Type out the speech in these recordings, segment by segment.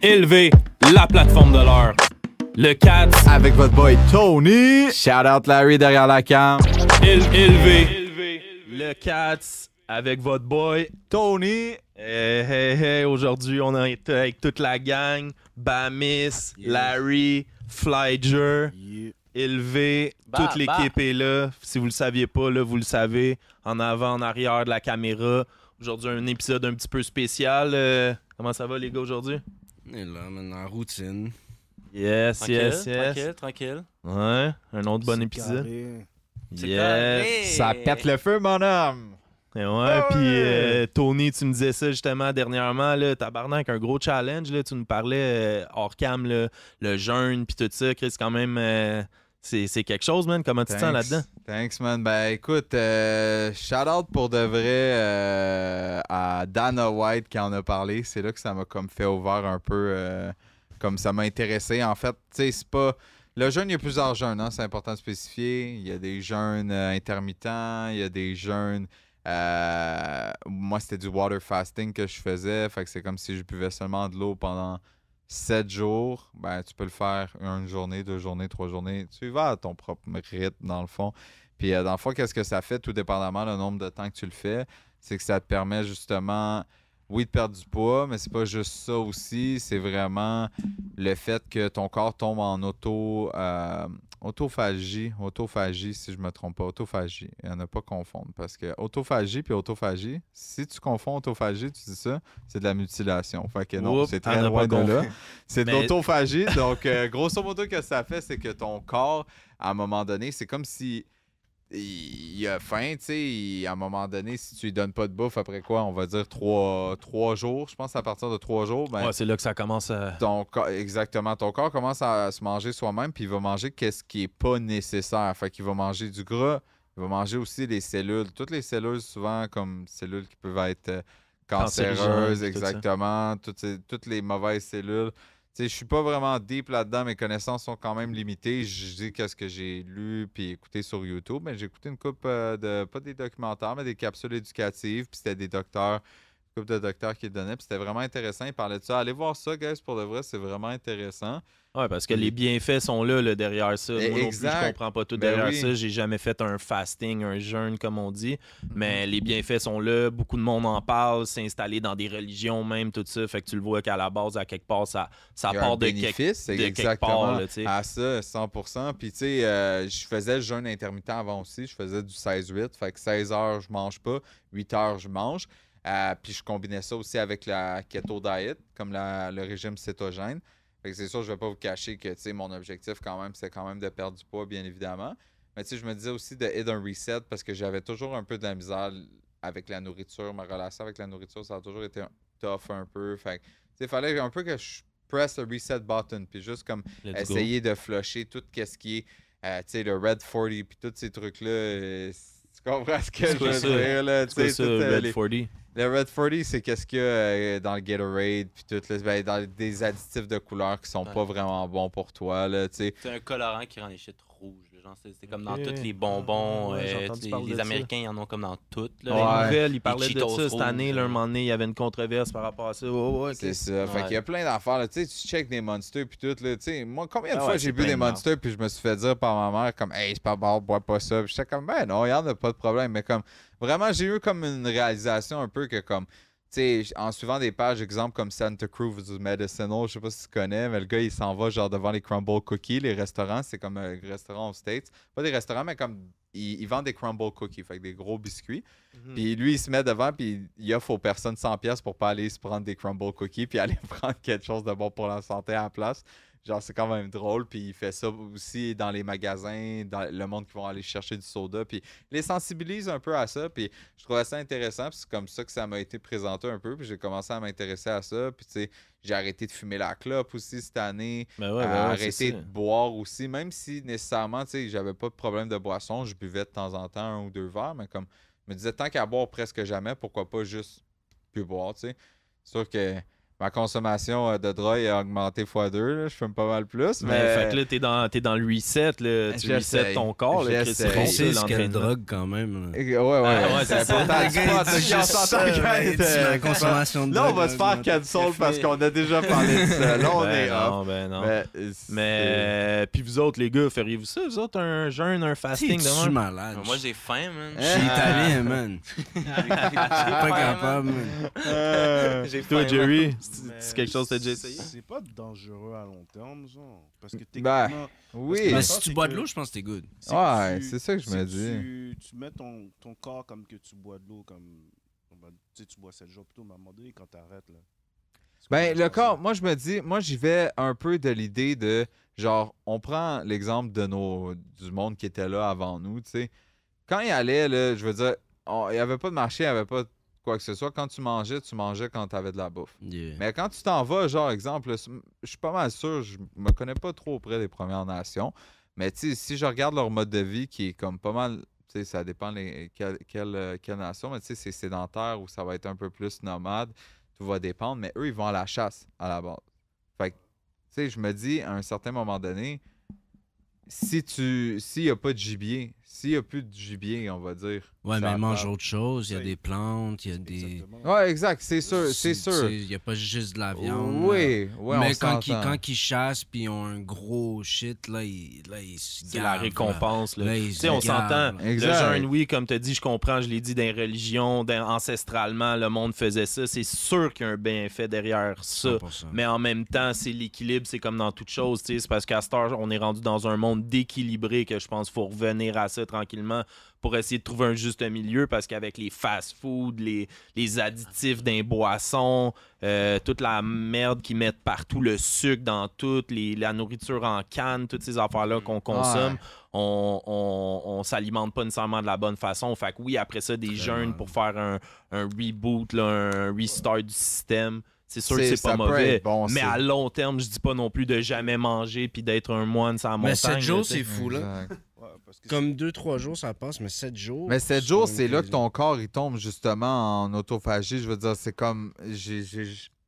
Élevez la plateforme de l'heure. Le Cats. Avec votre boy Tony. Shout out Larry derrière la cam. Élevez le Cats avec votre boy Tony. Hey, aujourd'hui, on est avec toute la gang. Bamis, Larry, Flyger, Élevé. Toute l'équipe est là. Si vous le saviez pas, là, vous le savez. En avant, en arrière de la caméra. Aujourd'hui, un épisode un petit peu spécial. Comment ça va, les gars, aujourd'hui? On est là, maintenant, en routine. Yes. Tranquille. Ouais, un autre bon épisode. Carré. Ça pète le feu, mon homme. Et ouais, puis Tony, tu me disais ça justement dernièrement, là, tabarnak, un gros challenge, là, tu nous parlais hors cam, là, le jeûne, puis tout ça, Chris, quand même, c'est quelque chose, man, comment tu te sens là-dedans? Thanks, man. Ben, écoute, shout-out pour de vrai à Dana White qui en a parlé. C'est là que ça m'a comme fait ouvert un peu, comme ça m'a intéressé. En fait, tu sais, c'est pas... Le jeûne, il y a plusieurs jeûnes, hein, c'est important de spécifier. Il y a des jeûnes intermittents, il y a des jeûnes... moi, c'était du water fasting que je faisais. Fait que c'est comme si je buvais seulement de l'eau pendant 7 jours. Ben, tu peux le faire une journée, 2 journées, 3 journées. Tu vas à ton propre rythme, dans le fond. Puis, dans le fond, qu'est-ce que ça fait, tout dépendamment du nombre de temps que tu le fais? C'est que ça te permet justement, oui, de perdre du poids, mais c'est pas juste ça aussi. C'est vraiment le fait que ton corps tombe en autophagie, si je me trompe pas, autophagie. Il n'y en a pas à confondre. Parce que autophagie puis autophagie, si tu confonds autophagie, tu dis ça, c'est de la mutilation. Fait que non, c'est très loin de là. C'est de l'autophagie. Donc, grosso modo, ce que ça fait, c'est que ton corps, à un moment donné, c'est comme si il a faim, tu sais, à un moment donné, si tu lui donnes pas de bouffe, après quoi, on va dire 3 jours, je pense à partir de 3 jours, ben, Ouais, c'est là que ça commence à... Exactement, ton corps commence à se manger soi-même, puis il va manger qu'est-ce qui est pas nécessaire, fait qu'il va manger du gras, il va manger aussi les cellules, toutes les cellules souvent comme cellules qui peuvent être cancéreuses, exactement, toutes les mauvaises cellules. Je suis pas vraiment deep là-dedans, mes connaissances sont quand même limitées. Je dis qu'est-ce que j'ai lu puis écouté sur YouTube, mais j'ai écouté une couple pas des documentaires, mais des capsules éducatives, puis c'était des docteurs, une couple de docteurs qui le donnaient, puis c'était vraiment intéressant. Ils parlaient de ça. Allez voir ça, guys, pour de vrai, c'est vraiment intéressant. Ouais, parce que les bienfaits sont là, derrière ça. Moi non plus, je comprends pas tout derrière ça. J'ai jamais fait un fasting, un jeûne, comme on dit. Mais les bienfaits sont là. Beaucoup de monde en parle. C'est installé dans des religions même, tout ça. Fait que tu le vois qu'à la base, à quelque part, ça part de quelque part. Là, à ça, 100%. Puis, tu sais, je faisais le jeûne intermittent avant aussi. Je faisais du 16-8. Fait que 16 heures, je mange pas. 8 heures, je mange. Puis, je combinais ça aussi avec la keto diet, comme le régime cétogène. Fait que c'est sûr, je vais pas vous cacher que mon objectif quand même, c'est quand même de perdre du poids, bien évidemment. Mais je me disais aussi de hit un reset parce que j'avais toujours un peu de la misère avec la nourriture. Ma relation avec la nourriture, ça a toujours été tough un peu. Fait que il fallait un peu que je press le reset button puis juste comme essayer de flusher tout ce qui est le Red 40 puis tous ces trucs-là. Tu comprends ce que je veux dire? Là, c'est ça, Red 40? Le Red 40, c'est qu'est-ce qu'il y a dans le Gatorade puis tout, dans des additifs de couleur qui sont pas vraiment bons pour toi. C'est un colorant qui rend les shit rouges. Genre, c'est comme dans tous les bonbons. Les Américains, ils en ont comme dans toutes. Les nouvelles, ils parlaient de ça cette année. Là, un moment donné, il y avait une controverse par rapport à ça. C'est ça. Fait qu'il y a plein d'affaires. Tu check des Monsters puis tout. Là, moi, combien de fois j'ai bu des Monsters puis je me suis fait dire par ma mère comme « Hey, c'est pas bon, bois pas ça. » Puis j'étais comme « Ben non, il y en a pas de problème. » Mais comme vraiment, j'ai eu comme une réalisation un peu que comme en suivant des pages, exemple comme Santa Cruz Medicinal, je sais pas si tu connais, mais le gars, il s'en va genre devant les crumble cookies, les restaurants, c'est comme un restaurant aux States. Pas des restaurants, mais comme ils vendent des crumble cookies, fait que des gros biscuits. Puis lui, il se met devant, puis il offre aux personnes 100$ pour pas aller se prendre des crumble cookies, puis aller prendre quelque chose de bon pour la santé à la place. Genre, c'est quand même drôle. Puis il fait ça aussi dans les magasins, dans le monde qui vont aller chercher du soda. Puis il les sensibilise un peu à ça. Puis je trouvais ça intéressant. Puis c'est comme ça que ça m'a été présenté un peu. Puis j'ai commencé à m'intéresser à ça. Puis tu sais, j'ai arrêté de fumer la clope aussi cette année. Arrêté de boire aussi. Même si nécessairement, tu sais, j'avais pas de problème de boisson. Je buvais de temps en temps 1 ou 2 verres. Mais comme je me disais, tant qu'à boire presque jamais, pourquoi pas juste plus boire, tu sais. C'est sûr que ma consommation de drogue a augmenté x2. Je fume pas mal plus. Mais fait que là, t'es dans le reset. Là. Tu resets ton corps. C'est quelle drogue quand même. Ouais, c'est important. La consommation de drogue. Là, on va se faire cancel parce qu'on a déjà parlé de ça. Là, on est off. Non. Mais puis vous autres, les gars, feriez-vous ça? Vous autres, un jeûne, un fasting? Je suis malade. Moi, j'ai faim, man. Je suis italien, man. Je suis pas capable, man. J'ai faim. Toi, Jerry, c'est quelque chose que t'as déjà essayé? C'est pas dangereux à long terme, genre. Parce que techniquement... Oui. Mais si tu bois de l'eau, je pense que t'es good. Ouais, c'est ça que je me dis. Tu mets ton corps comme que tu bois de l'eau, comme... Tu sais, tu bois 7 jours plutôt, mais à un moment donné, quand t'arrêtes, là... Ben, le corps, moi, je me dis... Moi, j'y vais un peu de l'idée de... Genre, on prend l'exemple du monde qui était là avant nous, tu sais. Quand il allait, là, je veux dire, il n'y avait pas de marché, il n'y avait pas quoi que ce soit. Quand tu mangeais quand tu avais de la bouffe. Yeah. Mais quand tu t'en vas, genre, exemple, je suis pas mal sûr, je me connais pas trop auprès des Premières Nations, mais tu sais, si je regarde leur mode de vie qui est comme pas mal, tu sais, ça dépend quelle nation, mais tu sais, c'est sédentaire ou ça va être un peu plus nomade, tout va dépendre, mais eux, ils vont à la chasse à la base. Fait que, tu sais, je me dis, à un certain moment donné, s'il n'y a pas de gibier, s'il n'y a plus de gibier, on va dire. Ouais, mais ils mangent autre chose. Il y a des plantes, il y a des... Ouais, exact, c'est sûr. Il n'y a pas juste de la viande. Oui, mais quand ils chassent puis ils ont un gros shit, là, ils se gavent. C'est la récompense. Là. Tu sais, on s'entend. Exact. Le jeûne, oui, comme tu as dit, je comprends, je l'ai dit, dans les religions, ancestralement, le monde faisait ça. C'est sûr qu'il y a un bienfait derrière ça. 100%. Mais en même temps, c'est l'équilibre, c'est comme dans toute chose. C'est parce qu'à cette heure, on est rendu dans un monde dééquilibré que je pense qu'il faut revenir à ça tranquillement pour essayer de trouver un juste milieu, parce qu'avec les fast-food, les additifs d'un boisson, toute la merde qu'ils mettent partout, le sucre dans tout, la nourriture en canne, toutes ces affaires-là qu'on consomme, on s'alimente pas nécessairement de la bonne façon. Fait que oui, après ça, des jeûnes pour faire un reboot, là, un restart du système. C'est sûr que c'est pas mauvais, bon, mais à long terme, je dis pas non plus de jamais manger puis d'être un moine sans montagne. Mais 7 jours, c'est fou, là. Ouais, parce que Comme 2-3 jours, ça passe, mais 7 jours... Mais 7 jours, c'est là que ton corps, il tombe justement en autophagie. Je veux dire, c'est comme... J'ai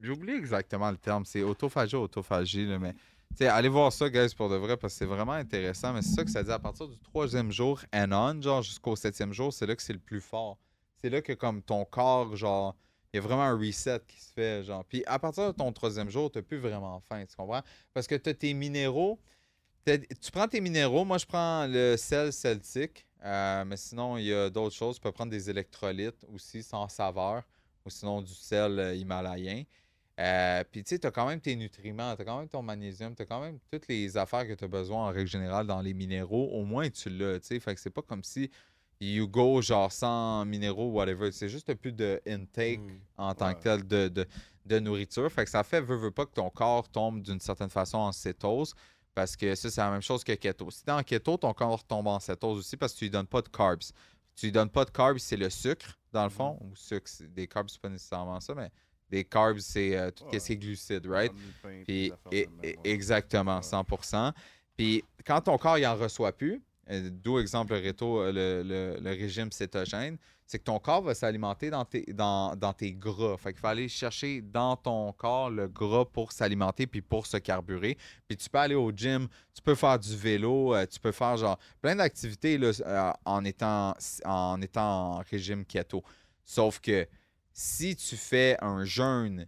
oublié exactement le terme. C'est autophagie, là, mais... T'sais, allez voir ça, guys, pour de vrai, parce que c'est vraiment intéressant. Mais c'est ça que ça dit, à partir du 3e jour and on, genre jusqu'au 7e jour, c'est là que c'est le plus fort. C'est là que comme ton corps, genre... Il y a vraiment un reset qui se fait, genre. Puis à partir de ton 3e jour, tu n'as plus vraiment faim, tu comprends? Parce que tu as tes minéraux. Tu prends tes minéraux. Moi, je prends le sel celtique. Mais sinon, il y a d'autres choses. Tu peux prendre des électrolytes aussi, sans saveur. Ou sinon, du sel himalayen. Puis, tu sais, tu as quand même tes nutriments. Tu as quand même ton magnésium. Tu as quand même toutes les affaires que tu as besoin en règle générale dans les minéraux. Au moins, tu l'as, tu sais. Fait que c'est pas comme si... You go genre sans minéraux, whatever. C'est juste plus de intake en tant que tel de nourriture. Fait que ça fait, veut pas que ton corps tombe d'une certaine façon en cétose. Parce que ça, c'est la même chose que keto. Si t'es en keto, ton corps tombe en cétose aussi parce que tu lui donnes pas de carbs. Tu lui donnes pas de carbs, c'est le sucre, dans le fond. Ou sucre, des carbs, c'est pas nécessairement ça, mais des carbs, c'est tout ce qui est glucides, right? Puis, exactement, 100%. Puis quand ton corps, il en reçoit plus, d'où exemple le régime cétogène, c'est que ton corps va s'alimenter dans tes gras. Fait qu'il faut aller chercher dans ton corps le gras pour s'alimenter puis pour se carburer. Puis tu peux aller au gym, tu peux faire du vélo, tu peux faire genre plein d'activités là, en étant en régime keto. Sauf que si tu fais un jeûne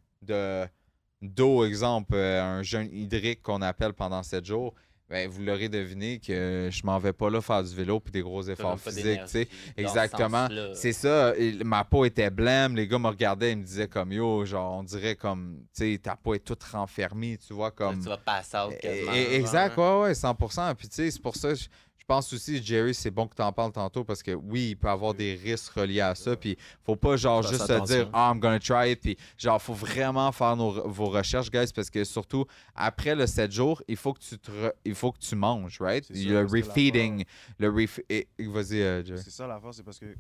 d'eau, exemple, un jeûne hydrique qu'on appelle pendant 7 jours, ben, vous l'aurez deviné que je m'en vais pas là faire du vélo puis des gros efforts physiques, tu sais. Exactement. C'est ça. Ma peau était blême. Les gars me regardaient et me disaient comme yo, genre, on dirait comme, tu sais, ta peau est toute renfermée, tu vois, comme. Tu vas passer out quasiment. Exact, ouais, 100%. Puis, tu sais, c'est pour ça, je pense aussi, Jerry, c'est bon que tu en parles tantôt parce que oui, il peut y avoir des risques reliés à ça. Puis, faut pas genre juste se dire, I'm gonna try it. Puis, genre, faut vraiment faire vos recherches, guys, parce que surtout, après le 7 jours, il faut que tu manges, right? Le refeeding. Vas-y, Jerry. C'est ça l'affaire, c'est parce que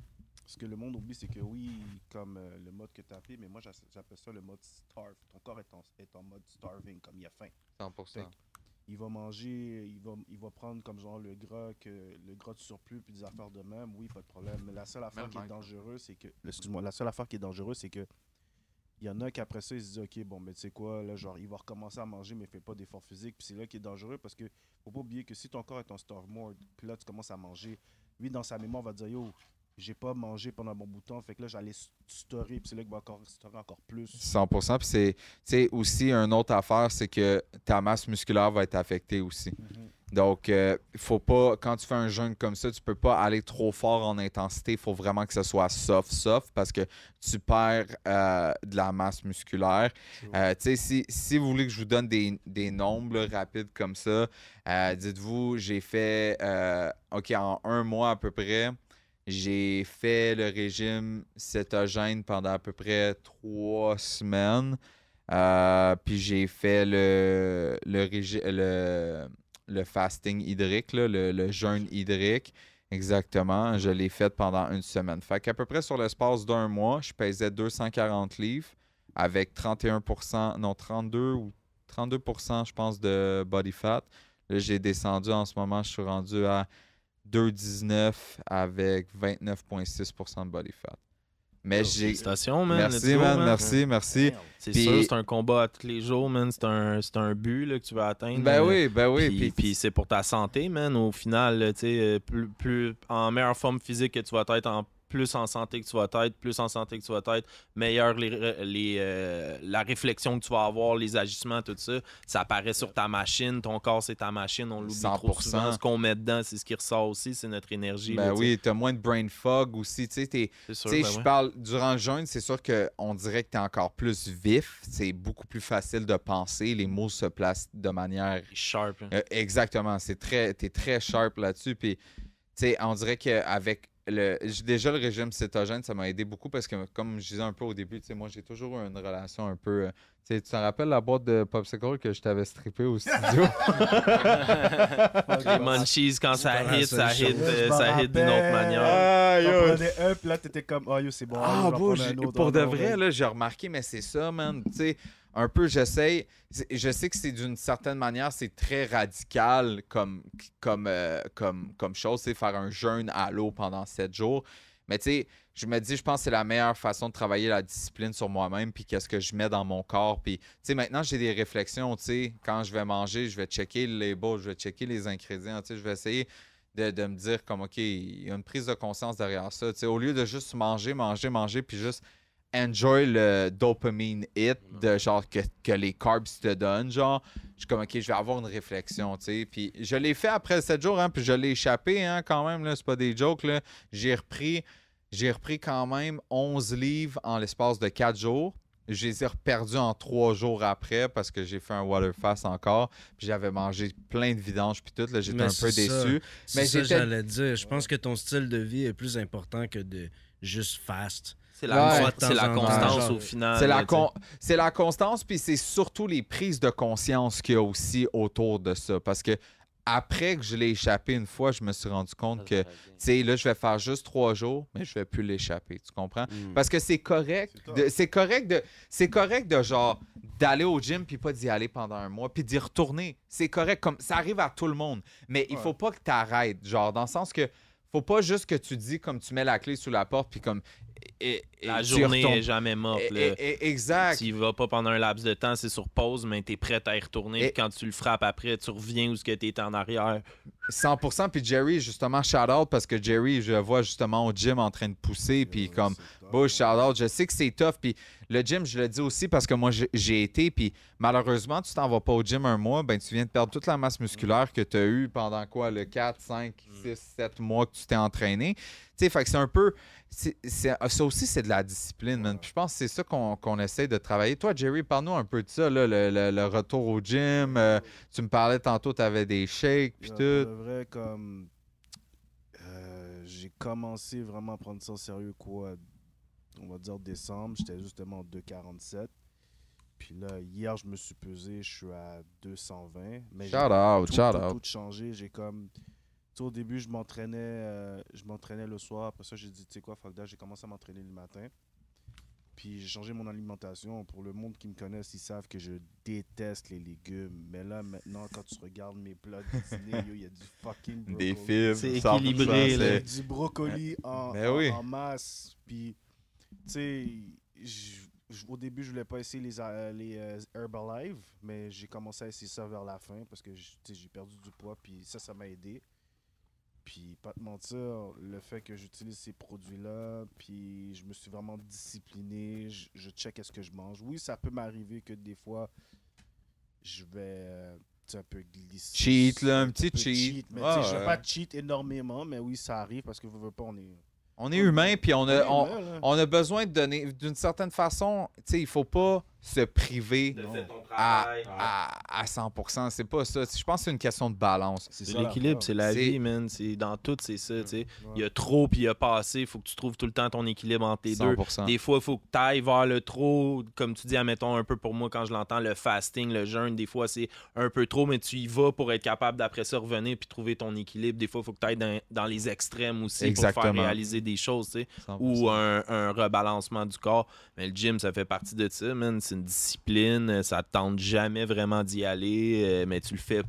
ce que le monde oublie, c'est que oui, comme le mode que tu as appelé, mais moi, j'appelle ça le mode starve. Ton corps est en mode starving, comme il a faim. 100%. Il va manger, il va prendre comme genre le gras de surplus puis des affaires de même, oui, pas de problème. Mais la seule affaire qui est dangereuse, c'est que Il y en a qui après ça, ils se disent OK, bon, mais tu sais quoi, là, genre, il va recommencer à manger, mais il fait pas d'effort physique. Puis c'est là qui est dangereux parce que faut pas oublier que si ton corps est en starve mode, puis là, tu commences à manger, lui, dans sa mémoire, va dire Yo, j'ai pas mangé pendant un bon bout de temps, fait que là, j'allais storer, puis c'est là qu'il va encore storer encore plus. 100%. Puis c'est aussi une autre affaire, c'est que ta masse musculaire va être affectée aussi. Donc, il faut pas, quand tu fais un jeûne comme ça, tu peux pas aller trop fort en intensité. Il faut vraiment que ce soit soft, parce que tu perds de la masse musculaire. Si vous voulez que je vous donne des nombres là, rapides comme ça, dites-vous, j'ai fait, en un mois à peu près, j'ai fait le régime cétogène pendant à peu près 3 semaines. Puis j'ai fait le fasting hydrique, là, le jeûne hydrique. Exactement. Je l'ai fait pendant 1 semaine. Fait qu'à peu près sur l'espace d'1 mois, je pesais 240 livres avec 32 ou 32%, je pense, de body fat. Là, j'ai descendu en ce moment, je suis rendu à 2,19 avec 29,6% de body fat. Mais félicitations, man. Merci, man. Merci. C'est sûr, c'est un combat à tous les jours, man. C'est un but là, que tu veux atteindre. Ben oui. Puis c'est pour ta santé, man. Au final, tu sais, plus en meilleure forme physique que tu vas être, plus en santé que tu vas être, meilleure la réflexion que tu vas avoir, les agissements, tout ça. Ça apparaît sur ta machine. Ton corps, c'est ta machine. On l'oublie 100%. Trop souvent. Ce qu'on met dedans, c'est ce qui ressort aussi. C'est notre énergie. Ben oui, t'as moins de brain fog aussi. Tu sais, je parle durant le jeûne, c'est sûr qu'on dirait que t'es encore plus vif. C'est beaucoup plus facile de penser. Les mots se placent de manière... Sharp. Exactement. T'es très sharp là-dessus. Puis, tu sais, on dirait qu'avec... Déjà, le régime cétogène, ça m'a aidé beaucoup parce que, comme je disais un peu au début, moi, j'ai toujours eu une relation un peu... tu te rappelles la boîte de Popsicle que je t'avais strippé au studio? Les munchies, quand ça hit d'une autre manière. T'en prenais un, puis là, t'étais comme, oh yo, c'est bon. Pour de vrai, là, j'ai remarqué, mais c'est ça, man. Tu sais, un peu, j'essaye. Je sais que c'est d'une certaine manière, c'est très radical comme chose, c'est faire un jeûne à l'eau pendant 7 jours. Mais tu sais, je me dis, je pense que c'est la meilleure façon de travailler la discipline sur moi-même, puis qu'est-ce que je mets dans mon corps. Puis, tu sais, maintenant, j'ai des réflexions, tu sais, quand je vais manger, je vais checker le label, je vais checker les ingrédients, tu sais, je vais essayer de me dire comme, OK, il y a une prise de conscience derrière ça. Tu sais, au lieu de juste manger, puis juste enjoy le dopamine hit de genre que les carbs te donnent, genre, je suis comme, OK, je vais avoir une réflexion, tu sais. Puis je l'ai fait après 7 jours, hein, puis je l'ai échappé, hein, quand même, là, c'est pas des jokes, là. J'ai repris quand même 11 livres en l'espace de 4 jours. Je les ai reperdus en 3 jours après parce que j'ai fait un water fast encore. Puis j'avais mangé plein de vidanges puis tout. Là, j'étais un peu déçu. Mais c'est ça, j'allais dire. Je pense que ton style de vie est plus important que de juste fast. C'est la constance au final. C'est la constance, puis c'est surtout les prises de conscience qu'il y a aussi autour de ça. Parce que après que je l'ai échappé une fois, je me suis rendu compte que, tu sais, là, je vais faire juste 3 jours, mais je vais plus l'échapper, tu comprends? Parce que c'est correct. C'est correct de genre d'aller au gym puis pas d'y aller pendant un mois puis d'y retourner. C'est correct, comme ça arrive à tout le monde. Mais il faut pas que tu arrêtes, genre, dans le sens que faut pas juste que tu dis comme tu mets la clé sous la porte puis comme... la journée n'est jamais morte. Exact. Tu y vas pas pendant un laps de temps, c'est sur pause, mais tu es prêt à y retourner. Quand tu le frappes après, tu reviens où tu étais en arrière. 100%. Puis Jerry, justement, shout-out, parce que Jerry, je le vois justement au gym en train de pousser. Puis comme, shout-out, je sais que c'est tough. Puis le gym, je le dis aussi parce que moi, j'ai été. Puis malheureusement, tu t'en vas pas au gym un mois, ben tu viens de perdre toute la masse musculaire que tu as eue pendant quoi, le 4, 5, 6, 7 mois que tu t'es entraîné. Tu sais, fait que c'est un peu... ça aussi, c'est de la discipline, man. Puis je pense que c'est ça qu'on essaie de travailler. Toi, Jerry, parle-nous un peu de ça, là, le retour au gym. Tu me parlais tantôt, tu avais des shakes, puis tout. C'est vrai, comme... j'ai commencé vraiment à prendre ça au sérieux, quoi, on va dire décembre. J'étais justement en 2,47. Puis là, hier, je me suis pesé, je suis à 220. Mais shout out. Tout changé. J'ai comme... au début, je m'entraînais le soir. Après ça, j'ai dit, tu sais quoi, fuck that, j'ai commencé à m'entraîner le matin. Puis j'ai changé mon alimentation. Pour le monde qui me connaisse, ils savent que je déteste les légumes. Mais là, maintenant, quand tu regardes mes plats de dîner, il y a du fucking brocoli. Des fibres. C'est équilibré. Il y a du brocoli en masse. Puis, tu sais, au début, je voulais pas essayer les Herbalife, mais j'ai commencé à essayer ça vers la fin parce que j'ai perdu du poids, puis ça m'a aidé. Puis, pas te mentir, le fait que j'utilise ces produits-là, puis je me suis vraiment discipliné, je check ce que je mange. Oui, ça peut m'arriver que des fois, je vais un peu glisser. Cheat, là, un petit cheat. Mais je vais pas cheat énormément, mais oui, ça arrive parce que vous ne pas, on est humain, puis on a besoin de donner, d'une certaine façon, tu sais, il faut pas se priver à 100%. C'est pas ça. Je pense que c'est une question de balance. C'est l'équilibre, c'est la vie, man. Dans tout, c'est ça. Il y a trop puis il y a pas assez. Il faut que tu trouves tout le temps ton équilibre entre les 100%. deux. Des fois, il faut que tu ailles vers le trop. Comme tu dis, admettons un peu pour moi, quand je l'entends, le fasting, le jeûne, des fois, c'est un peu trop, mais tu y vas pour être capable d'après ça revenir puis trouver ton équilibre. Des fois, il faut que tu ailles dans les extrêmes aussi. Exactement. Pour faire réaliser des choses, tu sais. Ou un rebalancement du corps. Mais le gym, ça fait partie de ça, man. C'est une discipline, ça te tente jamais vraiment d'y aller, mais tu le fais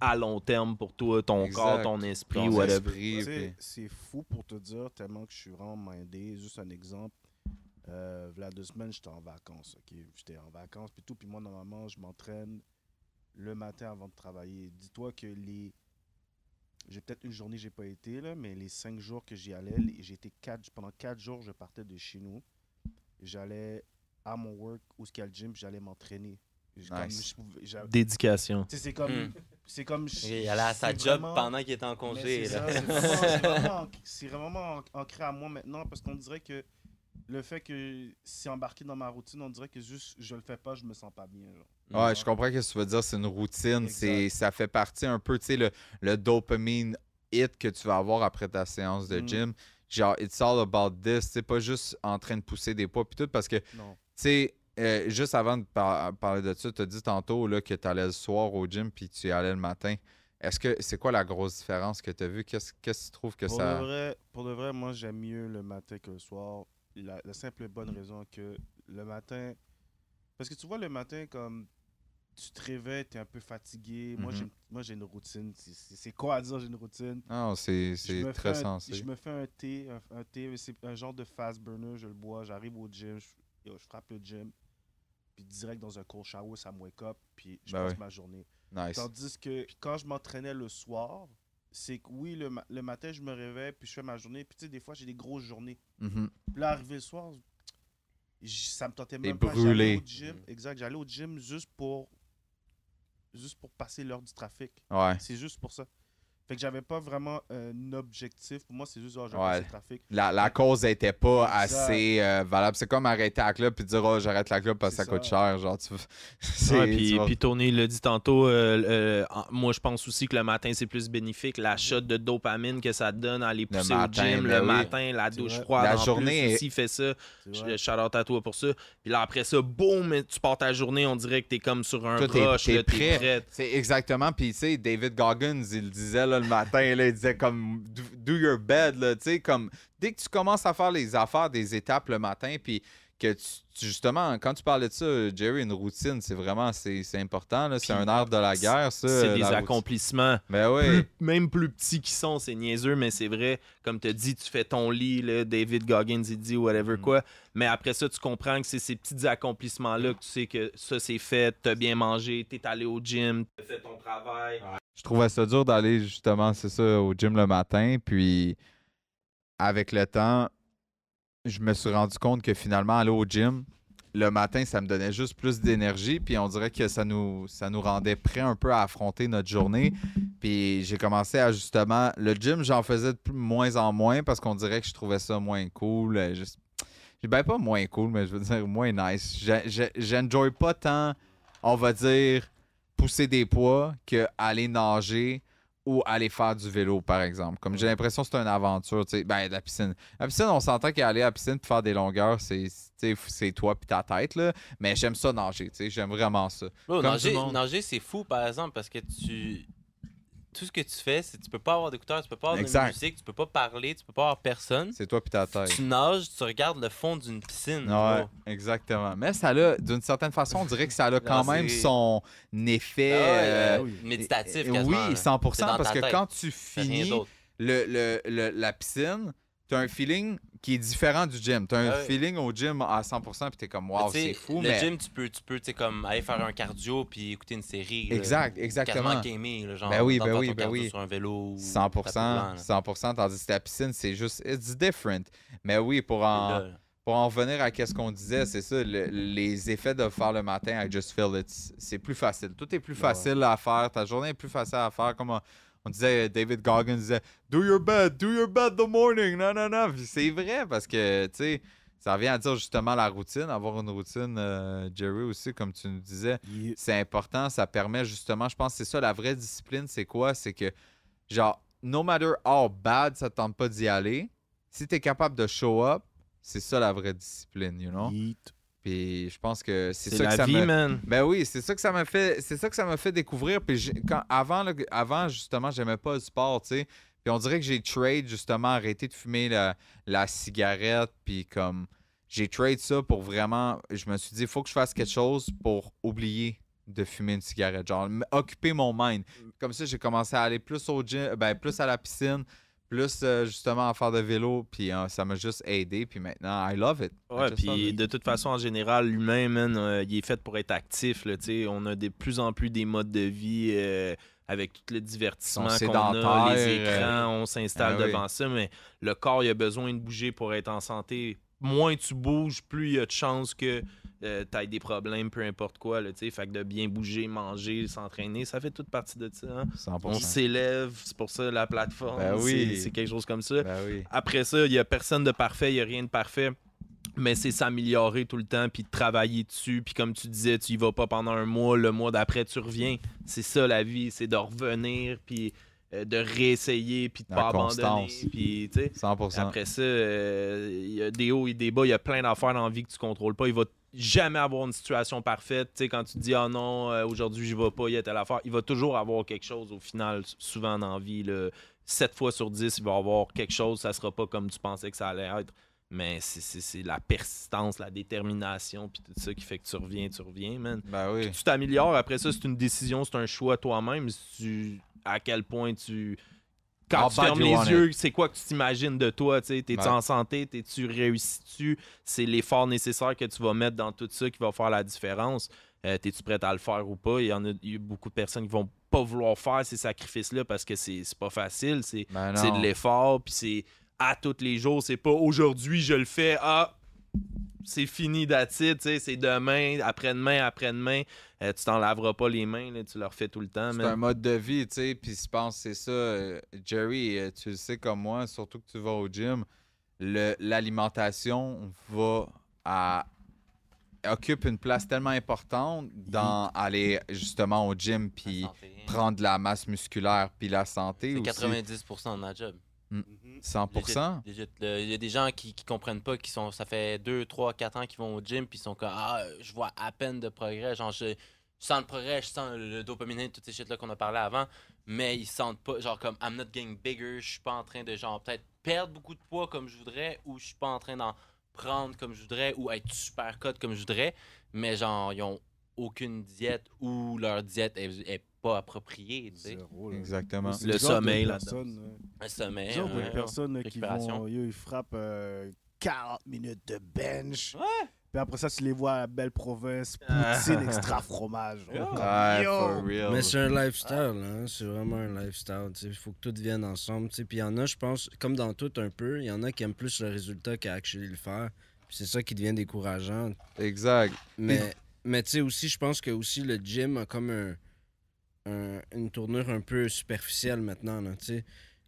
à long terme pour toi, ton corps, ton esprit, whatever. C'est fou pour te dire, tellement que je suis vraiment mindé. Juste un exemple, voilà 2 semaines, j'étais en vacances, ok? J'étais en vacances, puis tout, puis moi, normalement, je m'entraîne le matin avant de travailler. Dis-toi que j'ai peut-être une journée, j'ai pas été, là, mais les 5 jours que j'y allais, pendant 4 jours, je partais de chez nous. J'allais à mon work ou ce qu'il y a le gym, puis j'allais m'entraîner. Nice. Dédication. C'est comme il allait à sa job pendant qu'il était en congé. C'est vraiment ancré à moi maintenant parce qu'on dirait que le fait que c'est embarqué dans ma routine, on dirait que juste je le fais pas, je me sens pas bien. Ouais, je comprends ce que tu veux dire. C'est une routine. Ça fait partie un peu, tu sais, le dopamine hit que tu vas avoir après ta séance de gym. Genre, it's all about this. C'est pas juste en train de pousser des poids puis tout parce que, tu sais, juste avant de parler de ça, tu as dit tantôt là, que tu allais le soir au gym puis tu y allais le matin. C'est quoi la grosse différence que tu as vue? Qu'est-ce que tu trouves que Pour de vrai, moi, j'aime mieux le matin que le soir. La simple et bonne raison que le matin... Parce que tu vois, le matin, comme tu te réveilles, tu es un peu fatigué. Moi, j'ai une routine. C'est quoi à dire, j'ai une routine? Non, c'est très sensé. Je me fais un thé, c'est un genre de fast burner, je le bois. J'arrive au gym, je frappe le gym. Puis direct dans un cold shower, ça me wake up, puis je passe ma journée. Nice. Tandis que quand je m'entraînais le soir, c'est que oui, le matin, je me réveille, puis je fais ma journée. Puis tu sais, des fois, j'ai des grosses journées. Puis là, arrivé le soir, ça me tentait même pas. J'allais au gym. Exact, j'allais au gym juste pour passer l'heure du trafic. Ouais. C'est juste pour ça. Fait que j'avais pas vraiment un objectif. Pour moi, c'est juste, je passe le trafic. La cause n'était pas assez valable. C'est comme arrêter la club et dire, j'arrête la club parce que ça coûte cher. Genre, puis Tony l'a dit tantôt, moi, je pense aussi que le matin, c'est plus bénéfique. La shot de dopamine que ça te donne à aller pousser au gym le matin, la douche froide. La en journée. Plus, aussi fait ça. Shout-out à toi pour ça. Puis là, après ça, boum, tu pars ta journée, on dirait que t'es comme sur un rush. T'es prêt. C'est exactement. Puis, tu sais, David Goggins, il disait là, le matin, là, il disait comme do your bed, là, tu sais, comme dès que tu commences à faire les affaires des étapes le matin, puis que tu justement, quand tu parlais de ça, Jerry, une routine, c'est vraiment, c'est important, là, c'est un art de la guerre, ça. C'est des accomplissements, même plus petits qu'ils sont, c'est niaiseux, mais c'est vrai, comme tu as dit, tu fais ton lit, là, David Goggins, il dit whatever quoi, mais après ça, tu comprends que c'est ces petits accomplissements-là que tu sais que ça, c'est fait, t'as bien mangé, t'es allé au gym, t'as fait ton travail. Je trouvais ça dur d'aller, justement, c'est ça, au gym le matin, puis avec le temps, je me suis rendu compte que finalement, aller au gym, le matin, ça me donnait juste plus d'énergie, puis on dirait que ça nous rendait prêts un peu à affronter notre journée. Puis j'ai commencé à justement... Le gym, j'en faisais de moins en moins parce qu'on dirait que je trouvais ça moins cool. Ben pas moins cool, mais je veux dire moins nice. J'enjoy pas tant, on va dire, pousser des poids que aller nager ou aller faire du vélo, par exemple. Comme j'ai l'impression que c'est une aventure, tu sais, ben, la piscine. La piscine, on s'entend qu'aller à la piscine et faire des longueurs, c'est toi puis ta tête, là. Mais j'aime ça nager, tu sais, j'aime vraiment ça. Bro, nager, c'est fou, par exemple, parce que tout ce que tu fais, c'est que tu peux pas avoir d'écouteurs, tu peux pas avoir de musique, tu peux pas parler, tu peux pas avoir personne. C'est toi puis ta tête. Tu nages, tu regardes le fond d'une piscine. Ouais, exactement. Mais ça a, d'une certaine façon, on dirait que ça a quand même son effet... méditatif, Oui, quasiment. 100%, parce que quand tu finis la piscine, t'as un feeling qui est différent du gym. T'as un feeling au gym à 100% puis t'es comme wow, c'est fou. Le gym, tu peux comme aller faire un cardio puis écouter une série. Exactement. Gamer, genre, ben oui. sur un vélo. 100%. Tandis que la piscine, c'est juste, it's different. Mais oui, pour en revenir à ce qu'on disait, c'est ça, les effets de faire le matin, I just feel it, c'est plus facile. Tout est plus facile à faire. Ta journée est plus facile à faire. Comme on disait, David Goggins disait « Do your bed the morning. » Non. Puis c'est vrai parce que, tu sais, ça revient à dire justement la routine. Avoir une routine, Jerry aussi, comme tu nous disais, c'est important. Ça permet justement, je pense que c'est ça, la vraie discipline, c'est quoi? C'est que, genre, no matter how bad ça te tente pas d'y aller, si tu es capable de show up, c'est ça la vraie discipline, you know? Puis je pense que c'est ça que ça vie, man. Ben oui, c'est ça que ça m'a fait découvrir. Puis avant justement, j'aimais pas le sport, tu sais. Puis on dirait que j'ai trade justement arrêté de fumer la cigarette, puis comme j'ai trade ça pour vraiment, je me suis dit il faut que je fasse quelque chose pour oublier de fumer une cigarette, genre occuper mon mind. Comme ça, j'ai commencé à aller plus au gym, plus à la piscine. Plus justement à faire de vélo, puis ça m'a juste aidé, puis maintenant, I love it. Ouais, puis de toute façon, en général, l'humain, man, il est fait pour être actif, là, tu sais. On a de plus en plus des modes de vie avec tout le divertissement qu'on a, les écrans, on s'installe devant ça, mais le corps, il a besoin de bouger pour être en santé. Moins tu bouges, plus il y a de chances que tu aies des problèmes, peu importe quoi. Là, fait que de bien bouger, manger, s'entraîner, ça fait toute partie de ça. Hein? 100%. On s'élève, c'est pour ça la plateforme, c'est quelque chose comme ça. Oui. Après ça, il n'y a personne de parfait, il n'y a rien de parfait. Mais c'est s'améliorer tout le temps, puis de travailler dessus. Puis comme tu disais, tu y vas pas pendant un mois, le mois d'après, tu reviens. C'est ça la vie, c'est de revenir, puis de réessayer, puis de pas abandonner. Puis, 100%. après ça, il y a des hauts et des bas, il y a plein d'affaires dans la vie que tu contrôles pas. Il va jamais avoir une situation parfaite. T'sais, quand tu te dis « Ah non, aujourd'hui, je vais pas, il y a telle affaire », il va toujours avoir quelque chose au final, souvent dans la vie. Là, 7 fois sur 10, il va avoir quelque chose, ça sera pas comme tu pensais que ça allait être. Mais c'est la persistance, la détermination, puis tout ça qui fait que tu reviens, man. Ben oui. Puis tu t'améliores. Après ça, c'est une décision, c'est un choix toi-même. À quel point tu... Quand tu fermes les yeux, c'est quoi que tu t'imagines de toi? T'es-tu en santé? T'es-tu réussi-tu? C'est l'effort nécessaire que tu vas mettre dans tout ça qui va faire la différence. T'es-tu prêt à le faire ou pas? Il y a beaucoup de personnes qui vont pas vouloir faire ces sacrifices-là parce que c'est pas facile. C'est de l'effort, puis c'est à tous les jours. C'est pas aujourd'hui, je le fais. C'est fini, that's it, c'est demain, après-demain. Tu t'en laveras pas les mains, là, tu le refais tout le temps. C'est un mode de vie, tu sais, puis je pense que c'est ça. Jerry, tu le sais comme moi, surtout que tu vas au gym, l'alimentation occupe une place tellement importante dans aller justement au gym puis prendre de la masse musculaire puis la santé c'est aussi. 90% de ma job. 100%. Il y a des gens qui comprennent pas, ça fait 2, 3, 4 ans qu'ils vont au gym puis ils sont comme je vois à peine de progrès, genre je sens le progrès, je sens le dopamine, toutes ces shit là qu'on a parlé avant, mais ils sentent pas, genre comme I'm not getting bigger, je suis pas en train de genre peut-être perdre beaucoup de poids comme je voudrais, ou je suis pas en train d'en prendre comme je voudrais, ou être super cut comme je voudrais, mais genre ils ont aucune diète ou leur diète est pas appropriée, tu sais. Exactement. Le sommeil là-dedans. Le sommeil. Il y a des personnes qui vont, ils frappent 40 minutes de bench. Ouais. Puis après ça, tu les vois à Belle Province, poutine extra fromage. For real. Mais c'est un lifestyle, hein? C'est vraiment un lifestyle. Il faut que tout vienne ensemble. Puis il y en a, je pense, comme dans tout un peu, il y en a qui aiment plus le résultat qu'à actually le faire. Puis c'est ça qui devient décourageant. Exact. Mais tu sais aussi, je pense que aussi le gym a comme une tournure un peu superficielle maintenant. Là,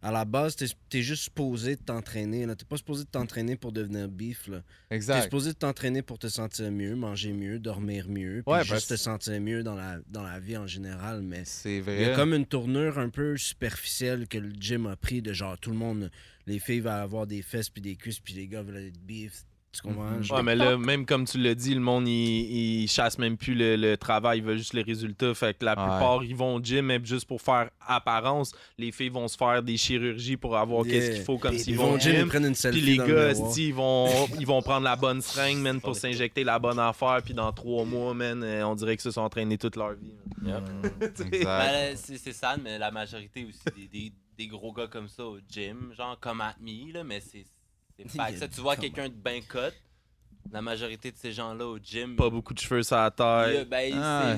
à la base, t'es juste supposé de t'entraîner. T'es pas supposé de t'entraîner pour devenir beef. Là. Exact. T'es supposé de t'entraîner pour te sentir mieux, manger mieux, dormir mieux, puis juste te sentir mieux dans la vie en général. Mais c'est vrai. Il y a comme une tournure un peu superficielle que le gym a pris de genre tout le monde, les filles veulent avoir des fesses puis des cuisses puis les gars veulent être beef. Tu comprends? Ouais, mais là, même comme tu l'as dit, le monde, il chasse même plus le travail, il veut juste les résultats. Fait que la plupart, ils vont au gym, mais juste pour faire apparence. Les filles vont se faire des chirurgies pour avoir qu'est-ce qu'il faut, comme s'ils vont au gym. Ils prennent une selfie. Puis les gars, ils vont prendre la bonne seringue, man, pour s'injecter la bonne affaire. Puis dans 3 mois, man, on dirait que ça sont entraînés toute leur vie. C'est ça, mais la majorité aussi des gros gars comme ça au gym, genre comme Atme, là, mais C'est fact. Ça, tu vois quelqu'un de bien cut. La majorité de ces gens-là au gym. Pas beaucoup de cheveux sur la tête.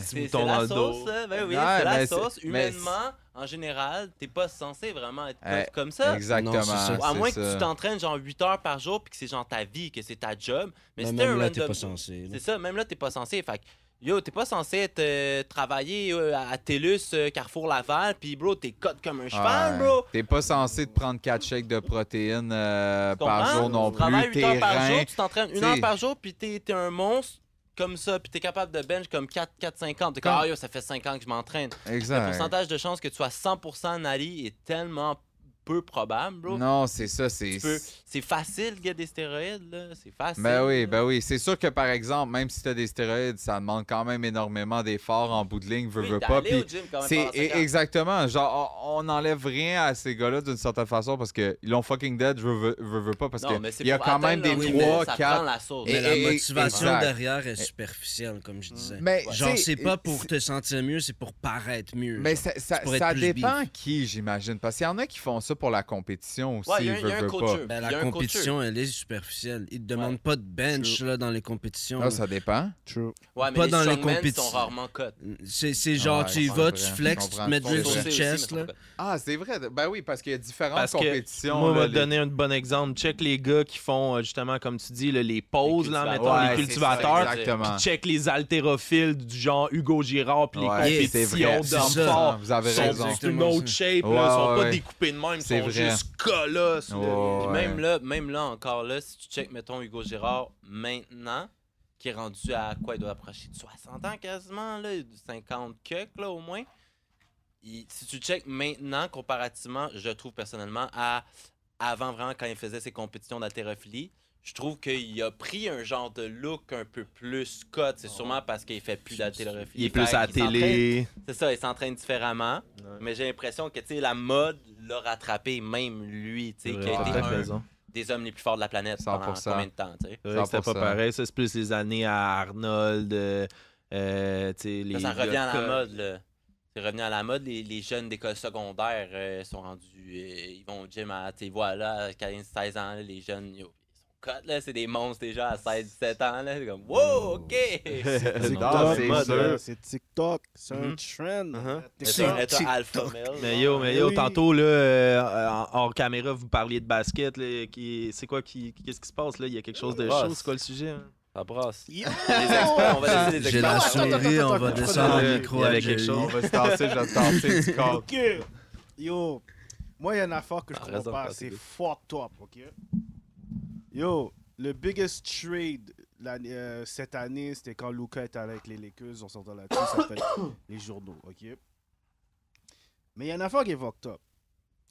C'est la sauce, là. Ben oui, c'est la sauce. Humainement, en général, t'es pas censé vraiment être comme ça. Exactement. Non, à moins que tu t'entraînes genre 8 heures par jour puis que c'est genre ta vie, que c'est ta job. Mais même un là, random... t'es pas censé. C'est ça, même là, t'es pas censé. Fait que, yo, t'es pas censé être travailler à TELUS, Carrefour Laval, puis bro, t'es cut comme un cheval, bro. T'es pas censé te prendre 4 shakes de protéines par jour non plus. Tu travailles 8 heures par jour, reins, tu t'entraînes 1 heure par jour, puis t'es un monstre comme ça, puis t'es capable de bench comme 4-50. T'es comme, yo, ça fait 5 ans que je m'entraîne. Exact. Le pourcentage de chance que tu sois 100% Nali est tellement peu probable, bro. Non, c'est ça, c'est facile de get des stéroïdes, là. C'est facile. Ben oui. C'est sûr que, par exemple, même si t'as des stéroïdes, ça demande quand même énormément d'efforts en bout de ligne, veux pas. Puis c'est exactement, genre, on n'enlève rien à ces gars-là d'une certaine façon parce qu'ils l'ont fucking dead, je veux pas, parce qu'il y a quand même des 3, 4... Mais la motivation derrière est superficielle, comme je disais. Mais genre, c'est pas pour te sentir mieux, c'est pour paraître mieux. Mais ça dépend qui, j'imagine, parce qu'il y en a qui font ça pour la compétition aussi. Ouais, il y a un coach. La compétition, elle est superficielle. Ils te demandent pas de bench là, dans les compétitions. Non, ça dépend. True. Ouais, mais pas les dans les compétitions sont rarement cut. C'est genre, tu y vas, tu flexes, tu te mets de sur le chest. Là. Ah, c'est vrai. Ben oui, parce qu'il y a différentes compétitions. Moi, je vais te donner un bon exemple. Check les gars qui font, justement, comme tu dis, les pauses, mettons, les cultivateurs. Exactement. Puis check les haltérophiles du genre Hugo Girard, puis les compétitions d'hommes forts. Vous avez raison. C'est une autre shape, ils sont pas découpés de même, ils sont juste colosses. Même là, encore là, si tu check, mettons, Hugo Girard, maintenant, qui est rendu à quoi? Il doit approcher de 60 ans quasiment, là, 50 cucks, là, au moins. Si tu check maintenant, comparativement, je trouve personnellement, à avant, vraiment, quand il faisait ses compétitions d'haltérophilie, je trouve qu'il a pris un genre de look un peu plus cut. C'est sûrement parce qu'il fait plus d'haltérophilie. Il est plus à la télé. C'est ça, il s'entraîne différemment. Ouais. Mais j'ai l'impression que la mode l'a rattrapé, même lui, qui a été des hommes les plus forts de la planète 100%. Pendant combien de temps. C'était pas pareil. Ça, c'est plus les années à Arnold. Ça revient à la mode. Là. C'est revenu à la mode. Les jeunes d'école secondaire sont rendus. Ils vont au gym à 15-16 ans. Là, les jeunes. Là, c'est des monstres déjà à 16-17 ans. Là. C'est comme, wow, OK! C'est TikTok, c'est un trend. Être alpha male. Mais yo, tantôt, là, hors caméra, vous parliez de basket. C'est quoi, qu'est-ce qui se passe là? Il y a quelque chose de chaud. C'est quoi le sujet? Hein? Ça brasse. Les experts, on va laisser les experts. J'ai la souris, on va descendre le micro avec quelque chose. On va se tasser, je vais te tasser du corps. OK. Yo, moi, il y a une affaire que je comprends pas. C'est fucked up, OK? Yo, le biggest trade cette année, c'était quand Luka était allé avec les Lakers. On s'entend là-dessus, ça s'appelle les journaux, OK? Mais il y a une affaire qui est fucked up.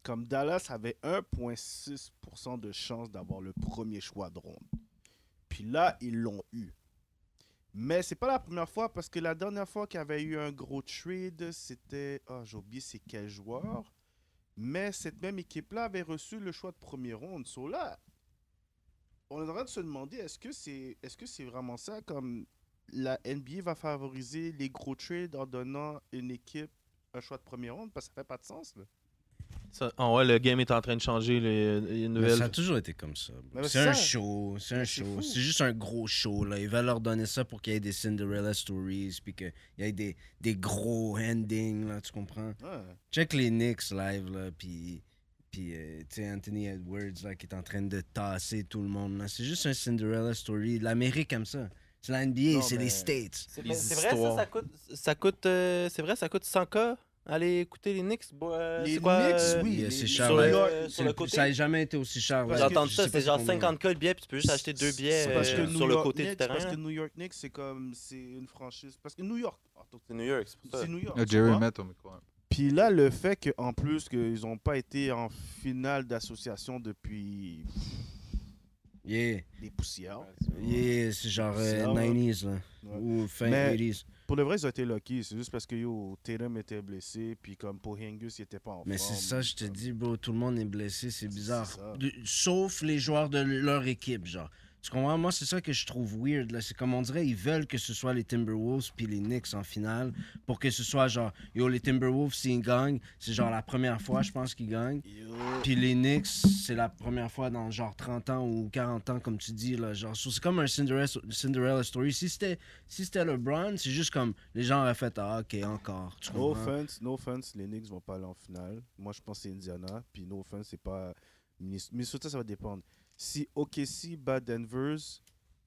Comme Dallas avait 1,6% de chance d'avoir le premier choix de ronde. Puis là, ils l'ont eu. Mais c'est pas la première fois, parce que la dernière fois qu'il y avait eu un gros trade, c'était... Ah, j'ai oublié c'est quel joueur. Mais cette même équipe-là avait reçu le choix de première ronde. So là, on est en train de se demander, est-ce que c'est vraiment ça, comme la NBA va favoriser les gros trades en donnant une équipe un choix de première ronde? Parce que ça fait pas de sens, là. Ouais, le game est en train de changer. Les nouvelles. Ça a toujours été comme ça. C'est un show. C'est juste un gros show. Là. Ils veulent leur donner ça pour qu'il y ait des Cinderella Stories, puis qu'il y ait des gros endings, là, tu comprends? Ouais. Check les Knicks live, là, puis tu sais, Anthony Edwards, là, qui est en train de tasser tout le monde. Là. C'est juste un Cinderella Story. L'Amérique aime ça. C'est la NBA, c'est les States. C'est vrai, ça coûte 100K? Allez écouter les Knicks. Les Knicks, oui. C'est cher. Sur le côté. Ça n'a jamais été aussi cher. J'ai entendu ça, c'est genre 50K le billet, puis tu peux juste acheter 2 billets sur le côté du terrain. Parce que New York Knicks, c'est une franchise. Parce que New York. C'est New York, c'est pour ça. C'est New York. Jerry met au micro. Puis là, le fait qu'en plus, qu'ils n'ont pas été en finale d'association depuis. Les poussières. C'est genre 90s, là. Ouais. Ou fin 80s. Pour le vrai, ils ont été lucky. C'est juste parce que Tatum était blessé, puis comme Porzingis, il était pas en forme. Mais c'est ça, je te dis, bro, tout le monde est blessé, c'est bizarre. Sauf les joueurs de leur équipe, genre. Tu comprends? Moi, c'est ça que je trouve weird. Là. C'est comme on dirait, ils veulent que ce soit les Timberwolves puis les Knicks en finale pour que ce soit genre, yo, les Timberwolves, s'ils gagnent, c'est genre la première fois, je pense, qu'ils gagnent. Puis les Knicks, c'est la première fois dans genre 30 ans ou 40 ans, comme tu dis. Là, genre, c'est comme un Cinderella Story. Si c'était LeBron, c'est juste comme les gens auraient fait, ah, ok, encore. Tu No comprends? offense, les Knicks vont pas aller en finale. Moi, je pense que c'est Indiana. Puis no offense, c'est pas Minnesota, ça va dépendre. Si OKC bat Denver's,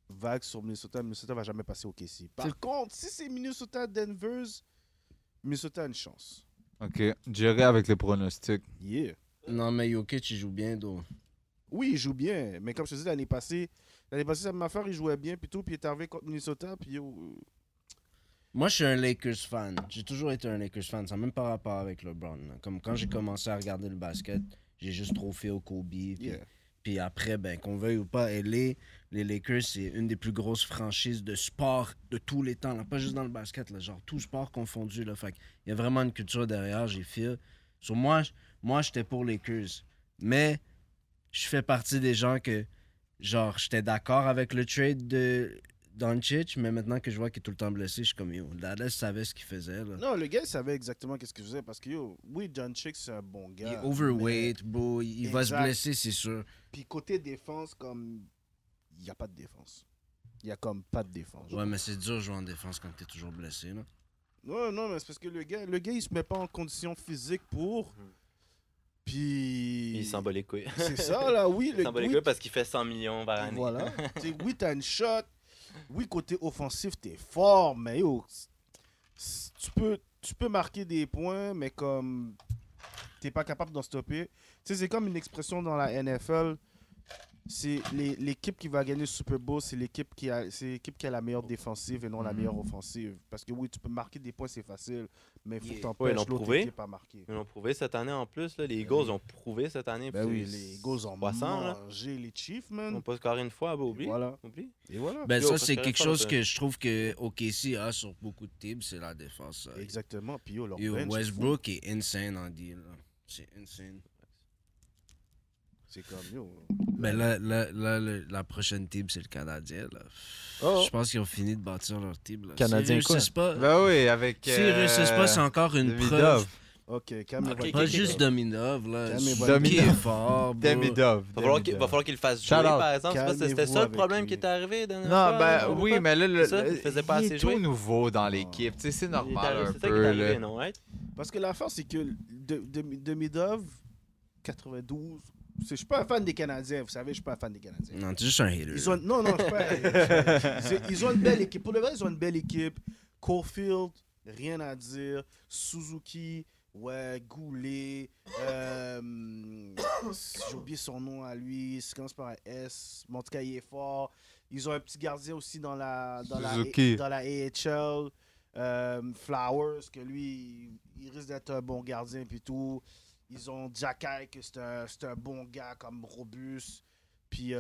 vague sur Minnesota va jamais passer OKC. Par contre, si c'est Minnesota-Denver's, Minnesota a une chance. OK. J'irai avec les pronostics. Yeah. Non, mais Jokic, il joue bien, d'eau. Oui, il joue bien. Mais comme je te dis, l'année passée, sa même affaire, il jouait bien. Puis tout, puis il est arrivé contre Minnesota. Puis Moi, je suis un Lakers fan. J'ai toujours été un Lakers fan. Ça n'a même pas rapport avec LeBron. Là. Comme quand j'ai commencé à regarder le basket, j'ai juste trop fait au Kobe. Puis après, ben, qu'on veuille ou pas, les Lakers, c'est une des plus grosses franchises de sport de tous les temps. Là. Pas juste dans le basket, là, genre tout sport confondu. Là. Fait il y a vraiment une culture derrière, j'ai fait. Sur moi, j'étais pour Lakers. Mais je fais partie des gens que, genre, j'étais d'accord avec le trade de Doncic, mais maintenant que je vois qu'il est tout le temps blessé, je suis comme, yo, Dallas savait ce qu'il faisait. Là. Non, le gars, il savait exactement qu'est-ce qu'il faisait. Parce que, yo, oui, Doncic, c'est un bon gars. Il est overweight, bro. Il va se blesser, c'est sûr. Puis côté défense, comme, il n'y a pas de défense. Il n'y a comme pas de défense. Ouais, mais c'est dur de jouer en défense quand t'es toujours blessé, là. Non, mais c'est parce que le gars, il se met pas en condition physique pour. Puis. Il s'en bat les couilles. C'est ça, là, oui. Il s'en bat les couilles parce qu'il fait 100 millions par année. Voilà. Oui, t'as une shot. Oui, côté offensif, t'es fort, mais yo, tu peux marquer des points, mais comme t'es pas capable d'en stopper. Tu sais, c'est comme une expression dans la NFL. C'est l'équipe qui va gagner le Super Bowl, c'est l'équipe qui a la meilleure défensive et non la meilleure offensive. Parce que oui, tu peux marquer des points, c'est facile, mais il faut que t'empêches l'autre équipe à marquer. Ils l'ont prouvé cette année en plus. Là. Les Eagles ont prouvé cette année. Ben oui, les Eagles ont mangé les Chiefs, man. Ils n'ont pas scoré une fois, oublie. Voilà. Oublie. Et voilà. Ben ça, c'est quelque chose que je trouve que OKC a sur beaucoup de teams, c'est la défense. Exactement. Puis yo, leur Yo, bench, Westbrook est insane en deal. Là. C'est insane. C'est comme yo. Ben là, la prochaine team, c'est le Canadien. Là. Je pense qu'ils ont fini de bâtir leur team. Là. Canadien S'ils réussissent pas, Ben oui, avec. s'ils réussissent pas, c'est encore une preuve. Ok, calme-toi. Pas juste Dominov, là. Calmez-vous. Qui est fort, bro. Demidov. Va falloir qu'il le fasse jouer, Shout out. par exemple. C'était Calmez-vous ça le avec problème lui. qui est arrivé dernière Non, fois, ben ou oui, pas? mais là, C'est ça, il faisait pas il assez est jouer. tout nouveau dans l'équipe. Tu sais, c'est normal un C'est ça qui est peu. arrivé, là. non, right? Parce que l'affaire, c'est que Demidov, 92, je suis pas un fan des Canadiens, vous savez, je suis pas un fan des Canadiens. Non, t'es juste un hater. Non, je suis pas. Ils ont une belle équipe. Pour le vrai, ils ont une belle équipe. Caulfield, rien à dire. Suzuki, ouais, Goulet. J'ai oublié son nom à lui. Ça commence par un S. Mais en tout cas, il est fort. Ils ont un petit gardien aussi dans la AHL. Flowers, que lui, il risque d'être un bon gardien puis tout. Ils ont Jacky, que c'est un bon gars comme robuste. Puis ils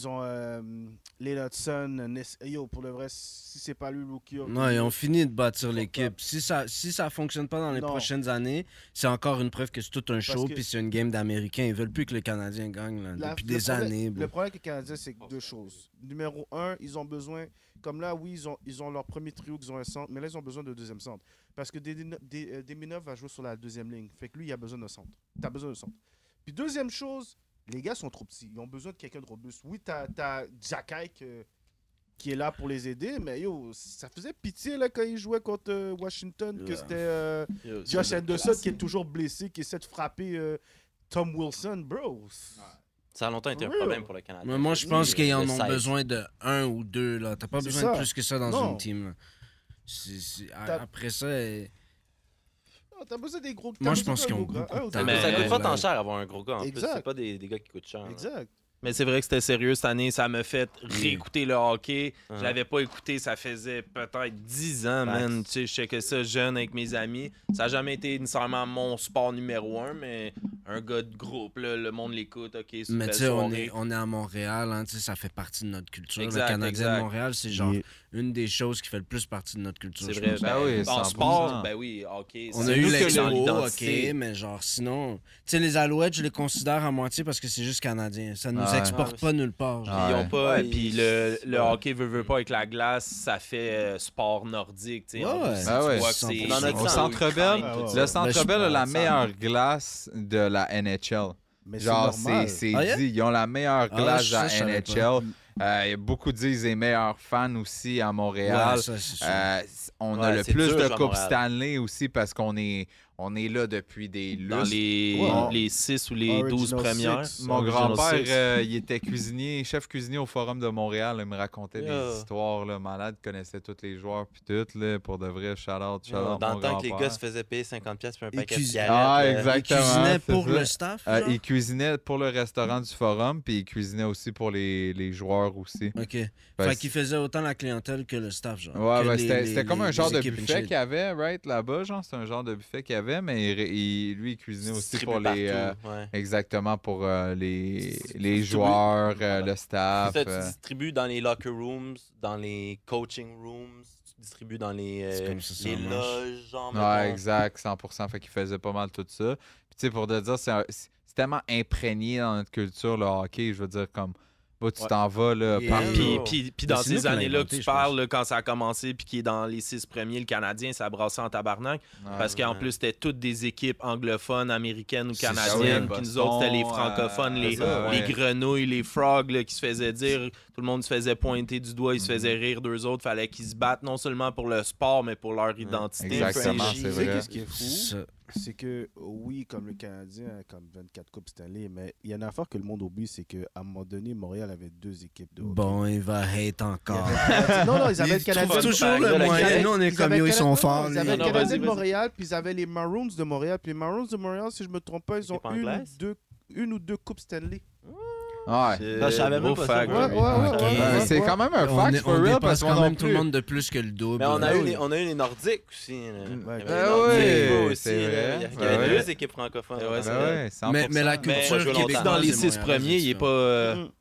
ont Lane Hudson. Yo, pour le vrai, si c'est pas lui, rookie. Non, ils ont fini de bâtir l'équipe. Si ça fonctionne pas dans les prochaines années, c'est encore une preuve que c'est tout un show puis c'est une game d'Américains. Ils veulent plus que les Canadiens gagnent là, depuis des années. Le problème avec les Canadiens, c'est deux choses. Numéro un, ils ont besoin... Comme là, oui, ils ont leur premier trio, ils ont un centre, mais là, ils ont besoin de deuxième centre. Parce que Deminov va jouer sur la deuxième ligne. Fait que lui, il a besoin d'un centre. T'as besoin d'un centre. Puis deuxième chose, les gars sont trop petits. Ils ont besoin de quelqu'un de robuste. Oui, t'as Jacky qui est là pour les aider, mais yo, ça faisait pitié là, quand ils jouaient contre Washington, que c'était Josh Anderson qui est toujours blessé, qui essaie de frapper Tom Wilson. Bro, ça a longtemps été un problème pour le Canada. Mais moi, je pense qu'ils en ont 16. besoin de un ou deux. Là. T'as pas besoin de plus que ça dans une team. Là. Après ça... T'as besoin des gros. Moi, je pense qu'ils ont beaucoup de talent. Ça coûte pas tant cher avoir un gros gars en plus. Exact. C'est pas des gars qui coûtent cher. Exact. Mais c'est vrai que c'était sérieux cette année. Ça m'a fait réécouter le hockey. Uh-huh. Je l'avais pas écouté, ça faisait peut-être 10 ans, man. Tu sais, je checkais ça jeune avec mes amis. Ça n'a jamais été nécessairement mon sport numéro 1, mais un gars de groupe, là, le monde l'écoute. OK, c'est mais tu sais, on est à Montréal, hein, ça fait partie de notre culture. Exact, le Canadien exact. de Montréal, c'est genre une des choses qui fait le plus partie de notre culture. C'est vrai. pense. Ben, oui, en 100%. sport, ben oui, hockey. On c'est a eu nous que l'expo, dans OK, l'identité. mais genre sinon... Tu sais, les Alouettes, je les considère à moitié parce que c'est juste canadien. Ça nous nous exportent pas nulle part. Ils ont pas. Puis le hockey veut pas avec la glace, ça fait sport nordique. Tu vois au Centre Bell, le Centre Bell a la meilleure glace de la NHL. Mais genre, c'est dit, ils ont la meilleure glace de la NHL. Beaucoup disent les meilleurs fans aussi à Montréal. On a le plus de Coupe Stanley aussi parce qu'on est là depuis des lustres. Dans les 6 ou les 12 premières. Mon grand-père, il était chef cuisinier au Forum de Montréal. Il me racontait des histoires là, malades. Il connaissait tous les joueurs puis tout. Là, pour de vrai, shout-out, dans le temps que les gars se faisaient payer 50$ pour un paquet de cigarettes. Exactement. Il cuisinait pour le staff? Il cuisinait pour le restaurant du Forum puis il cuisinait aussi pour les joueurs aussi. OK. Fait qu'il faisait autant la clientèle que le staff, genre. Ouais, c'était comme un genre de buffet qu'il y avait, right, là-bas, genre. C'était un genre de buffet qu'il y avait, mais lui, il cuisinait aussi pour les... exactement, pour les joueurs, le staff. Ça, tu distribues dans les locker rooms, dans les coaching rooms, tu distribues dans les loges, genre. Ouais, exact, 100%. Fait qu'il faisait pas mal tout ça. Puis tu sais, pour te dire, c'est tellement imprégné dans notre culture, le hockey, je veux dire, comme... tu t'en vas, là. Puis dans ces années-là que tu parles, là, quand ça a commencé, puis qui est dans les 6 premiers, le Canadien, ça brassait en tabarnak. Parce qu'en plus, c'était toutes des équipes anglophones, américaines ou canadiennes. Puis nous autres, c'était les francophones, les grenouilles, les frogs, là, qui se faisaient dire. Tout le monde se faisait pointer du doigt, ils se faisaient rire d'eux autres. Fallait qu'ils se battent non seulement pour le sport, mais pour leur identité. Exactement, c'est vrai. Qu'est-ce qui est fou? C'est que, oui, comme le Canadien, comme 24 Coupes Stanley, mais il y a une affaire que le monde oublie, c'est qu'à un moment donné, Montréal avait 2 équipes de hockey. Bon, il va hate encore. Non, ils avaient le Canadien. Toujours le moyen. Nous, on est comme ils sont forts. Ils avaient le Canadien de Montréal, puis ils avaient les Maroons de Montréal. Puis les Maroons de Montréal, si je me trompe pas, ils ont une ou deux Coupes Stanley. Ouais. Je savais même pas ça. C'est quand même un fact for real parce qu'on a tout le monde de plus que le double. Mais on a eu les Nordiques aussi. Oui, c'est vrai. Il y avait 2 équipes francophones. Mais la culture québécoise dans les 6 premiers, il est pas... Non,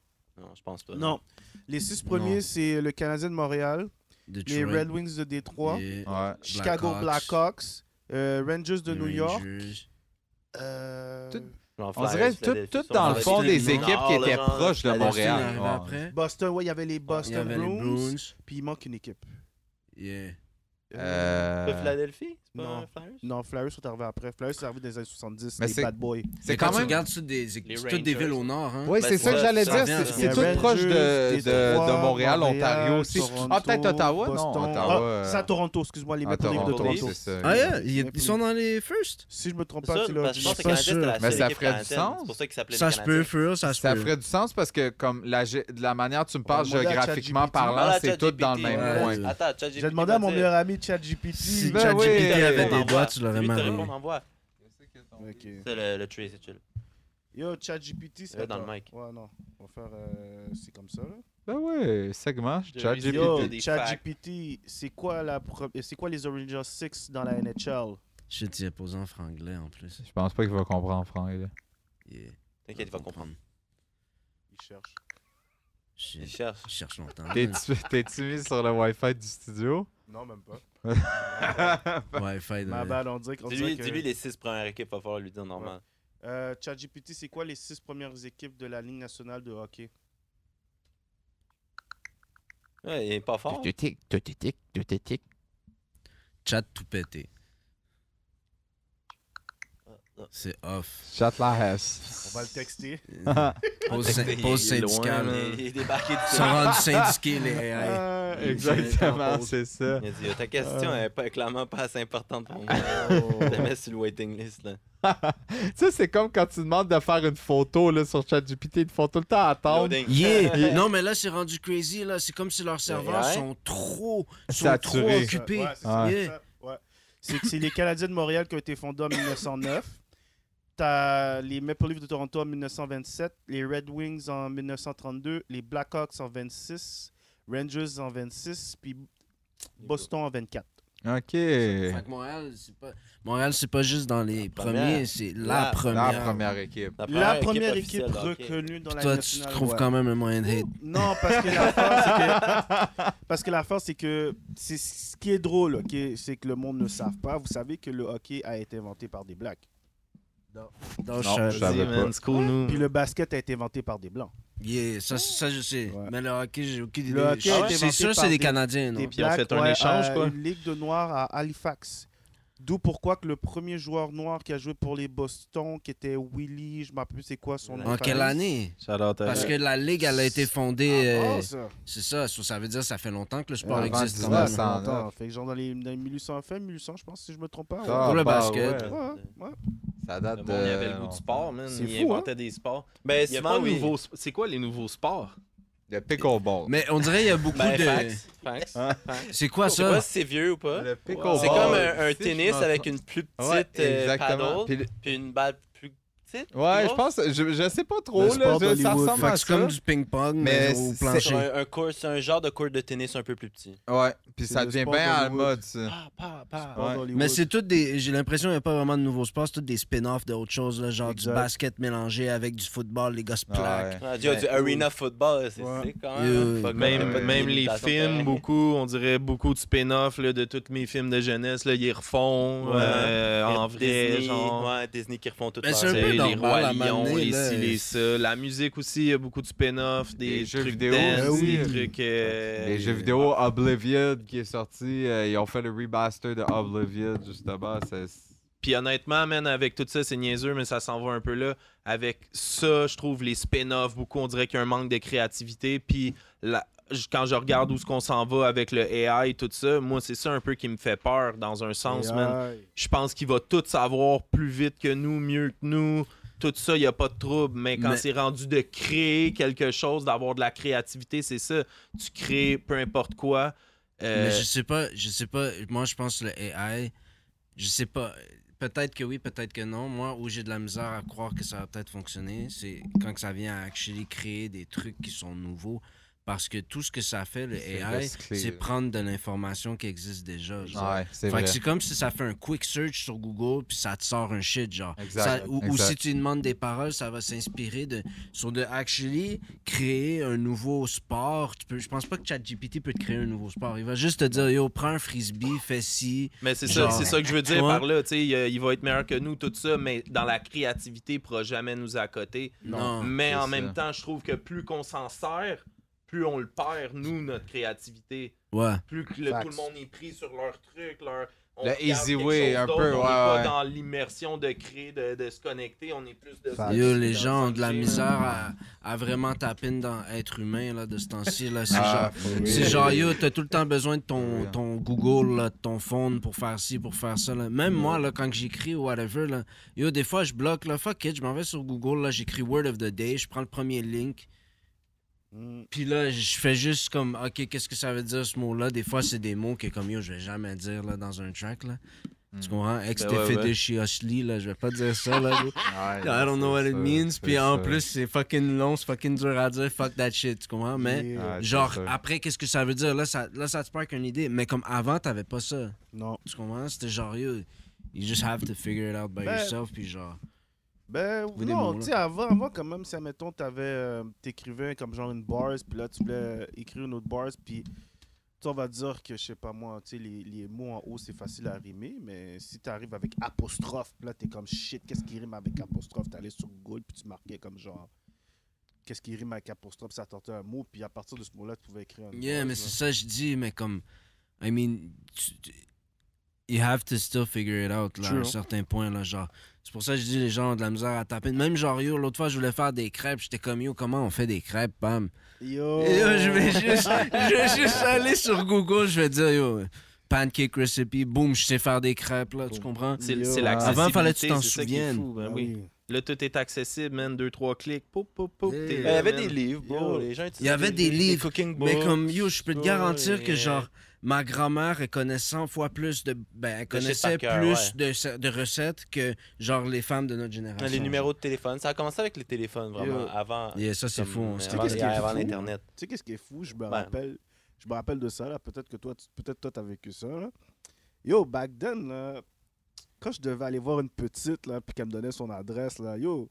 je pense pas. Non. Les 6 premiers, c'est le Canadien de Montréal, les Red Wings de Détroit, Chicago Blackhawks, Rangers de New York. On dirait tout dans le fond des équipes qui étaient proches de Montréal. Boston, il y avait les Boston Bruins, puis il manque une équipe. Philadelphie? Non, Flyers sont arrivés après. Flyers sont arrivés dans les années 70, les Bad Boys. C'est quand même... Tu regardes toutes des villes au nord. Hein? Oui, c'est ça que j'allais dire. C'est tout proche de Montréal, Ontario aussi. Peut-être Ottawa? Non, Ottawa. C'est à Toronto, excuse-moi, les Maple Leafs de Toronto. Ah, yeah? Ils sont dans les first? Si je me trompe pas, c'est là. Je pense que Canadien, c'était la mais seule ça équipe ferait du sens. C'est pour ça qu'il s'appelait Ça se peut, ça se peut. Ça ferait du sens parce que comme de la manière dont tu me parles géographiquement parlant, c'est tout dans le même coin. Attends, ChatGPT. J'ai demandé à mon meilleur ami ChatGPT. Si ChatGPT avait des doigts, tu l'aurais marié. C'est le tree, c'est chill. Yo, ChatGPT, c'est dans le mic. Ouais, non. On va faire... c'est comme ça, là. Ben ouais, segment, ChatGPT. Yo, ChatGPT, c'est quoi les Original 6 dans la NHL? Shit, il a posé en franglais en plus. Je pense pas qu'il va comprendre en franglais. T'inquiète, il va comprendre. Il cherche. Il cherche longtemps. T'es-tu mis sur le Wi-Fi du studio? Non, même pas. Wi-Fi de... Ma balle, on dirait qu'on dirait que... Dis-lui les 6 premières équipes, va falloir lui dire normal. ChatGPT, c'est quoi les 6 premières équipes de la Ligue nationale de hockey? Ouais, il est pas fort. Chat tout pété. C'est off. Chat la hesse. On va le texter. Pause syndicale. Il est débarqué de Ils sont rendus syndiqués, les AI. Exactement, c'est ça. Il a dit, ta question n'est clairement pas assez importante pour moi. Je te mets sur le waiting list. Là. Tu sais, c'est comme quand tu demandes de faire une photo là, sur ChatGPT, ils te font tout le temps attendre. Non, mais là, c'est rendu crazy. Là. C'est comme si leurs serveurs sont trop occupés. C'est les Canadiens de Montréal qui ont été fondés en 1909. T'as les Maple Leafs de Toronto en 1927, les Red Wings en 1932, les Blackhawks en 26, Rangers en 26, puis Boston en 24. OK. Fait que Montréal, c'est pas juste dans les premiers, c'est la première équipe. La première équipe reconnue dans la Toi, nationale. tu trouves quand même un moyen de hate. Non, parce que l'affaire, c'est que c'est ce qui est drôle, c'est que le monde ne savent pas. Vous savez que le hockey a été inventé par des Blacks. Non, je savais pas. C'est cool, nous. Puis le basket a été inventé par des Blancs. Yeah, ça je sais. Ouais. Mais le hockey, j'ai aucune idée. Le hockey a été C'est inventé sûr, par c'est des Canadiens, non? Des Puis ils ont Blacks, fait un échange, quoi. Une ligue de noirs à Halifax. D'où pourquoi que le premier joueur noir qui a joué pour les Boston, qui était Willie, je ne me rappelle plus c'est quoi son nom. En quelle année? Parce que la ligue, elle a été fondée... c'est ça, ça veut dire que ça fait longtemps que le sport existe. Quand même. Longtemps. Fait que genre dans les 1800, 1800, je pense, si je me trompe pas. Pour le basket. Ouais. Ça date Il y avait le goût du sport, man. C'est Il fou, inventait des sports. Ben, Il y a souvent, pas de oui. nouveaux... C'est quoi les nouveaux sports? Le pickleball. Mais on dirait qu'il y a beaucoup Ben, de... facts. C'est quoi Je sais pas ça? si c'est vieux ou pas. Le pickleball. C'est comme un Si, tennis je avec une plus Ouais, petite exactement. paddle, puis une balle plus petite. Ouais, plus je pense, je sais pas trop, Le là, sport ça d'Hollywood. ressemble Fait à que c'est comme ça. du ping-pong, Mais mais au c'est- plancher. C'est un genre de court de tennis un peu plus petit. Ouais, puis C'est ça le devient sport bien à la d'Hollywood. mode, ça. Ouais. Mais c'est toutes des. J'ai l'impression qu'il n'y a pas vraiment de nouveaux sports, c'est toutes des spin-offs d'autres choses, là, genre Exact. du basket mélangé avec du football, les gars se plaquent. Ouais. Du arena football, c'est Ouais. quand même. Yeah. Pas comme- pas de Même les limitation films, pareille. beaucoup, on dirait beaucoup de spin-off là, de tous mes films de jeunesse. Là, ils refont en vrai, Disney, genre. ouais, Disney qui refont tout Ben, leur- c'est un peu Les normal Rois à Lions, m'amener, les là. ci, les ça. La musique aussi, il y a beaucoup de spin-off, des Les jeux trucs vidéo dance, aussi. des trucs... Les jeux vidéo Oblivion qui est sorti, ils ont fait le remaster de Oblivion, justement. Puis honnêtement, man, avec tout ça, c'est niaiseux, mais ça s'en va un peu là. Avec ça, je trouve les spin-offs, beaucoup, on dirait qu'il y a un manque de créativité. Puis quand je regarde où ce qu'on s'en va avec le AI et tout ça, moi, c'est ça un peu qui me fait peur dans un sens, man. Je pense qu'il va tout savoir plus vite que nous, mieux que nous. Tout ça, il n'y a pas de trouble. Mais quand c'est rendu de créer quelque chose, d'avoir de la créativité, c'est ça. Tu crées peu importe quoi. Mais je sais pas. Moi, je pense que le AI, je sais pas. Peut-être que oui, peut-être que non. Moi, où j'ai de la misère à croire que ça va peut-être fonctionner, c'est quand que ça vient à actually créer des trucs qui sont nouveaux. Parce que tout ce que ça fait, le C'est AI, recyclé, c'est là. prendre de l'information qui existe déjà. Genre. Ouais, c'est Fait vrai. que c'est comme si ça fait un quick search sur Google puis ça te sort un shit, genre. Exact, Ou exact. si tu lui demandes des paroles, ça va s'inspirer de actually créer un nouveau sport. Je pense pas que ChatGPT peut te créer un nouveau sport. Il va juste te dire, yo, prends un frisbee, fais ci. Mais c'est Genre, ça que je veux dire ouais. par là. Tu sais, il va être meilleur que nous, tout ça, mais dans la créativité, il pourra jamais nous accoter. Non. Mais c'est en ça. même temps, je trouve que plus qu'on s'en sert, plus on le perd, nous, notre créativité. Ouais. Plus que tout le monde est pris sur leur truc, on Le regarde easy quelque way, chose un d'autre, peu, on ouais, est pas ouais. dans l'immersion de créer, de se connecter, on est plus de... Yo, les dans gens ont de la le misère à vraiment taper dans être humain là, de ce temps-ci. Là. C'est Ah, genre, c'est genre, yo, t'as tout le temps besoin de ton Google, là, de ton phone pour faire ci, pour faire ça. Là. Même moi, là, quand j'écris ou whatever, là, yo, des fois, je bloque, là, fuck it, je m'en vais sur Google, là, j'écris Word of the Day, je prends le premier link. Puis là, je fais juste comme, OK, qu'est-ce que ça veut dire ce mot-là? Des fois, c'est des mots que comme, yo, je vais jamais dire là, dans un track. Là. Tu comprends? Ex-Defedishiously, là, je vais pas dire ça. Là, I don't know what it means. Puis en plus, c'est fucking long, c'est fucking dur à dire. Fuck that shit, tu comprends? Mais genre, après, qu'est-ce que ça veut dire? Là, ça te spark une idée. Mais comme avant, t'avais pas ça. Non. Tu comprends? C'était genre, yo, you just have to figure it out by yourself. Puis genre... Non, mots, tu sais, avant, quand même, si, admettons, t'écrivais comme genre une bars, puis là, tu voulais écrire une autre bars, puis on va dire que, je sais pas moi, tu sais, les mots en haut, c'est facile à rimer, mais si t'arrives avec apostrophe, puis là, t'es comme shit, qu'est-ce qui rime avec apostrophe? T'allais sur Google, puis tu marquais comme genre, qu'est-ce qui rime avec apostrophe? Ça sortait un mot, puis à partir de ce mot-là, tu pouvais écrire un Yeah, bars, mais là. c'est ça, je dis, mais comme, I mean, you have to still figure it out, là, à un certain point, là, genre. C'est pour ça que je dis, les gens ont de la misère à taper. Même genre, yo, l'autre fois, je voulais faire des crêpes, j'étais comme, yo, comment on fait des crêpes, bam? Yo! Et yo, je vais juste aller sur Google, je vais dire, yo, pancake recipe, boum, je sais faire des crêpes, là, tu comprends? C'est Yo. l'accessibilité. Avant, fallait que tu t'en c'est ça qui est souviennes. fou, ben oui. Là, tout est accessible, man. 2-3 clics. Poup, poup, poup, Yeah. t'es Il y là, avait man. des livres, bro. Les gens Il y avait des livres, cooking mais books. comme, yo, je peux te garantir que, et- genre, ma grand-mère, elle connaît 100 fois plus de... Ben, elle connaissait par cœur, plus de recettes que, genre, les femmes de notre génération. Les numéros de téléphone. Ça a commencé avec les téléphones, vraiment, Yo. avant. Yeah, ça, c'est comme, fou. On se avant, qu'est-ce qui est avant fou? l'Internet. Tu sais qu'est-ce qui est fou? Je me Ben. rappelle de ça, là. Peut-être que toi, t'as vécu ça, là. Yo, back then, là, quand je devais aller voir une petite, là, puis qu'elle me donnait son adresse, là, yo,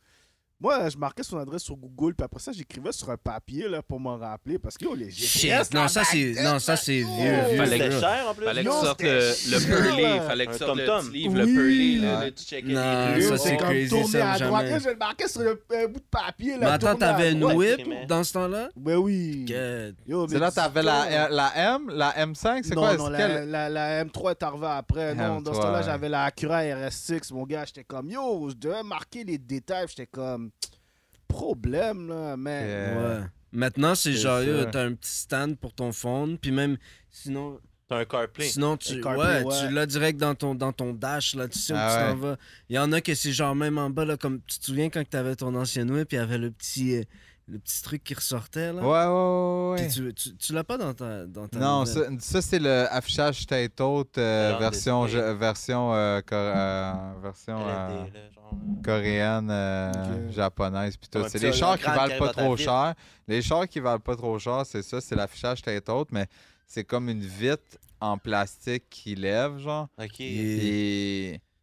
Moi, je marquais son adresse sur Google, puis après ça, j'écrivais sur un papier là, pour m'en rappeler. Parce que les GPS. Non, ça, c'est vieux. C'était cher en plus. Fallait que tu Non, sortes c'était le cher, Pearly. là. Fallait que tu Un sortes le tom-tom. petit livre, le Oui. Pearly. Ouais. Là, tu checkais Non, les ça, rues. c'est comme crazy, tourner ça, à droite. jamais. Là, je le marquais sur un bout de papier. Là, Mais attends, tourner à t'avais une droite. whip imprimait. dans ce temps-là? Ben oui. Que- Yo, C'est mais là, dis t'avais ça. la M, la M5, c'est non, quoi? Non, c'est la, quelle? la M3 est arrivée après. Non, dans ce M3, temps-là, ouais. j'avais la Acura RS6. Mon gars, j'étais comme, yo, je devais marquer les détails. J'étais comme, problème, là, mais... Yeah. Ouais. Maintenant, c'est C'est genre, yo, ça. t'as un petit stand pour ton phone, puis même, sinon, T'as un CarPlay. tu, CarPlay, ouais, tu l'as direct dans ton dash, là, tu sais où Ah tu ouais. t'en vas. Il y en a que c'est genre même en bas, là, comme, tu te souviens quand t'avais ton ancienne whip, il y avait le petit truc qui ressortait, là? Ouais. Puis tu l'as pas dans ta Non, nouvelle. ça c'est le affichage tête haute Genre version display. version LED, là, genre. coréenne, Ok. japonaise puis tout. Ouais, C'est puis les ça, chars le qui grand valent qui pas arrive dans trop ta cher. Les chars qui valent pas trop cher, c'est ça, c'est l'affichage tête haute, mais c'est comme une vitre en plastique qui lève, genre. Ok.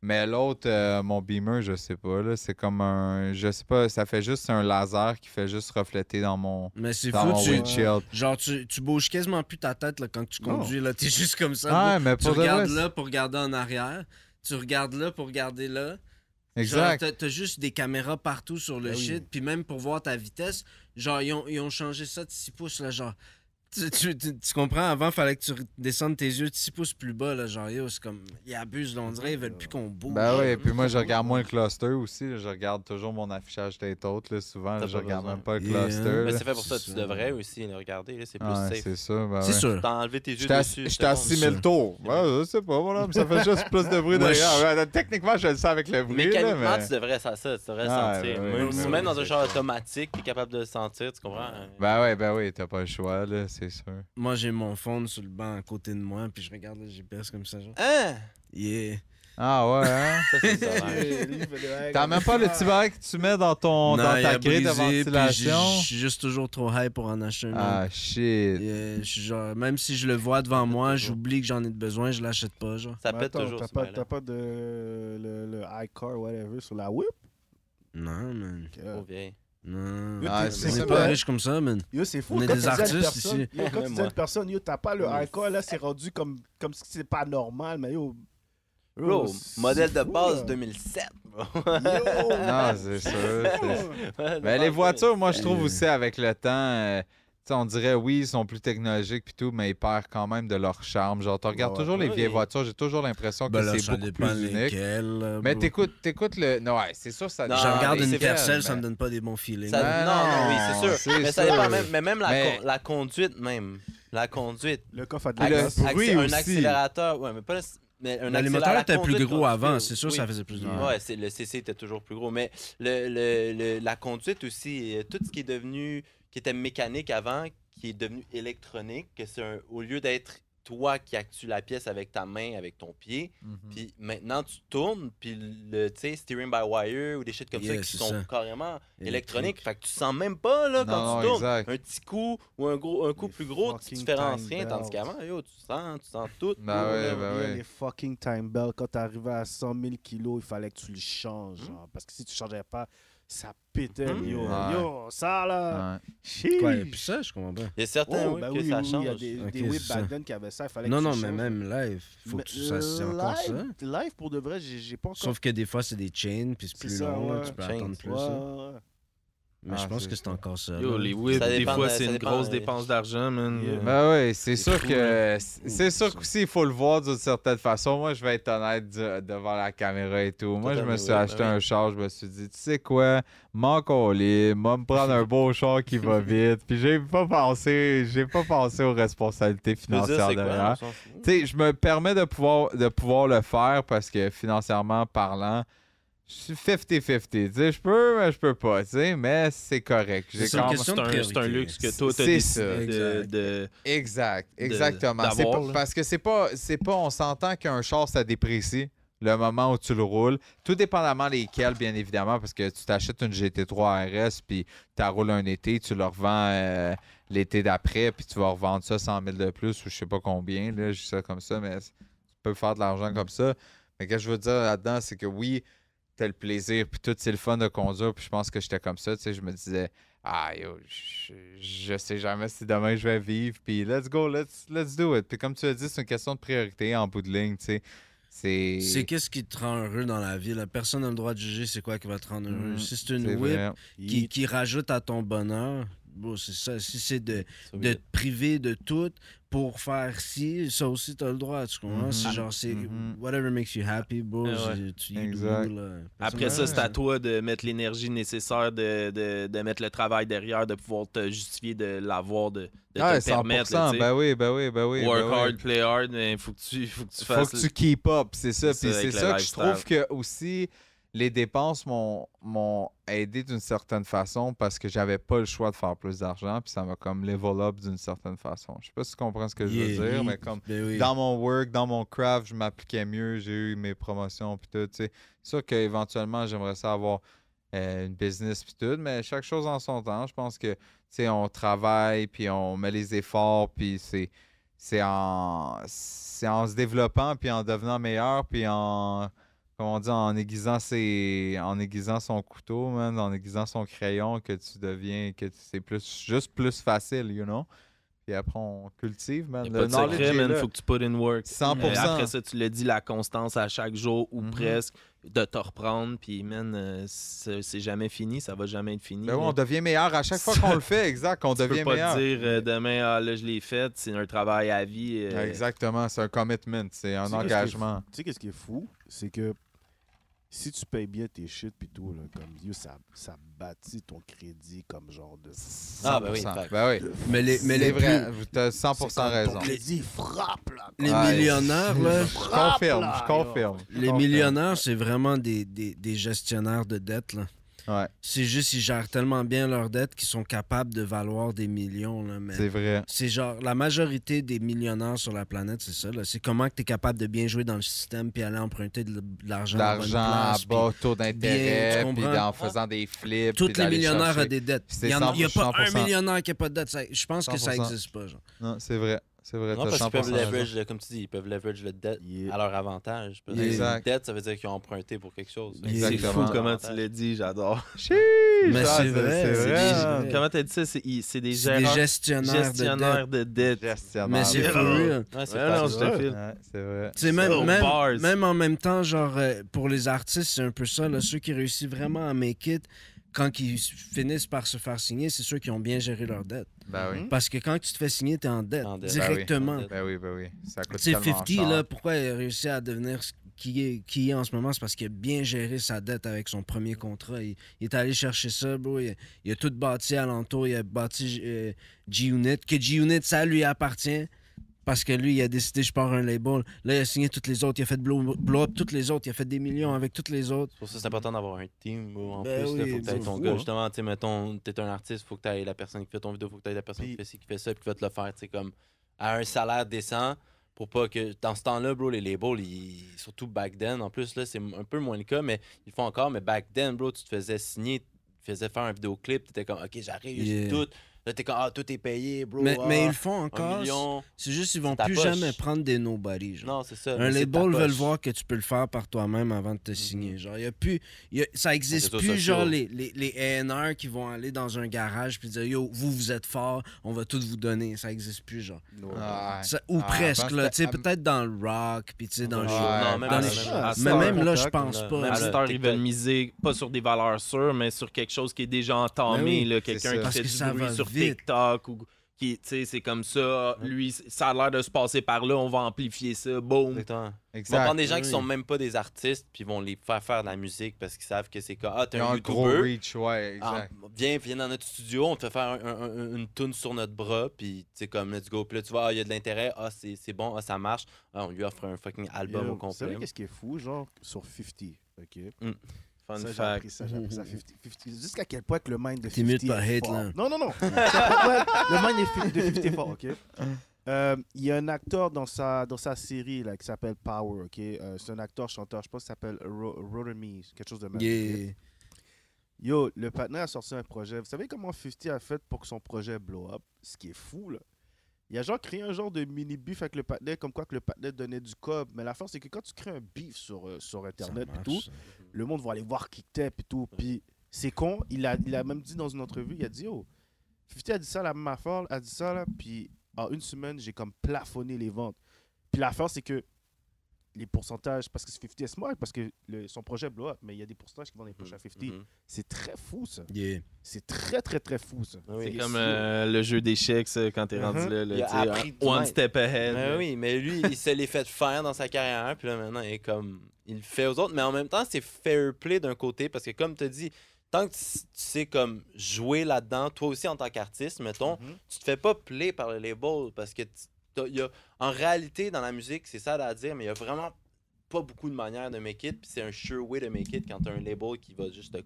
Mais l'autre, mon Beamer, je sais pas, là, c'est comme un... Je sais pas, ça fait juste un laser qui fait juste refléter dans mon Mais c'est dans fou, mon windshield. genre, tu bouges quasiment plus ta tête là, quand tu Non. conduis, là, t'es juste comme ça. Ouais, bro. mais Tu pour de regardes vrai, là pour regarder en arrière, tu regardes là pour regarder là. exact. Genre, t'as juste des caméras partout sur le Ben oui. shit, puis même pour voir ta vitesse, genre, ils ont changé ça de 6 pouces, là, genre. Tu comprends? Avant, fallait que tu descendes tes yeux de 6 pouces plus bas, là, genre, yo, c'est comme, ils abusent, là, on dirait, ils veulent plus qu'on bouge. Ben oui, et puis moi, je regarde moins le cluster aussi. Là. Je regarde toujours mon affichage tête haute. Là. Souvent, T'as je pas regarde besoin. même pas le Yeah. cluster. Mais là. c'est fait pour ça, C'est tu ça. devrais aussi le regarder, là, c'est plus Ouais, safe. c'est ça. Ben C'est ouais. sûr. T'as enlevé tes yeux J'étais dessus. j'étais à c'est 6 000 ça. tours. Ouais, je sais pas, voilà, ça fait juste plus de bruit Moi, derrière. Ouais, techniquement, je le sens avec le bon. bruit. Là, Mécaniquement, mais... tu devrais ça, tu devrais Ah, sentir. ben oui, même ben si oui, même dans un c'est char ça. automatique, t'es capable de le sentir, tu comprends? Ben oui, t'as pas le choix, là, c'est sûr. Moi, j'ai mon phone sur le banc à côté de moi, puis je regarde le GPS comme ça, genre. Hein? Yeah. Ah ouais, hein? Ça, c'est ça. T'as même pas le petit verre que tu mets dans Non, dans il ta a grille de brisé, puis ventilation? je suis juste toujours trop high pour en acheter un. Ah, man. shit. Je suis genre, même si je le vois devant moi, j'oublie que j'en ai besoin, je l'achète pas, genre. Ça Mais pète attends, toujours. T'as ce pas, bail-là. t'as pas de le iCar, whatever, sur la whip? Non, man. Trop vieille. Non. Yo, Ah, t'es- c'est On ça, est pas man. riche comme ça, man. Yo, c'est fou. On est quand des tu dis à une artistes personne- ici. Yo, quand tu Même dis à moi. une personne, yo, t'as pas le iCar, là, c'est rendu comme si c'est pas normal, mais yo. Bro, c'est modèle de fou, base là. 2007, bro. Yo! Non, c'est sûr. Ouais, Mais de les base voitures, moi, je 2007. trouve aussi avec le temps, tu sais, on dirait, oui, ils sont plus technologiques puis tout, mais ils perdent quand même de leur charme. Genre, tu regardes Ouais. toujours les Oui. vieilles voitures, j'ai toujours l'impression que Ben là, c'est ça beaucoup dépend plus unique. lesquels, là, Mais bro. t'écoutes le... Non, ouais, c'est sûr, ça... Non, Je regarde mais une c'est vrai, Tercel, ça mais- me donne pas des bons feelings. Ça- Ben non, oui, c'est sûr. c'est Mais ça sûr. dépend même, mais même Mais- la conduite, même. La conduite. Le coffre a de Puis la le glace. bruit un aussi. accélérateur, ouais, mais pas mais un Ben, les moteurs étaient plus conduite gros avant, continue, c'est sûr, oui. ça faisait plus de Ouais, le CC était toujours plus gros. Mais la conduite aussi, tout ce qui est devenu, qui était mécanique avant, qui est devenu électronique, que c'est au lieu d'être toi qui actues la pièce avec ta main, avec ton pied, Mhm. puis maintenant tu tournes, puis le steering by wire ou des shit comme ça Yeah, qui c'est sont ça. carrément Électrique. électroniques. Fait que tu sens même pas là, quand Non, tu tournes. exact. Un petit coup ou un coup Les plus gros, tu fucking différences time rien. Tandis belts. qu'avant, yo, tu sens tout. Ben bro, ouais, là. ben Il y a ouais. les fucking time belts. Quand t'arrivais à 100 000 kilos, il fallait que tu les changes. Hmm. Genre, parce que si tu changeais pas, ça pétait. Hmm. Yo, Ouais. yo, ça là. Ouais. Chiche. Ouais, puis ça, je comprends pas. Il y a certains Oh, oui, ben que oui, ça oui, change. il y a des Ok, whip c'est ça. back then qui avaient ça. Il fallait Non, que non, tu mais changes. même live, faut que Mais tu saches c'est encore ça. live, pour de vrai, j'ai pas encore. Sauf que des fois, c'est des chains, puis c'est C'est plus ça, long, là, ouais. tu peux Chains. attendre plus. Ouais, là. ouais. Mais je Ah, pense c'est que c'est ça. encore ça. Yo, là. les whips, Ça des dépend fois, de- c'est ça une dépend, grosse dépense d'argent, man. Yeah. Ben oui, c'est sûr fou, que c'est sûr qu'aussi il faut le voir d'une certaine façon. Moi, je vais être honnête devant la caméra et tout. Moi, je me suis Totalement, oui, acheté ben oui. un char, je me suis dit, tu sais quoi, m'en coller, moi me prendre un beau char qui va vite. Puis j'ai pas pensé aux responsabilités Tu peux dire financières c'est quoi, derrière. on s'en fout. Tu sais, je me permets de pouvoir le faire parce que financièrement parlant, je suis 50-50. Tu sais, je peux, mais je peux pas, tu sais, mais c'est correct. J'ai C'est quand une même- question de C'est un priorité. luxe que toi, t'as C'est décidé ça. de... Exact, de- exactement. C'est d'avoir, pas- là. parce que c'est pas, on s'entend qu'un char, ça déprécie le moment où tu le roules. Tout dépendamment lesquels, bien évidemment, parce que tu t'achètes une GT3 RS, puis tu la roules un été, tu le revends l'été d'après, puis tu vas revendre ça 100 000 de plus, ou je sais pas combien, là, je dis ça comme ça, mais tu peux faire de l'argent comme ça. Mais ce que je veux dire là-dedans, c'est que oui, t'as le plaisir, puis tout, c'est le fun de conduire, puis je pense que j'étais comme ça, tu sais, je me disais, yo, je sais jamais si demain je vais vivre, puis let's go, let's do it. Puis comme tu as dit, c'est une question de priorité en bout de ligne, tu sais. C'est qu'est-ce qui te rend heureux dans la vie. La personne n'a le droit de juger c'est quoi qui va te rendre heureux. Si c'est une whip qui rajoute à ton bonheur, bon, c'est ça. Si c'est de te priver de tout pour faire ci, ça aussi t'as le droit, tu comprends? C'est genre, c'est whatever makes you happy, bro. Exact. Après ça, c'est à toi de mettre l'énergie nécessaire, de mettre le travail derrière, de pouvoir te justifier de l'avoir, de te permettre. Là, ben oui. Work hard, play hard, mais faut que tu fasses. Faut que tu keep up, c'est ça. Puis c'est ça que je trouve que aussi les dépenses m'ont aidé d'une certaine façon parce que j'avais pas le choix de faire plus d'argent, puis ça m'a comme level up d'une certaine façon. Je sais pas si tu comprends ce que je veux dire, mais comme dans mon work, dans mon craft, je m'appliquais mieux, j'ai eu mes promotions, puis tout, tu sais. C'est sûr qu'éventuellement, j'aimerais ça avoir une business, puis tout, mais chaque chose en son temps. Je pense que, tu sais, on travaille, puis on met les efforts, puis c'est en se développant, puis en devenant meilleur, puis comme on dit, en aiguisant son couteau, man, en aiguisant son crayon, que tu deviens, que c'est juste plus facile, you know? Puis après, on cultive, man. Il n'y a pas de secret, man. Faut que tu put in work. 100%. Après ça, tu l'as dit, la constance à chaque jour ou presque, de te reprendre. Puis, man, c'est jamais fini. Ça va jamais être fini. Ben oui, on devient meilleur à chaque fois qu'on le fait, exact. On devient meilleur. Tu peux pas dire demain, là, je l'ai fait. C'est un travail à vie. Exactement. C'est un commitment. C'est un engagement. Tu sais, qu'est-ce qui est fou? C'est que si tu payes bien tes shit pis tout, là, comme ça bâtit ton crédit comme genre de... Ben oui. Mais les vrais, t'as 100% raison. Ton crédit frappe, là. Les millionnaires, là... Je confirme. Les millionnaires, c'est vraiment des gestionnaires de dette, là. Ouais. C'est juste qu'ils gèrent tellement bien leurs dettes qu'ils sont capables de valoir des millions. Là, mais c'est vrai. C'est genre, la majorité des millionnaires sur la planète, c'est ça. Là. C'est comment que tu es capable de bien jouer dans le système puis aller emprunter de l'argent à bas taux d'intérêt, puis en faisant des flips. Tous les millionnaires ont des dettes. Il n'y a pas 100%. un millionnaire qui n'a pas de dette. Je pense que ça n'existe pas. Genre. Non, c'est vrai. C'est vrai, non, parce qu'ils peuvent leverage, comme tu dis, ils peuvent leverage le debt à leur avantage. Exact. Dette, ça veut dire qu'ils ont emprunté pour quelque chose. C'est fou comment tu l'as dit, j'adore. Mais c'est vrai. Comment tu as dit ça? C'est des gestionnaires de dette. Mais c'est fou. C'est vrai. C'est même en même temps, genre, pour les artistes, c'est un peu ça. Là, ceux qui réussissent vraiment à make it, quand ils finissent par se faire signer, c'est ceux qui ont bien géré leur dette. Ben oui. Parce que quand tu te fais signer, t'es en dette directement. Ben oui. Ça coûte c'est tellement 50, cher. là, pourquoi il a réussi à devenir qui est en ce moment? C'est parce qu'il a bien géré sa dette avec son premier contrat. Il est allé chercher ça, bro. Il a tout bâti alentour. Il a bâti G-Unit. Que G-Unit, ça lui appartient. Parce que lui, il a décidé, je pars un label. Là, il a signé toutes les autres. Il a fait blow up toutes les autres. Il a fait des millions avec toutes les autres. Pour ça, c'est important d'avoir un team. En ben plus, il oui, faut que tu aies ton gars. Justement, tu sais, mettons, t'es un artiste, il faut que tu aies la personne qui fait ton vidéo, il faut que tu aies la personne qui fait ci, qui fait ça, puis qui va te le faire, tu sais, comme à un salaire décent. Pour pas que, dans ce temps-là, bro, les labels, surtout back then, en plus, là, c'est un peu moins le cas, mais ils font encore. Mais back then, bro, tu te faisais signer, tu te faisais faire un vidéoclip, tu étais comme, OK, j'arrive, tout. Là, t'es comme, tout est payé, bro. Mais ils le font encore. C'est juste qu'ils vont plus jamais prendre des nobody. Genre. Non, c'est ça. Un label veut voir que tu peux le faire par toi-même avant de te signer. Genre, il y a plus. Ça existe plus, genre, les A&R qui vont aller dans un garage puis dire, yo, vous êtes fort, on va tout vous donner. Ça existe plus, genre. Ou presque, là. Tu sais, peut-être dans le rock, puis tu sais, dans le show. Mais même là, je pense pas. Même Star, ils veulent miser pas sur des valeurs sûres, mais sur quelque chose qui est déjà entamé. Quelqu'un qui fait du bruit sur TikTok ou qui, tu sais, c'est comme ça. Lui, ça a l'air de se passer par là, on va amplifier ça, boum. Exact. Ils vont prendre des gens qui sont même pas des artistes, puis ils vont les faire de la musique parce qu'ils savent que c'est comme, t'es un YouTuber. Gros reach, ouais, exact. Viens dans notre studio, on te fait faire une toune sur notre bras, puis tu sais, comme, let's go. Puis là, tu vois, il y a de l'intérêt, c'est bon, ça marche. On lui offre un fucking album au complet. Vous savez qu'est-ce qui est fou, genre, sur 50, OK? Fun ça, fact. j'ai appris ça 50. Jusqu'à quel point que le mind de 50 T'es mieux de pas est hate, fort. là. Non. Le mind de 50 est fort, OK? Il y a un acteur dans sa série là, qui s'appelle Power, OK? C'est un acteur-chanteur, je pense qu'il s'appelle Rodemy, quelque chose de même. Yeah. Yo, le partenaire a sorti un projet. Vous savez comment 50 a fait pour que son projet blow up? Ce qui est fou, là. Il a genre créé un genre de mini beef avec le patinet, comme quoi que le patinet donnait du cob. Mais la force, c'est que quand tu crées un beef sur Internet et tout, le monde va aller voir qui t'es et tout. Puis c'est con, il a même dit dans une entrevue, il a dit, oh, 50 a dit ça, la même affaire, a dit ça, là, puis en une semaine, j'ai comme plafonné les ventes. Puis la force, c'est que les pourcentages, parce que c'est 50 est smart, parce que son projet blow up, mais il y a des pourcentages qui vont dans les poches à 50. C'est très fou, ça. Yeah. C'est très, très, très fou, ça. C'est comme le jeu d'échecs, quand t'es rendu là. Il a appris one step ahead. Ben oui, mais lui, il se l'est fait faire dans sa carrière, puis là, maintenant, il le fait aux autres. Mais en même temps, c'est fair play d'un côté, parce que comme tu as dit, tant que tu sais comme jouer là-dedans, toi aussi en tant qu'artiste, mettons, tu te fais pas play par le label, parce que en réalité, dans la musique, c'est ça à dire, mais il y a vraiment pas beaucoup de manières de make it, puis c'est un sure way de make it quand t'as un label qui va juste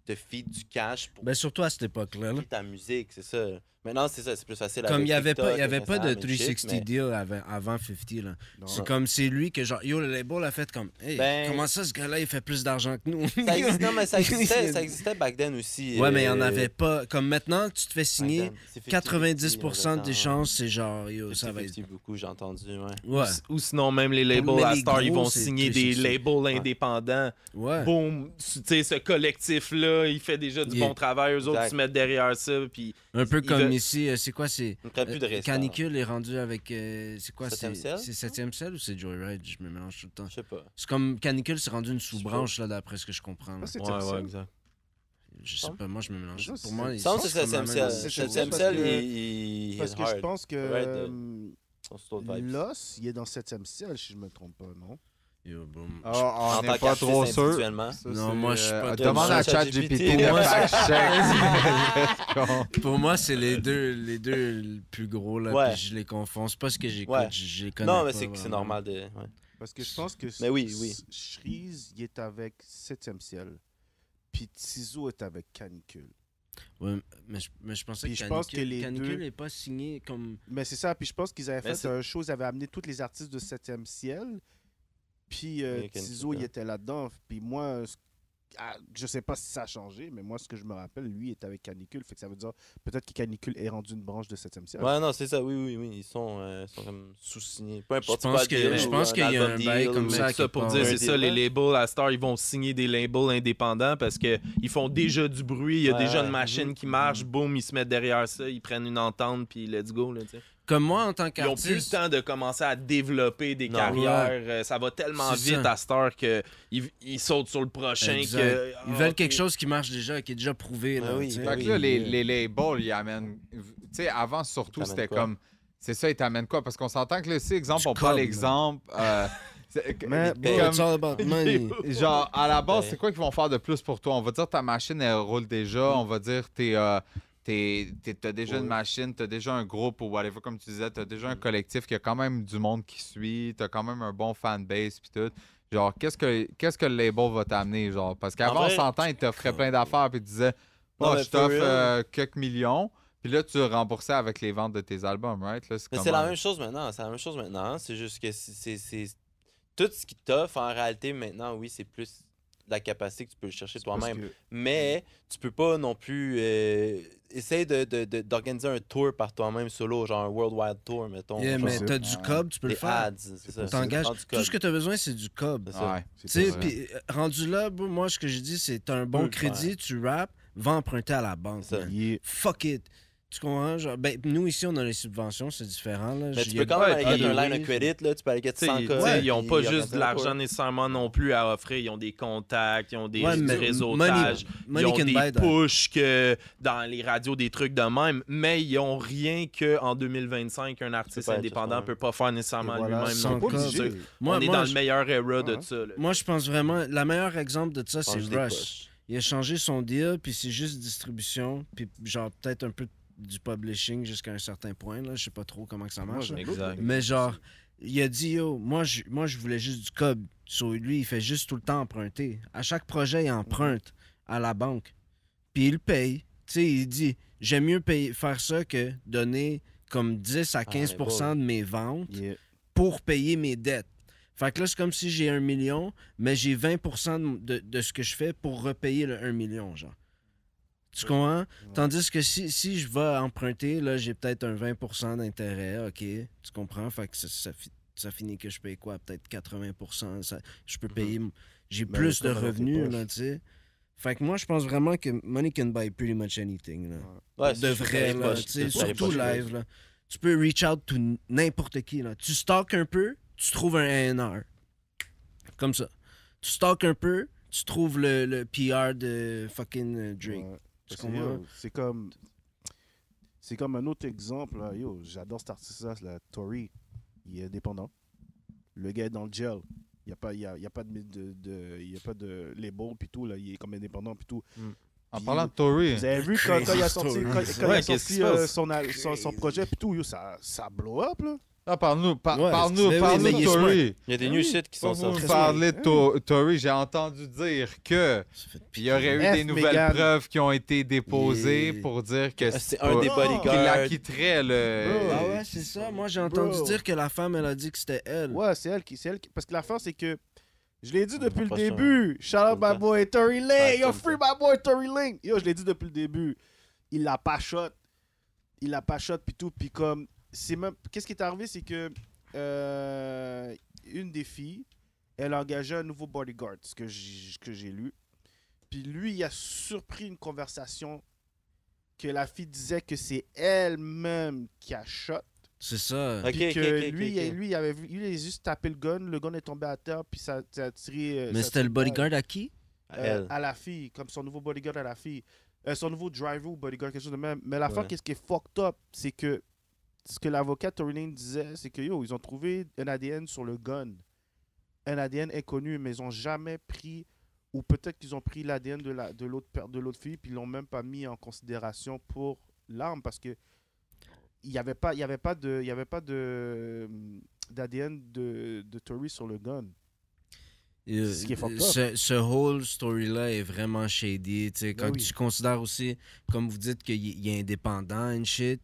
te feed du cash pour surtout à cette époque-là. ta musique, c'est ça. Maintenant, c'est ça, c'est plus facile comme avec il n'y avait TikTok, pas de Instagram et 360 shit, mais- deal avant 50. Là. C'est comme c'est lui que genre, yo, le label a fait comme, hey, comment ça ce gars-là il fait plus d'argent que nous? Non, mais ça existait back then aussi. Ouais, mais il n'y en avait pas. Comme maintenant, tu te fais signer, back then, c'est 90% des chances, c'est genre, yo, ça va être. 50-50 beaucoup, j'ai entendu, ouais. Ouais. Ou sinon, même les labels Mais à les Star, ils gros, vont c'est signer des 360. labels indépendants. Ouais. Boum, tu sais, ce collectif-là, il fait déjà du bon travail. Eux autres, Exact. se mettent derrière ça. Puis Un peu ils comme veulent- ici, c'est quoi, c'est. Ils ne prennent plus de risques. Canicule est rendu avec. C'est quoi, Septième ciel? c'est 7e ciel ou c'est Joyride? Je me mélange tout le temps. Je sais pas. C'est comme Canicule, c'est rendu une sous-branche, là, d'après ce que je comprends. là. C'est Ouais, exact. Je sais pas, moi, je me mélange. Ça, Pour moi, ils Ça, sont c'est comme la 7e même- ciel. C'est 7e parce ciel, que- il Parce hit que je hard. pense que Right, c'est d'autres vibes. Loss, il est dans 7e ciel, si je me trompe pas, non? Yo, boom. On En n'est tant pas qu'artiste trop sûr. individuellement. Ça, Non, c'est, moi, je suis pas trop demande à sûr. ChatGPT Pour de moi, fact-check. Pour moi, c'est les deux le plus gros, là, Ouais. puis je les confonds. C'est pas ce que j'écoute, Ouais. je les connais Non, mais pas, c'est vraiment. normal de. Ouais. Parce que je pense que Mais oui. Shreeze, il est avec 7e ciel. Puis Tizo est avec Canicule. Ouais, mais je pensais Puis que je pense que les Canicule deux- n'est pas signé comme... Mais c'est ça, puis je pense qu'ils avaient Mais fait c'est- un show, ils avaient amené tous les artistes de 7e ciel. Puis Oui, Tizo, Canicule, il était là-dedans. Puis moi, je sais pas si ça a changé, mais moi, ce que je me rappelle, lui, est avec Canicule. Fait que ça veut dire peut-être que Canicule est rendu une branche de 7e ciel. Ouais, non, c'est ça, oui. Ils sont comme sous-signés. Peu importe. Je pense c'est quoi, je pense qu'il y a un bail comme ça. Mais ça, pour dire, c'est ça, les labels à Star, ils vont signer des labels indépendants parce qu'ils font déjà du bruit, il y a Ouais, déjà une ouais. machine qui marche, boum, ils se mettent derrière ça, ils prennent une entente, puis let's go. Là, tu sais. Comme moi, en tant Ils ont plus le qu'artiste... temps de commencer à développer des Non. carrières. Ça va tellement C'est vite ça. à Star qu'ils sautent sur le prochain. Exact. Que, Ils veulent quelque chose qui marche déjà, qui est déjà prouvé. Là, Ah oui, tu sais. ben Fait que là, les labels, ils amènent. Tu sais, avant, surtout, Ils t'amènent c'était quoi? comme. C'est ça, ils t'amènent quoi? Parce qu'on s'entend que là, si, exemple, Du on prend cob, l'exemple. Mais Bro, comme- it's all about money. Genre, à la base, Ouais. c'est quoi qu'ils vont faire de plus pour toi? On va dire ta machine, elle roule déjà. On va dire t'as déjà une machine, t'as déjà un groupe ou whatever, comme tu disais, t'as déjà un collectif qui a quand même du monde qui suit, t'as quand même un bon fanbase pis tout. Genre, qu'est-ce que le label va t'amener, genre? Parce qu'avant, En on vrai, s'entend, il t'offrait plein d'affaires puis il disait Non, oh, mais je t'offre for real. quelques millions. Puis là, tu remboursais avec les ventes de tes albums, right? Là, Mais c'est la même chose maintenant. C'est juste que c'est tout ce qui t'offre en réalité maintenant, oui, c'est plus la capacité que tu peux le chercher toi-même. Mais tu peux pas non plus essayer d'organiser un tour par toi-même solo, genre un worldwide tour, mettons. Yeah, genre mais t'as du cob, tu peux le des faire. ads, c'est ça. T'engages. Prends du Tout code. ce que t'as besoin, c'est du cob. C'est ça. Ouais. Tu sais, puis rendu là, bro, moi, ce que j'ai dit, c'est t'as un bon Peux le crédit, tu rappes, va emprunter à la banque. C'est ça. man. Fuck it. Tu comprends? Genre, ben, nous, ici, on a les subventions, c'est différent. Là. Mais tu Il y peux a quand même aller Ouais, get un puis- line of credit, là, tu peux aller get Tu sais, 100 tu sais, ils n'ont pas juste de organiser un l'argent tour. nécessairement non plus à offrir. Ils ont des contacts, ils ont des Ouais, du mais réseautage, money ils ont can des buy that. pushs que dans les radios, des trucs de même, mais ils n'ont rien qu'en 2025, un artiste pas être indépendant ça, ne peut pas faire nécessairement lui-même sans non plus. code. C'est- Moi, On est moi, dans je- le meilleur era de Ouais. ça. là. Moi, je pense vraiment, le meilleur exemple de ça, c'est Change des Rush. poches. Il a changé son deal, puis c'est juste distribution, puis genre peut-être un peu du publishing jusqu'à un certain point. Là. Je sais pas trop comment que ça marche. là. Exact. Mais genre, il a dit, yo, moi je voulais juste du cob. Sur lui, il fait juste tout le temps emprunter. À chaque projet, il emprunte à la banque. Puis il paye. Tu sais, il dit, j'aime mieux faire ça que donner comme 10 à 15% de mes ventes pour payer mes dettes. Fait que là, c'est comme si j'ai 1 million, mais j'ai 20% de ce que je fais pour repayer le 1 million, genre. Tu comprends? Tandis que si je vais emprunter, là, j'ai peut-être un 20% d'intérêt, OK? Tu comprends? Fait que ça finit que je paye quoi? Peut-être 80%. Je peux payer... J'ai plus de revenus, là, tu sais. Fait que moi, je pense vraiment que money can buy pretty much anything, là. Ouais, De vrai, là, tu sais, surtout live, là. Tu peux reach out to n'importe qui, là. Tu stalks un peu, tu trouves un A&R. Comme ça. Tu stalks un peu, tu trouves le PR de fucking Drake. Ouais. Tu comprends? C'est comme un autre exemple. Là. Yo, j'adore cet artiste-là, Tory. Il est indépendant. Le gars est dans le gel. Il n'y a pas de label puis tout. Là. Il est comme indépendant puis tout. En parlant de Tory. Vous avez vu quand il a sorti, son projet puis tout, yo, ça blow up là. Ah, parle-nous mais de Tory. Il y a des new shit qui sont sortis. Vous parlez de Tory, j'ai entendu dire que il y aurait eu des nouvelles preuves qui ont été déposées pour dire que c'est un des bodyguards. Qu'il la quitterait le. Ah ouais, c'est ça. Moi, j'ai entendu dire que la femme, elle a dit que c'était elle. Ouais, c'est elle qui. Parce que l'affaire, c'est que. Je l'ai dit depuis le début. Shout out my boy Tory Lanez. Yo, free my boy Tory Lanez. Yo, je l'ai dit depuis le début. Il l'a pas shot. Puis tout. Puis comme. Qu'est-ce qui est arrivé, c'est que une des filles, elle a engagé un nouveau bodyguard, ce que j'ai lu. Puis lui, il a surpris une conversation que la fille disait que c'est elle-même qui a shot. C'est ça. Puis que lui, il avait vu, il a juste tapé le gun est tombé à terre, puis ça a tiré. Mais c'était le bodyguard à qui? À la fille, comme son nouveau bodyguard à la fille. Son nouveau driver ou bodyguard, quelque chose de même. Mais la fin, qu'est-ce qui est fucked up, c'est que ce que l'avocat Tory Lanez disait, c'est que ils ont trouvé un ADN sur le gun. Un ADN inconnu, mais ils n'ont jamais pris, ou peut-être qu'ils ont pris l'ADN de l'autre fille, puis ils l'ont même pas mis en considération pour l'arme, parce que il n'y avait pas d'ADN de Tory sur le gun. Ce qui est fucked up. Ce whole story-là est vraiment shady. Quand tu considères aussi, comme vous dites, qu'il est indépendant and shit,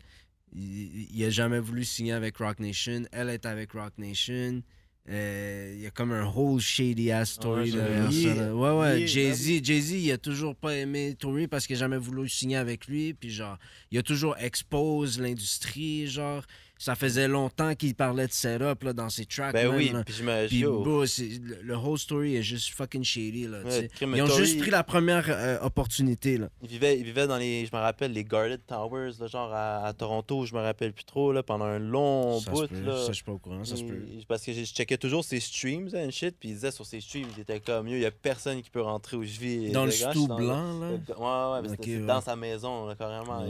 il a jamais voulu signer avec Roc Nation. Elle est avec Roc Nation. Il y a comme un whole shady ass story derrière ça. Ouais. Jay-Z, il a toujours pas aimé Tory parce qu'il a jamais voulu signer avec lui. Puis genre, il a toujours exposé l'industrie. Genre, ça faisait longtemps qu'il parlait de setup là, dans ses tracks. Ben même, oui, là. puis bro, le whole story est juste fucking shady. Là, ouais, ils ont juste pris la première opportunité. Là. Il vivait dans les, je me rappelle, les Guarded Towers, là, genre à Toronto, je me rappelle plus trop, là, pendant un long bout. Là. Ça, je suis pas au courant, ça se peut. Parce que je checkais toujours ses streams and shit, puis il disait sur ses streams, il était comme, il y a personne qui peut rentrer où je vis. Dans le studio blanc, là? Ouais, mais c'était dans sa maison, là, carrément.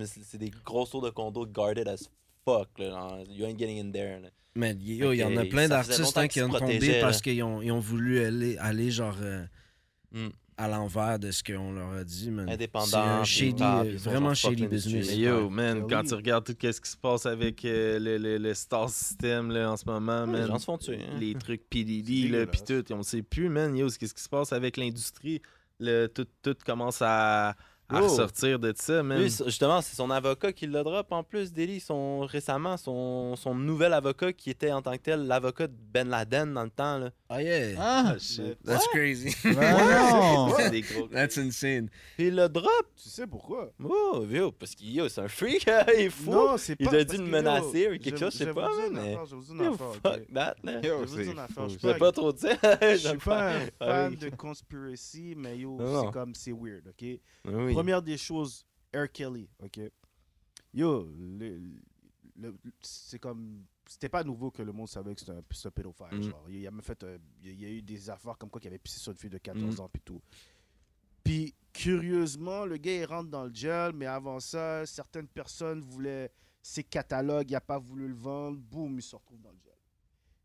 C'est des gros tours de condo guarded as fuck, là, you ain't getting in there. Là. Mais il y en a plein d'artistes qui ont tombé parce qu'ils ont voulu aller genre à l'envers de ce qu'on leur a dit. Man. Indépendant. C'est un shady, vraiment shady business. Mais yo, man, quand tu regardes tout ce qui se passe avec le Star System là, en ce moment, man, les gens se font tuer. Hein. Les trucs PDD, là, pis tout, on sait plus, man, yo, qu'est-ce qui se passe avec l'industrie. Tout commence à ressortir de ça, man. Lui, justement, c'est son avocat qui le drop en plus, Deli. Récemment, son nouvel avocat qui était en tant que tel l'avocat de Ben Laden dans le temps. Là. Oh yeah! Ah, shit. That's crazy. Non! Des gros... That's insane. Il le drop! Tu sais pourquoi? Oh, vieux, parce qu'il c'est un freak, il est fou. Non, c'est pas. Il a dû le menacer ou quelque chose, je sais pas, mais. Je vous dis une affaire, Fuck that, là. Yo, je vous dis une affaire. Je vais pas trop dire. Je suis pas un fan de conspiracy, mais yo, c'est weird, ok? Oui. Première des choses, R. Kelly, ok? Yo, c'est comme... C'était pas nouveau que le monde savait que c'était un pédophile, genre. Il a même fait... il y a eu des affaires comme quoi qu'il avait pissé sur une fille de 14 ans, puis tout. Puis, curieusement, le gars, il rentre dans le gel, mais avant ça, certaines personnes voulaient ses catalogues, il n'a pas voulu le vendre, boum, il se retrouve dans le gel.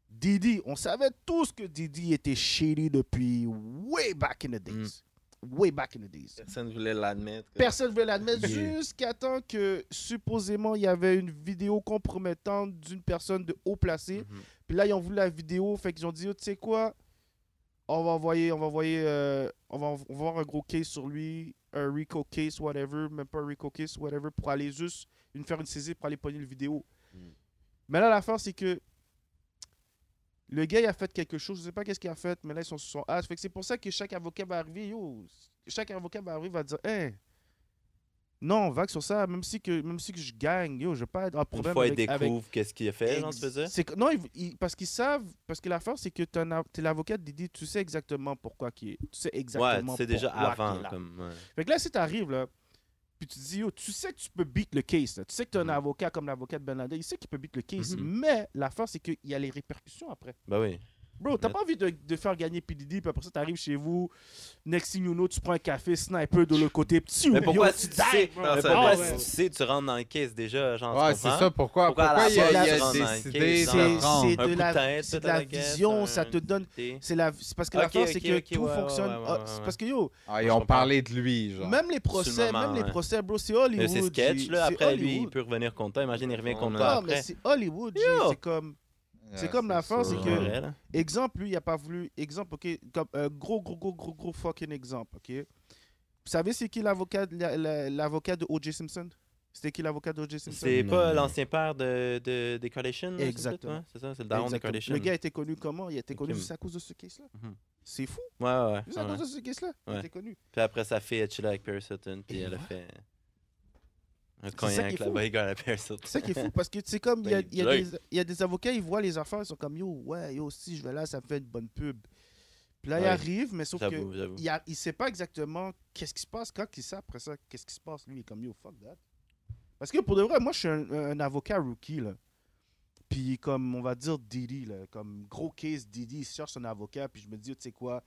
Diddy, on savait tous que Diddy était shady depuis way back in the days. Way back in the days. Personne ne voulait l'admettre. Personne ne voulait l'admettre jusqu'à temps que supposément il y avait une vidéo compromettante d'une personne de haut placé. Puis là, ils ont voulu la vidéo, fait qu'ils ont dit, oh, tu sais quoi, on va voir un gros case sur lui, un RICO case, whatever, même pas un RICO case, whatever, pour aller juste faire une saisie pour aller pogner le vidéo. Mais là, l'affaire, c'est que le gars, il a fait quelque chose, je sais pas qu'est-ce qu'il a fait, mais là, ils sont sur son as. Fait que c'est pour ça que chaque avocat va arriver, va dire, hey, Non, vague sur ça, même si que je gagne, yo, je vais pas être en problème Une fois, ils avec... découvrent qu'est-ce qu'il a fait, genre, tu veux dire? Non, parce qu'ils savent, parce que l'affaire, c'est que t'es l'avocat de Didi, tu sais exactement pourquoi tu sais exactement Ouais, tu sais déjà pourquoi avant, qu'il est là. comme... ouais. Fait que là, si t'arrives, là, puis tu te dis, yo, tu sais que tu peux beat le case, là. Tu sais que t'as un avocat comme l'avocat de Ben Laden, il sait qu'il peut beat le case, mais l'affaire, c'est qu'il y a les répercussions après. Ben oui. Bro, t'as pas envie de faire gagner P. Diddy, puis après ça, t'arrives chez vous, next thing you know, tu prends un café, sniper de l'autre côté, petit Mais pourquoi si tu sais, ouais. si tu sais, tu rentres dans le case déjà, genre, Ouais, tu c'est comprends? ça. Pourquoi à il la a base, tu rentres dans le décidé case, de prendre? c'est Un coup de de tête, c'est de peut-être, la I guess, vision, ça te donne... C'est parce que l'affaire, c'est que tout fonctionne... C'est parce que, yo, Ils ont parlé de lui, genre. même les procès, bro, c'est Hollywood. C'est sketch, là, c'est après, lui, il Hollywood. peut revenir contre toi. Imagine, il revient contre toi Non, mais après. c'est Hollywood, G, c'est comme... C'est comme l'affaire, c'est que... Vrai, là. Exemple, lui, il a pas voulu... Exemple, OK, comme un gros fucking exemple, OK? Vous savez c'est qui l'avocat de O.J. Simpson? C'était qui l'avocat de O.J. Simpson? C'est Non, pas non. l'ancien père des Kardashians? là, Exactement. C'est ça, c'est le daron des Exactement. Kardashians. Le gars était connu comment? Il était connu Ok. juste à cause de ce case-là. Mhm. C'est fou. Ouais. Juste à cause de ce case-là. Il Ouais. était connu. Puis après, sa fille a chillé avec Paris Hilton, puis Et elle a voilà. fait un ça cognac qui est avec la fou. bodyguard à Paris Hilton. C'est ça qui est fou parce que c'est comme, Ben, il y a des avocats, ils voient les affaires, ils sont comme, yo, si je vais là, ça me fait une bonne pub. Puis là, il Ouais. arrive, mais sauf que J'avoue. il sait pas exactement qu'est-ce qui se passe. Quand il sait après ça, qu'est-ce qui se passe, lui, il est comme, yo, fuck that. Parce que pour de vrai, moi, je suis un avocat rookie, là. Puis comme, on va dire Didi, là, comme gros case, Didi, il cherche un avocat, puis je me dis, tu sais quoi,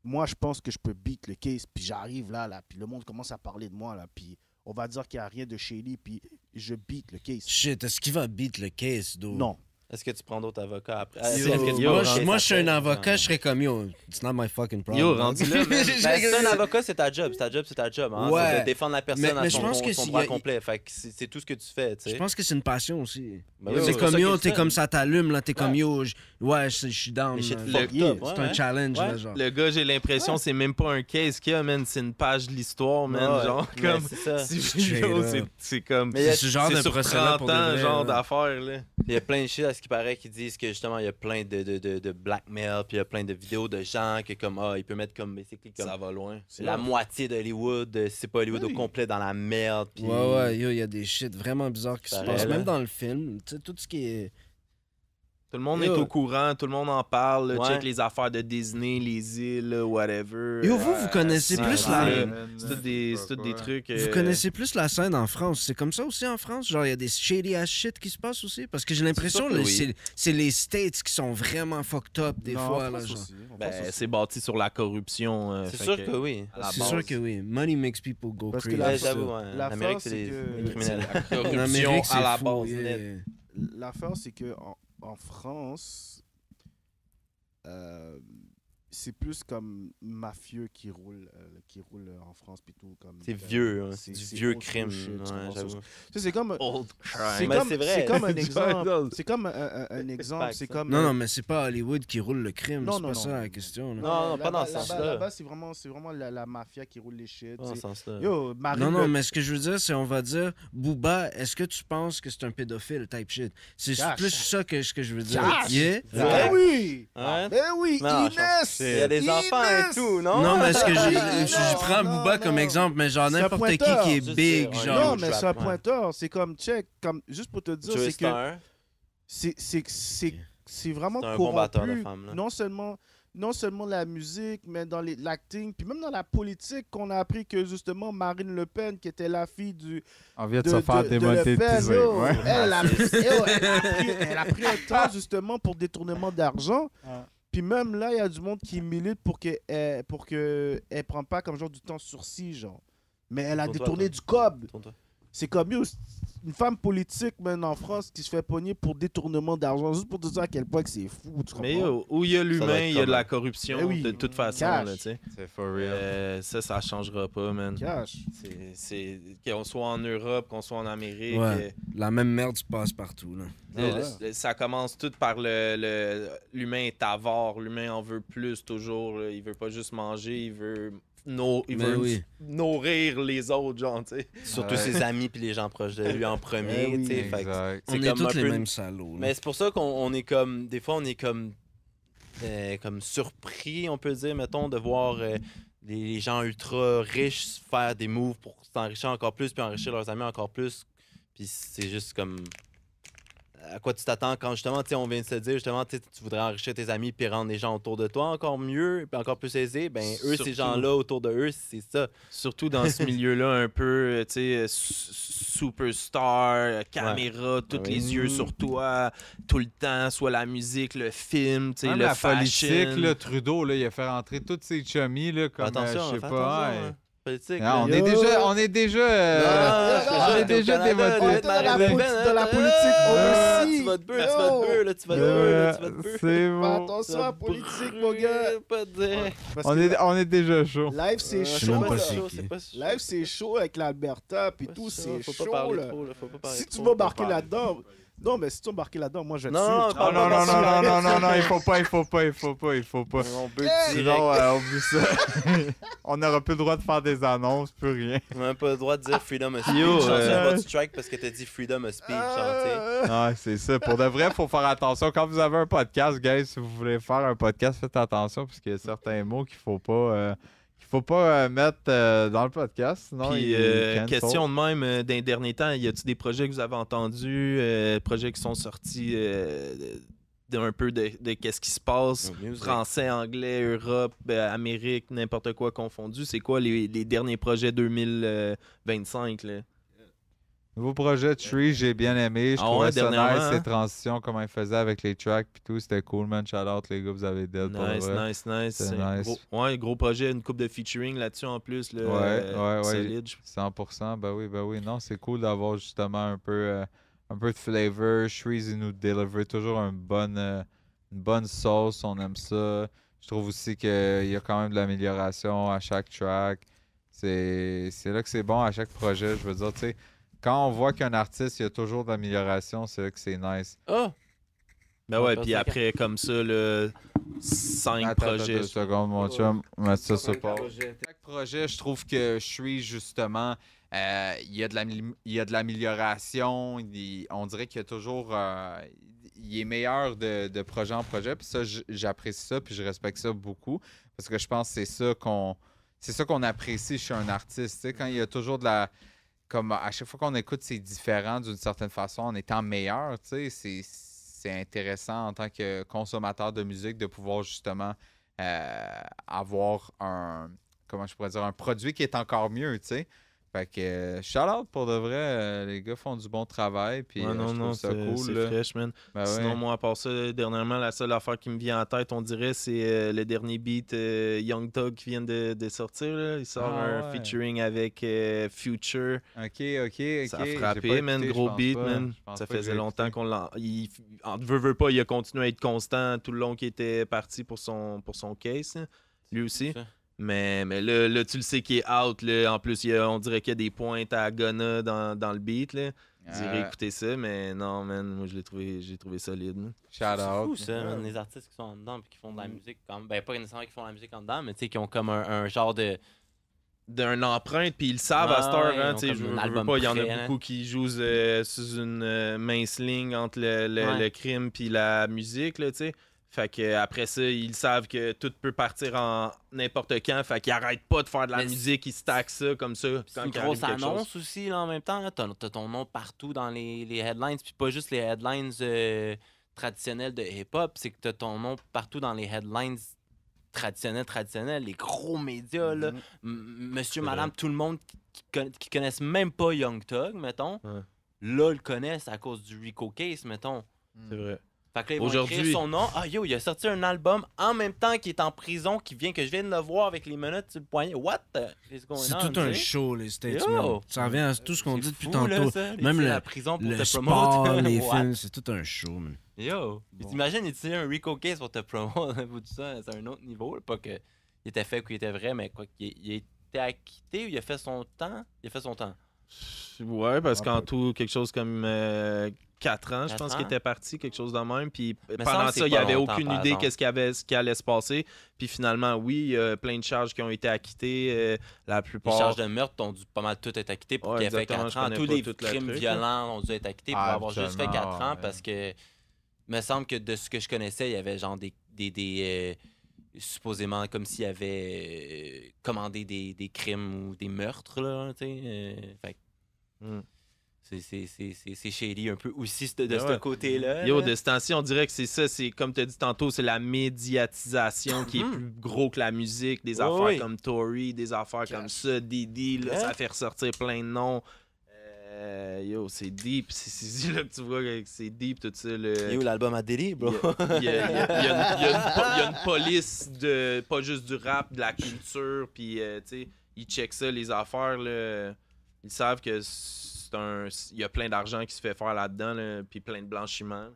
moi, je pense que je peux beat le case, puis j'arrive là, puis le monde commence à parler de moi, là, puis on va dire qu'il n'y a rien de shady, puis je beat le case. Shit, est-ce qu'il va beat le case, dude? Non. Est-ce que tu prends d'autres avocats après? Yo, Est-ce que tu prends moi, d'autres moi, je suis un affaires? avocat, je serais comme yo, it's not my fucking problem. Yo, rendu là, man. Ben, c'est un avocat, c'est ta job. C'est ta job. Hein? Ouais. C'est de défendre la personne Mais à je pense que son s'il droit y a- complet. Fait que c'est tout ce que tu fais, tu sais. Je pense que c'est une passion aussi. Ben oui, C'est pour comme ça yo, qu'il t'es fait. comme ça t'allume, là, t'es comme Ouais. yo, je suis down. Les shit là. fucked yeah, up, C'est ouais, un challenge, Ouais. là, genre. Le gars, j'ai l'impression, c'est même pas un case qu'il y a, man. C'est une page de l'histoire, man. Ouais, Genre, mais comme. c'est ça. Straight Yo, up. c'est comme. Mais il y a C'est ce genre c'est de sur procès-là 30 pour de ans, vrai, genre là. d'affaires, là. Il y a plein de shit à ce qui paraît qui disent que justement il y a plein de blackmail, puis il y a plein de vidéos de gens que comme il peut mettre comme basically comme Ça va loin. la moitié d'Hollywood, si c'est pas Hollywood Oui. au complet dans la merde. Puis... Ouais, yo, il y a des shit vraiment bizarres qui se Pareil, passent, là. même dans le film. Tu sais, tout ce qui est. Tout le monde Yo. est au courant, tout le monde en parle. Là, Ouais. Check les affaires de Disney, les îles, là, whatever. Yo, vous connaissez c'est- plus c'est- la. C'est tout des trucs. Vous connaissez plus la scène en France. C'est comme ça aussi en France? Genre, il y a des shady ass shit qui se passent aussi? Parce que j'ai l'impression sûr que que oui. c'est les States qui sont vraiment fucked up des Non, fois. on Là, pense genre. aussi, on Ben, pense aussi. c'est bâti sur la corruption. C'est fait sûr que oui. à la C'est base. sûr que oui. Money makes people go Parce que crazy. la- Ouais, j'avoue, ouais. l'affaire, L'Amérique, c'est c'est des que- des criminels. La En corruption Amérique, c'est à la fou, base. yeah. net. L'affaire, c'est que en France, c'est plus comme mafieux qui roule en France puis tout comme. C'est vieux, hein, c'est- c'est du c'est vieux old school crime. shit, tu ouais, comprends ça? j'avoue. Tu sais, c'est comme. Old C'est crime. Mais comme, c'est vrai. c'est comme un C'est exemple. pas- C'est comme un exemple. fact, C'est ça. comme. Non, non, mais c'est pas Hollywood qui roule le crime. Non, C'est non, pas non. ça la question. là. Non, pas dans ce là-bas, sens-là. Là-bas, c'est vraiment la mafia qui roule les shit. Pas dans tu ce sais. sens-là. Yo, Marine Non, non, Le- mais ce que je veux dire, c'est on va dire, Booba, est-ce que tu penses que c'est un pédophile type shit? C'est Cash. plus ça que ce que je veux dire. Cash. Yeah? Ben oui! Ouais. Ben oui! Non, Inès! Il y a des enfants et Inès! tout, non? Non, mais ce que non, je prends non, Booba non. comme exemple, mais genre C'est un n'importe qui pointeur. qui est Juste big, dire, genre. Non, mais c'est un ouais. pointeur. C'est comme, check, comme, juste pour te dire, Joey c'est que Star. c'est vraiment C'est un bon batteur de corrompu. femmes, là. Non seulement la musique, mais dans l'acting, puis même dans la politique, qu'on a appris que justement Marine Le Pen, qui était la fille On vient de se faire Le Pen, démonétiser. yo, Ouais. elle a pris un temps justement pour détournement d'argent. Puis même là, il y a du monde qui milite pour qu'elle prenne pas comme genre du temps sursis, genre. Mais elle a Tourne-toi, détourné toi. du cob. Tourne-toi. C'est comme yo, une femme politique maintenant en France qui se fait pogner pour détournement d'argent, juste pour te dire à quel point que c'est fou, tu comprends? Mais yo, où il y a Ça doit l'humain, être il y a de comme- la corruption, Eh oui. de toute façon, Cash. là, tu sais. C'est for real. Ça changera pas, man. Cash. C'est qu'on soit en Europe, qu'on soit en Amérique. Ouais. La même merde se passe partout, là. Ça commence tout par l'humain est avare, l'humain en veut plus toujours. Là. Il veut pas juste manger, il veut, il Mais veut oui. nourrir les autres, genre, tu sais. Surtout Ouais. ses amis puis les gens proches de lui en premier, Eh oui, tu sais. Fait que Exact. On c'est est comme tous un les peu- mêmes salauds. là. Mais c'est pour ça qu'on est comme. Des fois, on est comme. Comme surpris, on peut dire, mettons, de voir les gens ultra riches faire des moves pour s'enrichir encore plus, puis enrichir leurs amis encore plus. Puis c'est juste comme... À quoi tu t'attends quand justement, on vient de se dire, justement, tu voudrais enrichir tes amis puis rendre les gens autour de toi encore mieux, puis encore plus aisés, ben eux, ces gens-là autour de eux, c'est ça. Surtout dans ce milieu-là, un peu, tu sais, superstar, caméra, tous les yeux sur toi, tout le temps, soit la musique, le film, tu sais, le la fashion. politique, là, Trudeau, là, il a fait rentrer tous ses chummies, là, comme, attention, je sais pas... politique. Non, on est déjà on est déjà dévoté. De la politique aussi. Tu vas te beurre, là, tu vas te beurre. C'est bon. Attention à la politique, mon gars. Pas de dire. On est déjà chaud. Live, c'est Je sais chaud. même pas là. c'est qui. Live, c'est chaud avec l'Alberta, puis tout, c'est Faut pas chaud, parler là. trop, là. Faut pas parler Si tu trop, vas faut pas embarquer parler. là-dedans... Non, mais si tu embarques là-dedans, moi, je vais te Non, suivre. non, Non, il faut pas. On peut Sinon, oublie ça. On n'aura plus le droit de faire des annonces, plus rien. On n'a pas le droit de dire freedom of speech. Yo, Pas de strike parce que t'as dit freedom of speech, genre, tu sais. Ah, c'est ça. Pour de vrai, il faut faire attention. Quand vous avez un podcast, guys, si vous voulez faire un podcast, faites attention parce qu'il y a certains mots qu'il faut pas mettre dans le podcast. Sinon, Puis, ils cancel. question de même, d'un dernier temps, y a-tu des projets que vous avez entendus, projets qui sont sortis d'un peu de qu'est-ce qui se passe, français, anglais, Europe, Amérique, n'importe quoi confondu? C'est quoi les derniers projets 2025, là? Nouveau projet Tree, j'ai bien aimé. Je trouvais ça dernièrement, nice, hein? ces transitions, comment ils faisaient avec les tracks puis tout. C'était cool, man. Shout out, les gars, vous avez dead pour Nice, vrai. nice. C'est C'est nice. gros projet, une coupe de featuring là-dessus en plus. Là, Ouais. solide. 100%, ben oui. Non, c'est cool d'avoir justement un peu de flavor. Shreeze, il nous deliver toujours une bonne sauce. On aime ça. Je trouve aussi qu'il y a quand même de l'amélioration à chaque track. C'est là que c'est bon à chaque projet. Je veux dire, tu sais, quand on voit qu'un artiste, il y a toujours de l'amélioration, c'est là que c'est nice. Oh! Ben ouais, puis après, comme ça, là, 5 projets. Attends 2 secondes, mon chum. Mettre ça sur pause. Chaque projet, je trouve que je suis justement, il y a de l'amélioration. On dirait qu'il y a toujours, il est meilleur de projet en projet. Puis ça, j'apprécie ça, puis je respecte ça beaucoup, parce que je pense que c'est ça qu'on apprécie chez un artiste. Tu sais, quand il y a toujours de la, comme à chaque fois qu'on écoute, c'est différent d'une certaine façon, en étant meilleur. Tu sais, c'est intéressant en tant que consommateur de musique de pouvoir justement avoir comment je pourrais dire, un produit qui est encore mieux, tu sais. Fait que shout-out pour de vrai, les gars font du bon travail, puis je trouve ça cool. C'est là. fresh, man. Ben Sinon, ouais. moi, à part ça, dernièrement, la seule affaire qui me vient en tête, on dirait, c'est le dernier beat Young Thug qui vient de sortir. Là. Il sort un featuring avec Future. OK. Ça a J'ai frappé, pas man. écouté, Gros je pense beat, pas. man. Je pense Ça pas que faisait j'ai longtemps écouté. qu'on l'a... veut pas, il a continué à être constant tout le long qu'il était parti pour son case, là. Lui aussi. Mais là, tu le sais qu'il est out. Là. En plus, on dirait qu'il y a des pointes à Ghana dans le beat. Là. J'irais écouter ça, mais non, man, moi, j'ai trouvé solide. Man. Shout C'est out. fou, ça, man, les artistes qui sont en dedans et qui font de la musique. Ben, pas nécessairement qui font de la musique en dedans, mais tu sais, qui ont comme un genre de. D'un empreinte, puis ils le savent à cette heure. Hein, tu sais, je veux pas, il y en a prêt, beaucoup qui jouent sous une mince ligne entre le crime puis la musique, là, tu sais. Fait que après ça, ils savent que tout peut partir en n'importe quand. Fait qu'ils arrêtent pas de faire de la musique, ils stackent ça comme ça. C'est une grosse annonce aussi là, en même temps. T'as ton nom partout dans les headlines. Puis pas juste les headlines traditionnelles de hip-hop, c'est que t'as ton nom partout dans les headlines traditionnels, les gros médias. Là. Monsieur, madame, tout le monde qui connaissent même pas Young Thug, mettons, là, le connaissent à cause du Rico Case, mettons. C'est vrai. Fait que là, ils vont écrire son nom. Ah yo, il a sorti un album en même temps qu'il est en prison, que je viens de le voir avec les menottes sur le poignet. What? C'est tout un show, les States, Yo! man. Ça revient à tout ce qu'on dit depuis fou, tantôt. là, ça, Même la prison pour le te sport, promote. les What? films, c'est tout un show, man. Yo! T'imagines utiliser un Rico Case pour te promouvoir tout ça, c'est un autre niveau. Là. Pas qu'il était fait ou qu'il était vrai, mais quoi qu'il a été acquitté ou il a fait son temps? Il a fait son temps. Ouais, parce qu'en tout, quelque chose comme 4 ans, je 4 pense ans? qu'il était parti, quelque chose de même. Puis Mais pendant semble que ça, c'est il n'y pas avait longtemps, aucune par idée exemple. ce qui allait se passer. Puis finalement, oui, il y a plein de charges qui ont été acquittées. La Les plupart. charges de meurtre ont dû pas mal tout être acquittés pour Ouais, qu'il ait fait exactement, 4 je ans. connais Tous pas les tout le crimes truc, violents ont dû être acquittés pour avoir juste fait 4 ans absolument, parce que il me semble que de ce que je connaissais, il y avait genre des supposément comme s'il avait commandé des crimes ou des meurtres, là, tu sais. Fait c'est shady un peu aussi de ce côté-là. Yo, de ce temps-ci, on dirait que c'est ça, c'est comme tu as dit tantôt, c'est la médiatisation qui est plus gros que la musique, des affaires comme Tory, des affaires comme ça, Diddy, là, ça fait ressortir plein de noms. Yo, c'est deep, c'est là que tu vois que c'est deep tout ça. Il y a où l'album à Diddy, bro? Il y a une police de pas juste du rap, de la culture, puis tu sais, ils checkent ça, les affaires, là, ils savent que il y a plein d'argent qui se fait faire là-dedans, là, puis plein de blanchiment.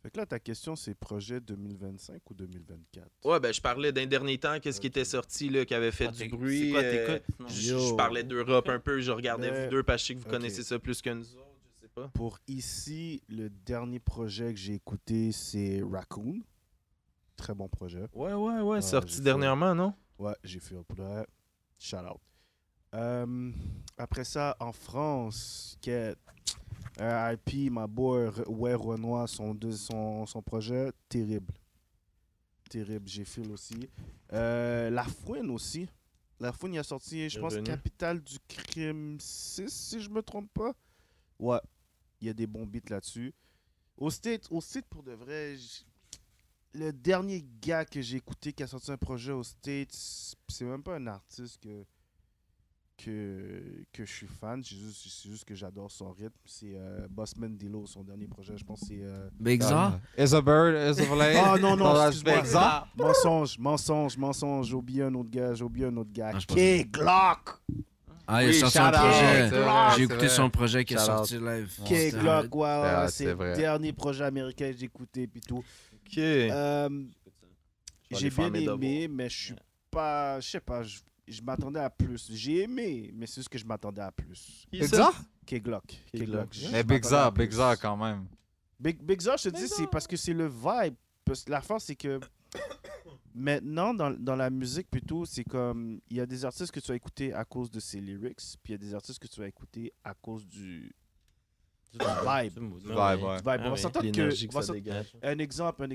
Fait que là, ta question, c'est projet 2025 ou 2024? Ouais, ben je parlais d'un dernier temps, qu'est-ce qui était sorti, là, qui avait fait du bruit. C'est quoi t'écoutes? Je parlais d'Europe un peu, je regardais vous deux, parce que je sais que vous connaissez ça plus que nous autres, je sais pas. Pour ici, le dernier projet que j'ai écouté, c'est Raccoon. Très bon projet. Ouais, sorti dernièrement, non? Ouais, j'ai fait pour le shout out. Après ça, en France, RIP, ma boy, ouais, Renoir, son projet, terrible. Terrible, j'ai fait aussi. La Fouine aussi. La Fouine, il a sorti, je pense, Capitale du Crime 6, si je me trompe pas. Ouais, il y a des bons beats là-dessus. Au State, pour de vrai, le dernier gars que j'ai écouté qui a sorti un projet au State, c'est même pas un artiste que je suis fan, c'est juste que j'adore son rythme. C'est Bossman D-Lo, son dernier projet, je pense que c'est... Big Za? Is a bird, is a plane. Oh non, excuse-moi. Big Za? Mensonge, j'ai oublié un autre gars. Ah, K-Glock! Ah, il a sorti un projet. J'ai écouté son projet qui est sorti live. K-Glock, ouais, c'est le vrai. dernier projet américain que j'ai écouté, puis tout. Ok. J'ai bien aimé, mais je suis pas... Je sais pas, je m'attendais à plus. J'ai aimé, mais c'est ce que je m'attendais à plus. Big Za? K-Glock. Mais Big Za quand même. Big Za, je te dis, c'est parce que c'est le vibe. La force, c'est que maintenant, dans la musique, plutôt, c'est comme... Il y a des artistes que tu vas écouter à cause de ses lyrics, puis il y a des artistes que tu vas écouter à cause du vibe. On va s'entendre que... Un exemple,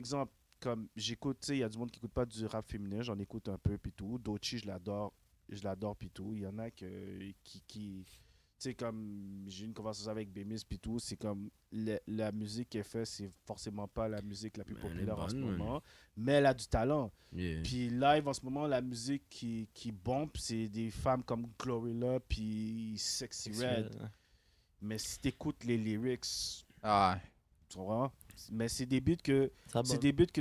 comme j'écoute, tu sais, il y a du monde qui écoute pas du rap féminin, j'en écoute un peu, puis tout. Doechii, je l'adore, puis tout. Il y en a qui tu sais, comme j'ai eu une conversation avec Bémis, puis tout, c'est comme la musique qu'elle fait, c'est forcément pas la musique la plus populaire en ce moment, mais elle a du talent. Puis live, en ce moment, la musique qui bombe, c'est des femmes comme Glorilla, puis Sexy Red. Mais si t'écoutes les lyrics, tu comprends? Mais c'est des beats que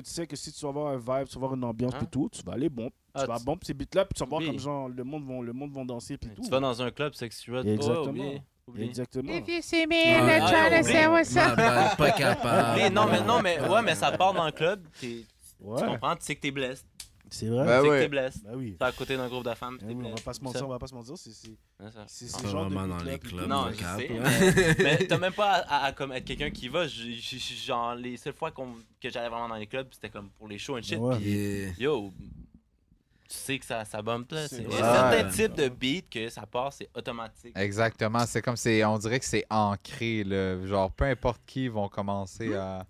tu sais que si tu vas avoir un vibe, tu vas avoir une ambiance et tout, tu vas aller bon. Tu vas bomber ces beats là, puis tu vas voir comme genre le monde vont danser puis tout. Tu vas dans un club Sexy Red. Exactement. Oublie. Exactement. If you see me in the trying to say what's up. Pas capable. mais ça part dans le club, tu comprends, tu sais que t'es blessé. C'est vrai. Ben Tu sais que oui. t'es blessé. Ben oui. T'es à côté d'un groupe de femmes, t'es On blessé. va pas se mentir, c'est ce Pas genre de vraiment dans beat-là, les puis clubs. tout. Non, le je cap, sais, là. mais t'as même pas à comme être quelqu'un qui va. Genre, les seules fois que j'allais vraiment dans les clubs, c'était comme pour les shows and shit. Ouais. Puis, yo, tu sais que ça bump là. C'est Il y vrai. a certains types de beats que ça part, c'est automatique. Exactement, c'est comme on dirait que c'est ancré, là. Genre peu importe qui vont commencer à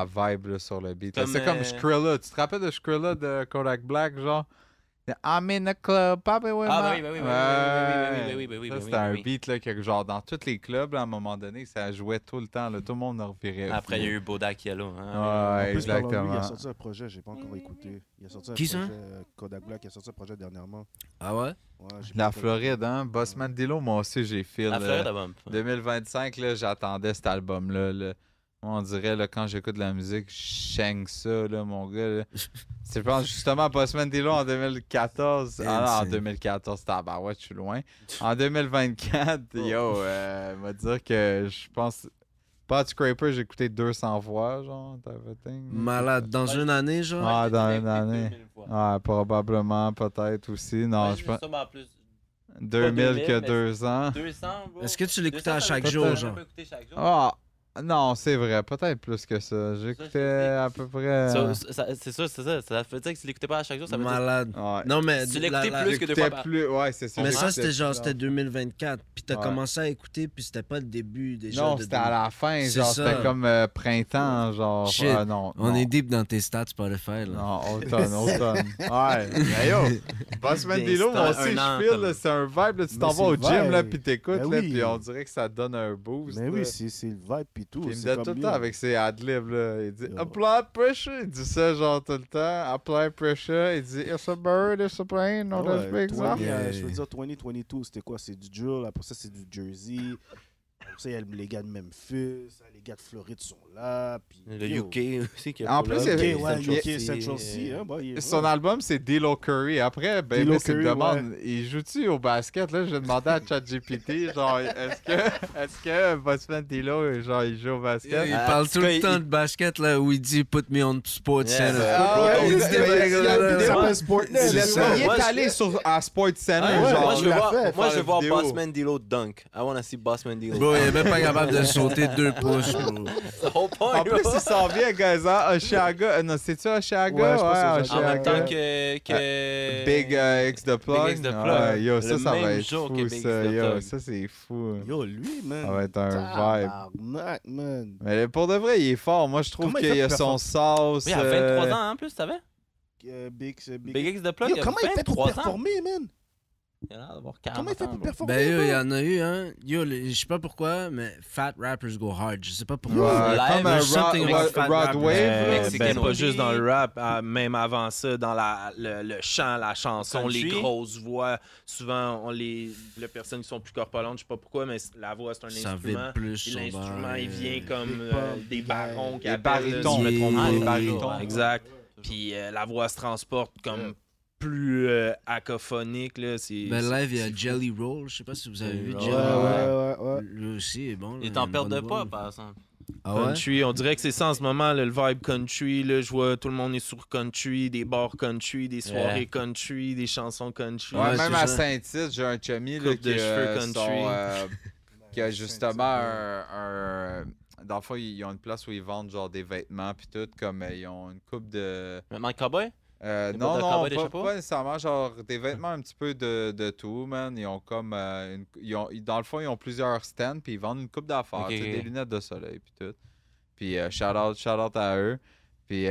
vibe là, sur le beat. C'est comme Skrilla. Tu te rappelles de Skrilla de Kodak Black, genre? I'm in the club, Papa with Ah, my... oui. Ça, c'était un beat là, que genre dans tous les clubs, là, à un moment donné, ça jouait tout le temps. Là, tout le monde en revirait. Après, il y a eu Bodak Yellow. Ouais, En plus, parlant de lui, exactement. il a sorti un projet, j'ai pas encore écouté. Il a sorti un Qui ça? projet, Kodak Black, il a sorti un projet dernièrement. Ah ouais? Ouais, j'ai La pas encore Floride, hein? Bossman D-Lo, moi aussi, j'ai feel. La Floride, elle bump. 2025, là, j'attendais cet album-là. Là. Moi, on dirait, là, quand j'écoute de la musique, je shang ça, là, mon gars. Là. Je pense justement à Bossman D-Lo en 2014. Ah non, en 2014, c'était ouais, je suis loin. En 2024, yo, m'a dire que je pense... Pod Scraper, j'ai écouté 200 fois, genre, Malade. Dans une année, genre? Ah, dans une année. Ah, probablement, peut-être aussi. Non, je pense... 2000 que 200. 200, bro. Est-ce que tu l'écoutais à chaque 200, jour, j'ai genre? pas écouté chaque jour. Ah, Non, c'est vrai, peut-être plus que ça. J'écoutais à peu près. C'est ça. Ça veut dire que tu l'écoutais pas à chaque jour, ça veut dire. Malade. Ouais. Non, mais. Tu l'écoutais plus que deux J'écoutais fois par. plus. Ouais, c'est ça. Mais ça, j'écoutais- c'était 2024. Puis t'as Ouais. commencé à écouter, puis c'était pas le début déjà. Non, de c'était à la fin. C'est Genre, ça. c'était comme printemps. Genre. Shit. Non. On non. est deep dans tes stats Spotify, là. Non, automne. Ouais. Mais yo, Bossman Dilo, moi aussi, Un an, je feel, comme- là, c'est un vibe. Là, tu Mais t'en vas c'est au le gym, là, vibe. puis t'écoutes, Ben là, oui. puis on dirait que ça te donne un boost. Mais là. oui, c'est le vibe pis tout. Puis il me c'est donne comme tout le yo. temps avec ses adlibs, là. Il dit Yo. Apply pressure. Il dit ça, genre, tout le temps. Apply pressure. Il dit It's a bird, it's a plane, on Ouais, does big 20, stuff. je veux dire, 2022, c'était quoi? C'est du drill, après ça, c'est du Jersey. Après ça, il y a les gars de Memphis, les gars de Floride sont là. Puis, Le yo. UK aussi qui a En pull plus, up. il y a- UK, ouais, il y a- UK, Central C. Hein, bah, il est Son vrai. album, c'est D'Lo Curry. Après, ben, D'Lo c'est une Curry, demande. Il joue-tu au basket? Là, je demandais à ChatGPT, genre, est-ce que Bossman D'Lo, genre, il joue au basket? Il Ah, parle en tout tout cas, le temps il- de basket, là, où il dit Put me on Sports Yeah, Center. Ah ouais, Il dit il des y a- blagues, il y a là, une là, vidéo là. Ça s'appelle Sportnet. C'est ça. Il est Moi, allé à Sports Center, Ah ouais, genre. Moi, je veux il l'a voir, fait, moi, je faire veux voir la vidéo. Bossman Dilo dunk. I wanna see Bossman Dilo. Bro, il est même pas capable de sauter 2 pouces, bro. The whole point, En plus, il s'en vient, guys, hein, Oshiaga. Non, c'est-tu Oshiaga? Ouais, je pense que c'est En même Oshiaga. temps que... Big X The Plug. Big X The Plug. Ouais, yo, ça Le va même être jour que fou, Big ça. X The Yo, Plug. ça, c'est fou. Yo, lui, man. Ça va être un vibe. Tabarnak, man. Mais pour de vrai, il est fort. Moi, je trouve Comment il qu'il fait a pour son sauce. Oui, il a 23 ans en plus, tu savais? Big Big X The Plug, Yo, il a comment il fait pour 23 ans. performer, man? Il a l'air d'avoir 40 Comment il fait ans, pour bro. performer? Ben, yo, il y bro? en a eu, hein. Yo, je sais pas pourquoi, mais Fat Rappers go hard. Je sais pas pourquoi. Ouais, Live, comme un there's something about Fat Rod Rappers. Wave. là. Mexican Ben, pas Obi. juste dans le rap, même avant ça, dans le chant, la chanson, Country. les grosses voix. Souvent, les personnes qui sont plus corpulentes, je sais pas pourquoi, mais la voix, c'est un Ça instrument. vibre plus. Puis son l'instrument, bar, il vient comme Big Pop, des barons qui Des appellent, là, barytons. si je me trompe Yeah. pas. Des Ouais, barytons. Exact. Puis la voix se transporte comme plus acophonique. Là. Ben, live, il y a Jelly Roll. Je sais pas si vous avez vu Ouais, Jelly ouais, Roll. ouais, ouais. Lui aussi est bon. Il est là, en une perte de bonne poids, voix. par exemple. Ah ouais? Country, on dirait que c'est ça en ce moment, là, le vibe country. Là, je vois tout le monde est sur country, des bars country, des soirées Yeah. country, des chansons country. Ouais, Ouais, même c'est à ça. Saint-Tite, j'ai un chummy là, Coupe de qui, cheveux country. qui a justement un. Dans le fond, ils ont une place où ils vendent genre des vêtements puis tout, comme ils ont une coupe de. Mike Cowboy? Des Non, bottes de non, cowboy, des pas, chapeaux? pas nécessairement, genre des vêtements un petit peu de tout, man. Ils ont comme. Dans le fond, ils ont plusieurs stands puis ils vendent une coupe d'affaires, Ok, tu sais, ok. des lunettes de soleil puis tout. Puis shout out à eux. Puis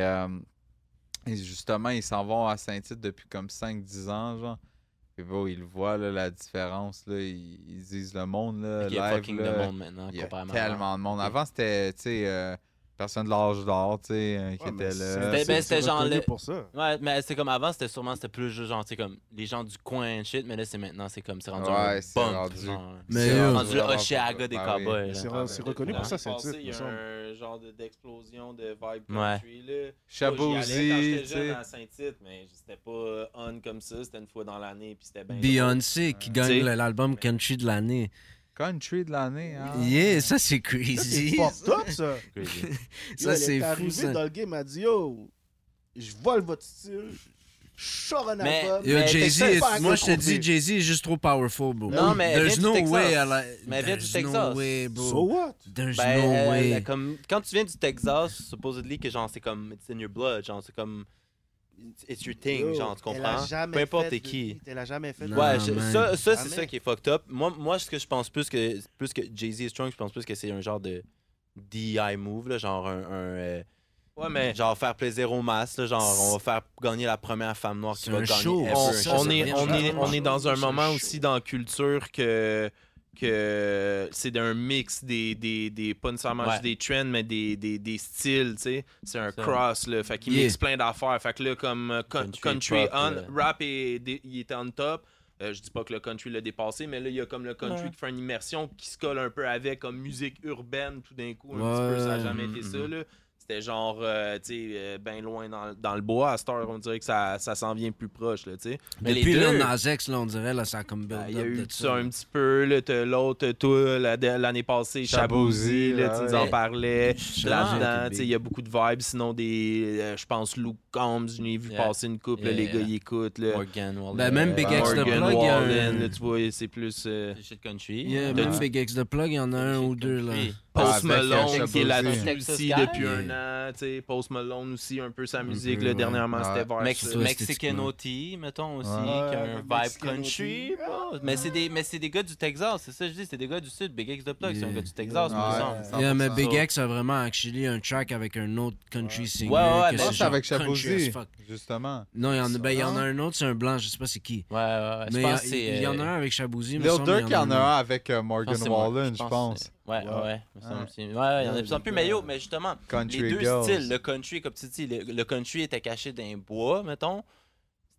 et justement, ils s'en vont à Saint-Tite depuis comme 5-10 ans, genre. Puis bon, ils le voient, là, la différence, là. Ils disent le monde, là, Il y a live, fucking là, de monde maintenant, il y a comparément. tellement de monde. Avant, c'était, tu sais, personne de l'âge d'or, tu sais, qui Ouais, mais était là. C'était- ben, c'était genre reconnu le- pour ça. Ouais, mais c'est comme avant, c'était plus juste genre, tu sais, comme les gens du coin and shit, mais là, c'est maintenant, c'est comme, c'est rendu Ouais, un c'est bump, rendu- genre. Mais C'est yo, Rendu le vraiment Oshiaga pas- des ben oui. cowboys. là. C'est reconnu pour ça, c'est le titre, Il me y a semble. un genre d'explosion de vibe Ouais. country. Là. Chabouzy, J'y allais quand j'étais tu jeune sais. à Saint-Tite, mais c'était pas on comme ça. C'était une fois dans l'année, puis c'était bien. Beyoncé qui gagne T'sais. l'album Country de l'année. Country de l'année, hein. Yeah, ça c'est Ça, c'est crazy. fucked up, ça. Crazy. Yo, Ça elle c'est est fou arrivée ça. dans le game, elle a dit yo, je vole votre style, je sors un Mais- album. Yo, Mais Jay-Z, Texas, pas moi je te accroché. dis, Jay-Z est juste trop powerful, bro. Non, mais elle There's vient no du Texas. way, Mais elle vient du there's no Texas. way, bro. So what? There's Ben, no way. comme, quand tu viens du Texas, supposedly que genre, c'est comme, it's in your blood, genre, c'est comme, it's your thing, Yo, genre, tu elle a comprends? jamais Peu importe fait t'es de qui. hit, Elle a jamais fait de Non, Ouais, hit. man. ça c'est Jamais. ça qui est fucked up. Moi, ce que je pense plus que Jay-Z est strong, je pense plus que c'est un genre de DI move, là, genre Ouais, mais genre faire plaisir aux masses, là, genre on va faire gagner la première femme noire qui C'est va un gagner show. ever. on, ça, on ça est, vient on, de est, faire on est un dans show, un c'est moment un aussi dans la culture que c'est un mix des pas nécessairement Ouais. juste des trends, mais des styles, tu sais. C'est un Ça. cross, là. Fait qu'il Yeah. mixe plein d'affaires. Fait que là, comme country pop, on, rap, il était on top. Je dis pas que le country l'a dépassé, mais là, il y a comme le country Ouais. qui fait une immersion qui se colle un peu avec, comme musique urbaine, tout d'un coup, un Ouais, petit peu. Ça n'a jamais mhm, été ça, mhm. là. C'était genre, tu sais, bien loin dans le bois. À cette heure, on dirait que ça s'en vient plus proche, là, tu sais. Mais Depuis les deux- Lil Nas X, là, on dirait, là, ça a comme build Il y a up eu de ça un petit peu, là, t'as l'autre, toi, l'année passée, Chabouzy, Chabouzy, là, tu nous en ouais. parlais. Justement, Là-dedans, tu sais, il y a beaucoup de vibes. Sinon, je pense, Luke Combs, je l'ai vu Yeah. passer une couple, Yeah, les yeah. gars, ils écoutent. Là. Morgan Wallen. Ben, même Big X The Morgan Plug, il y a Wallen, un- là, tu vois, c'est plus... Shit country. Yeah, T'as même dit- Big X The Plug, il y en a un Shit ou deux, là. country. Post Malone qui est Shaboozey. là-dessus aussi depuis un an. T'sais, Post Malone aussi, un peu sa musique. peu, Là, ouais. dernièrement, c'était vers Mexico. ça. Mexican OT, mettons aussi, Ouais. qui a un Ouais, vibe Mexican country. OT. bro. Mais c'est des gars du Texas, c'est ça que je dis, c'est des gars du sud. Big X de Plug, c'est un gars du Texas, Ouais. me semble. 100%. Yeah, mais Big So- X a vraiment actually un track avec un autre country singer. Ouais, que mais c'est c'est genre avec country Shaboozey, as fuck. justement. Non, il y en a un autre, c'est un blanc, je sais pas c'est qui. Ouais, je Mais pense que il y en a c'est. un avec Shaboozey, me Lil semble, Durk, il y en a un autre. avec Morgan c'est moi, Wallen, je pense. c'est- Ouais, me semble Ouais. aussi. Ouais, il y en a de plus en plus. Mais yo, mais justement, Country les deux Girls. styles, le country, comme tu dis, le country était caché dans un bois, mettons.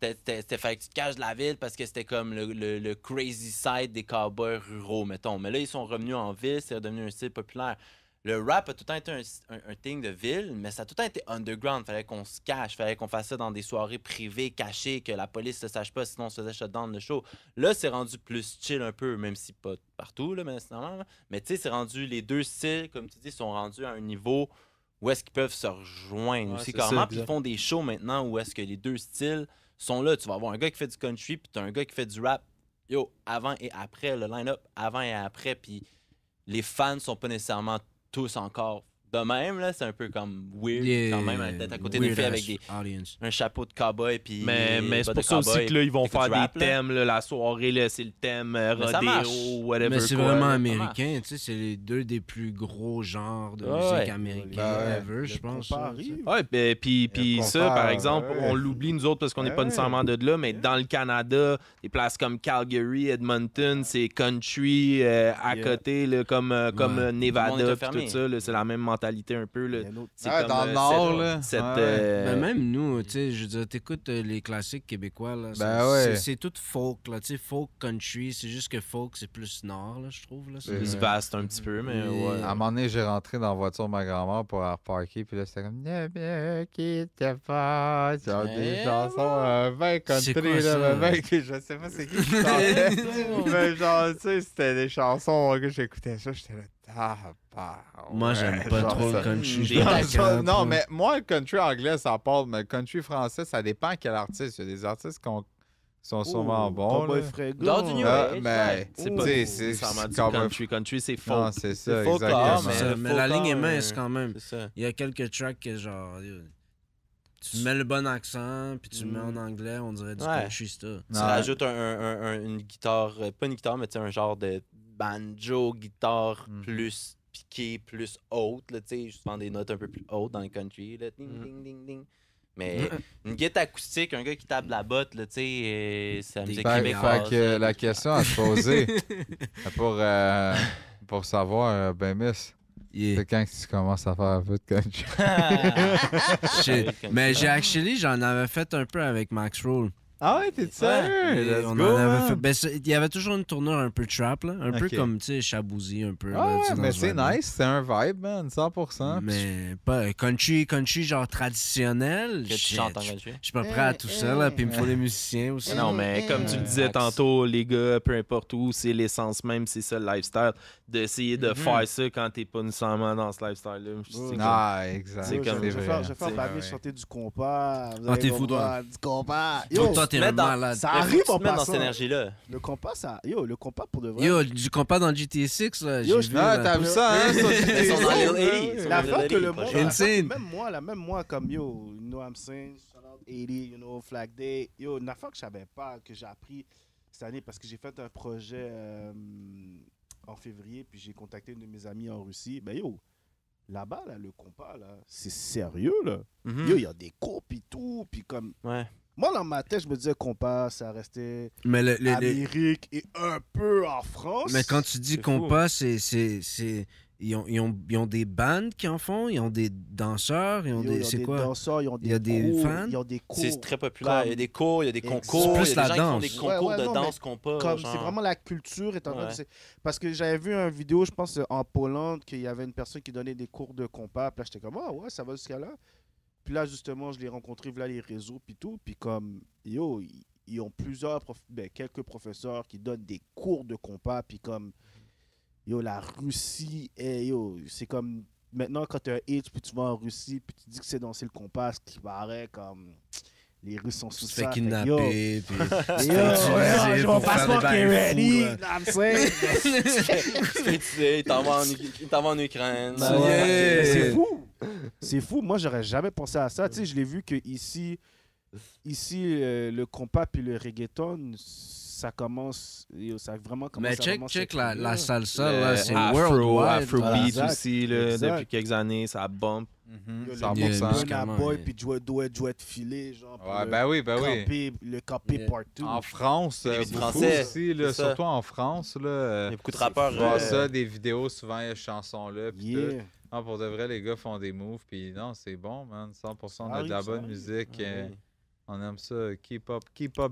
C'était fallait que tu te caches de la ville parce que c'était comme le crazy side des cowboys ruraux, mettons. Mais là, ils sont revenus en ville, c'est devenu un style populaire. Le rap a tout le temps été un thing de ville, mais ça a tout le temps été underground. Fallait qu'on se cache, fallait qu'on fasse ça dans des soirées privées, cachées, que la police ne sache pas, sinon on se faisait shutdown le show. Là, c'est rendu plus chill un peu, même si pas partout, là, mais c'est normal. Là. Mais tu sais, c'est rendu, les deux styles, comme tu dis, sont rendus à un niveau où est-ce qu'ils peuvent se rejoindre Ouais, aussi c'est carrément. ça, Puis ils exact. font des shows maintenant où est-ce que les deux styles sont là. Tu vas avoir un gars qui fait du country, puis tu as un gars qui fait du rap. Yo, avant et après, le line-up, avant et après, puis les fans sont pas nécessairement tous encore de même, là. C'est un peu comme weird quand même d'être à côté des Weird filles ass avec audience. un chapeau de cowboy, puis. Mais c'est bottes pour de ça aussi cowboy, que là, ils vont écoute faire du rap, des là. thèmes. Là, la soirée, là, c'est le thème Mais ça marche. rodéo, whatever. Mais c'est quoi, vraiment là. américain, tu sais, c'est les deux des plus gros genres de Ouais, musique ouais. américaine Ouais. ever, je pense. compas ça, arrive. Ouais, puis Le ça, compare, par exemple, ouais. on l'oublie nous autres parce qu'on n'est pas Ouais. nécessairement de là, mais dans le Canada, des places comme Calgary, Edmonton, c'est country à Yeah. côté, là, comme Ouais. Tout le monde Nevada, est puis fermé. tout ça. Là, c'est la même mentalité un peu. Là. Il y a un autre- C'est Ouais, comme, dans le Nord, cette- là. cette, Ouais. Ben, même nous, tu sais, je veux dire, t'écoutes les classiques québécois, là. Ben ouais. C'est tout folk, là, tu sais, folk country, c'est juste que folk, c'est plus nord, là, je trouve, là. C'est- plus vaste un petit peu, mais ouais. À un moment donné, j'ai rentré dans la voiture de ma grand-mère pour la reparker, puis là, c'était comme « Ne me quitte pas », genre des Eh, chansons ben country, C'est quoi, là, ça? ben que je sais pas c'est qui qui chantait, mais genre, tu sais, c'était des chansons que j'écoutais ça, j'étais là « Moi, j'aime pas trop le country. Des je Non, pense ça- que- non, mais moi, le country anglais, ça parle, mais le country français, ça dépend quel artiste. Il y a des artistes qui sont sûrement bons. Cowboy là. Frégon. Dans du New Ah, Age, mais ouais. C'est Oh. pas Tu sais, c'est c'est nécessairement du cowboy- country. Country, c'est Non, folk. c'est ça, C'est folklore, exactement. mais- Ça, le mais la ligne est folklore, mince quand même. C'est ça. Il y a quelques tracks que genre. Tu mets le bon accent, puis tu le mets en anglais, on dirait du Ouais. country stuff. Tu Ouais. rajoutes une guitare, pas une guitare, mais tu sais, un genre de banjo, guitare Mhm. plus piquée, plus haute, là, tu sais, justement des notes un peu plus hautes dans le country, là, ding, Mhm. ding, ding, ding. Mais une guitare acoustique, un gars qui tape la botte, là, tu sais, c'est la musique Fait- québécoise. Fait que là, la tout question à se poser pour savoir, ben Miss, Yeah. c'est quand que tu commences à faire un peu de country? Shit. Country. Mais j'en avais fait un peu avec Max Roll. Ah ouais, t'es sérieux? Et Let's on go, en avait man. fait. Ben, il y avait toujours une tournure un peu trap, là. Un peu Ok. comme, tu sais, Shaboozey, un peu. là, Ah tu sais, ouais, dans mais ce c'est vibe-là. nice, c'est un vibe, man, 100%. Mais pas country genre traditionnel. Que tu shit, chantes en country. Je suis pas prêt à tout ça, là. Puis il me faut des musiciens aussi. Non, mais comme tu le disais Max. tantôt, les gars, peu importe où, c'est l'essence même, c'est ça le lifestyle. D'essayer de faire ça quand t'es pas nécessairement dans ce lifestyle-là. C'est comme- Ah, exact. C'est comme- Je vais faire C'est Bamis vrai. chanter du compas. Vous Ah, allez t'es comprendre, fou, Du compas. Yo, Yo, toi, t'es mets un dans- malade. ça Mais faut arrive que tu en te mettes dans passant. cette énergie-là. le compas, le compas pour de vrai. Yo, du compas dans GTA 6, là. Yo, J'ai vu. Ah, là. t'as vu ça, hein? sur Ils sont dans GTA? Lil 80. Ils sont La dans fois Lil que le 80, monde, prochain. Insane. même moi, comme yo, you know what I'm saying, shout out 80, you know, Flag Day. Yo, une affaire que je savais pas, que j'ai appris cette année parce que j'ai fait un projet en février, puis j'ai contacté une de mes amies en Russie. Ben yo, là-bas, là, le compas, là, c'est sérieux, là. Mhm. Yo, il y a des cours, puis tout, puis comme... Ouais. Moi, dans ma tête, je me disais compas, ça restait Mais Amérique et un peu en France. Mais quand tu dis C'est compas, c'est. Ils ont des bandes qui en font, ils ont des danseurs, ils ont Yo, des. ils ont C'est des quoi? danseurs, ils ont Il y a des cours, fans? ils ont des cours. C'est très populaire. Il y a des cours, il y a des concours. C'est plus il y a des la gens qui font danse. des concours Ouais, de non, danse compas. Comme genre. c'est vraiment la culture étant donné Ouais. que c'est- parce que j'avais vu une vidéo, je pense en Pologne, qu'il y avait une personne qui donnait des cours de compas, puis là j'étais comme ah ouais, ça va jusqu'à là. Puis là justement, je l'ai rencontré via les réseaux puis tout, puis comme yo, ils ont quelques professeurs qui donnent des cours de compas, puis comme yo la Russie yo, c'est comme maintenant quand tu as un hitch puis tu vas en Russie puis tu dis que c'est danser le compas, ce qui paraît comme Les Russes sont sous Tu te ça. fais kidnapper, puis tu te fais Yo, utiliser je pour vais pas faire des qui est bails ready. fous, I'm saying. Il t'en va en Ukraine. Ah ouais. C'est fou. C'est fou. Moi, j'aurais jamais pensé à ça. Tu sais, je l'ai vu que ici, le compas puis le reggaeton, ça commence. Ça a vraiment commencé Mais à vraiment check s'écouler, la là. salsa, là, c'est Afro, worldwide. Afrobeat Exact, aussi, là, exact. depuis quelques années, ça bump. Yo, le 100%. Burna musicalement, Boy mais- puis Jouet Filé, genre. pour Ouais, le ben oui. camper, le camper Yeah. partout. En France, Les beaucoup Français, aussi, là, c'est ça. surtout en France, là. Il y a beaucoup de rappeurs. Tu vois ça, des vidéos, souvent, il y a cette chanson-là. Puis tout. Yeah. Non, pour de vrai, les gars font des moves. Puis non, c'est bon, man. 100%, on Ça a de la arrive, ça bonne arrive. musique. Oui. On aime ça. Keep up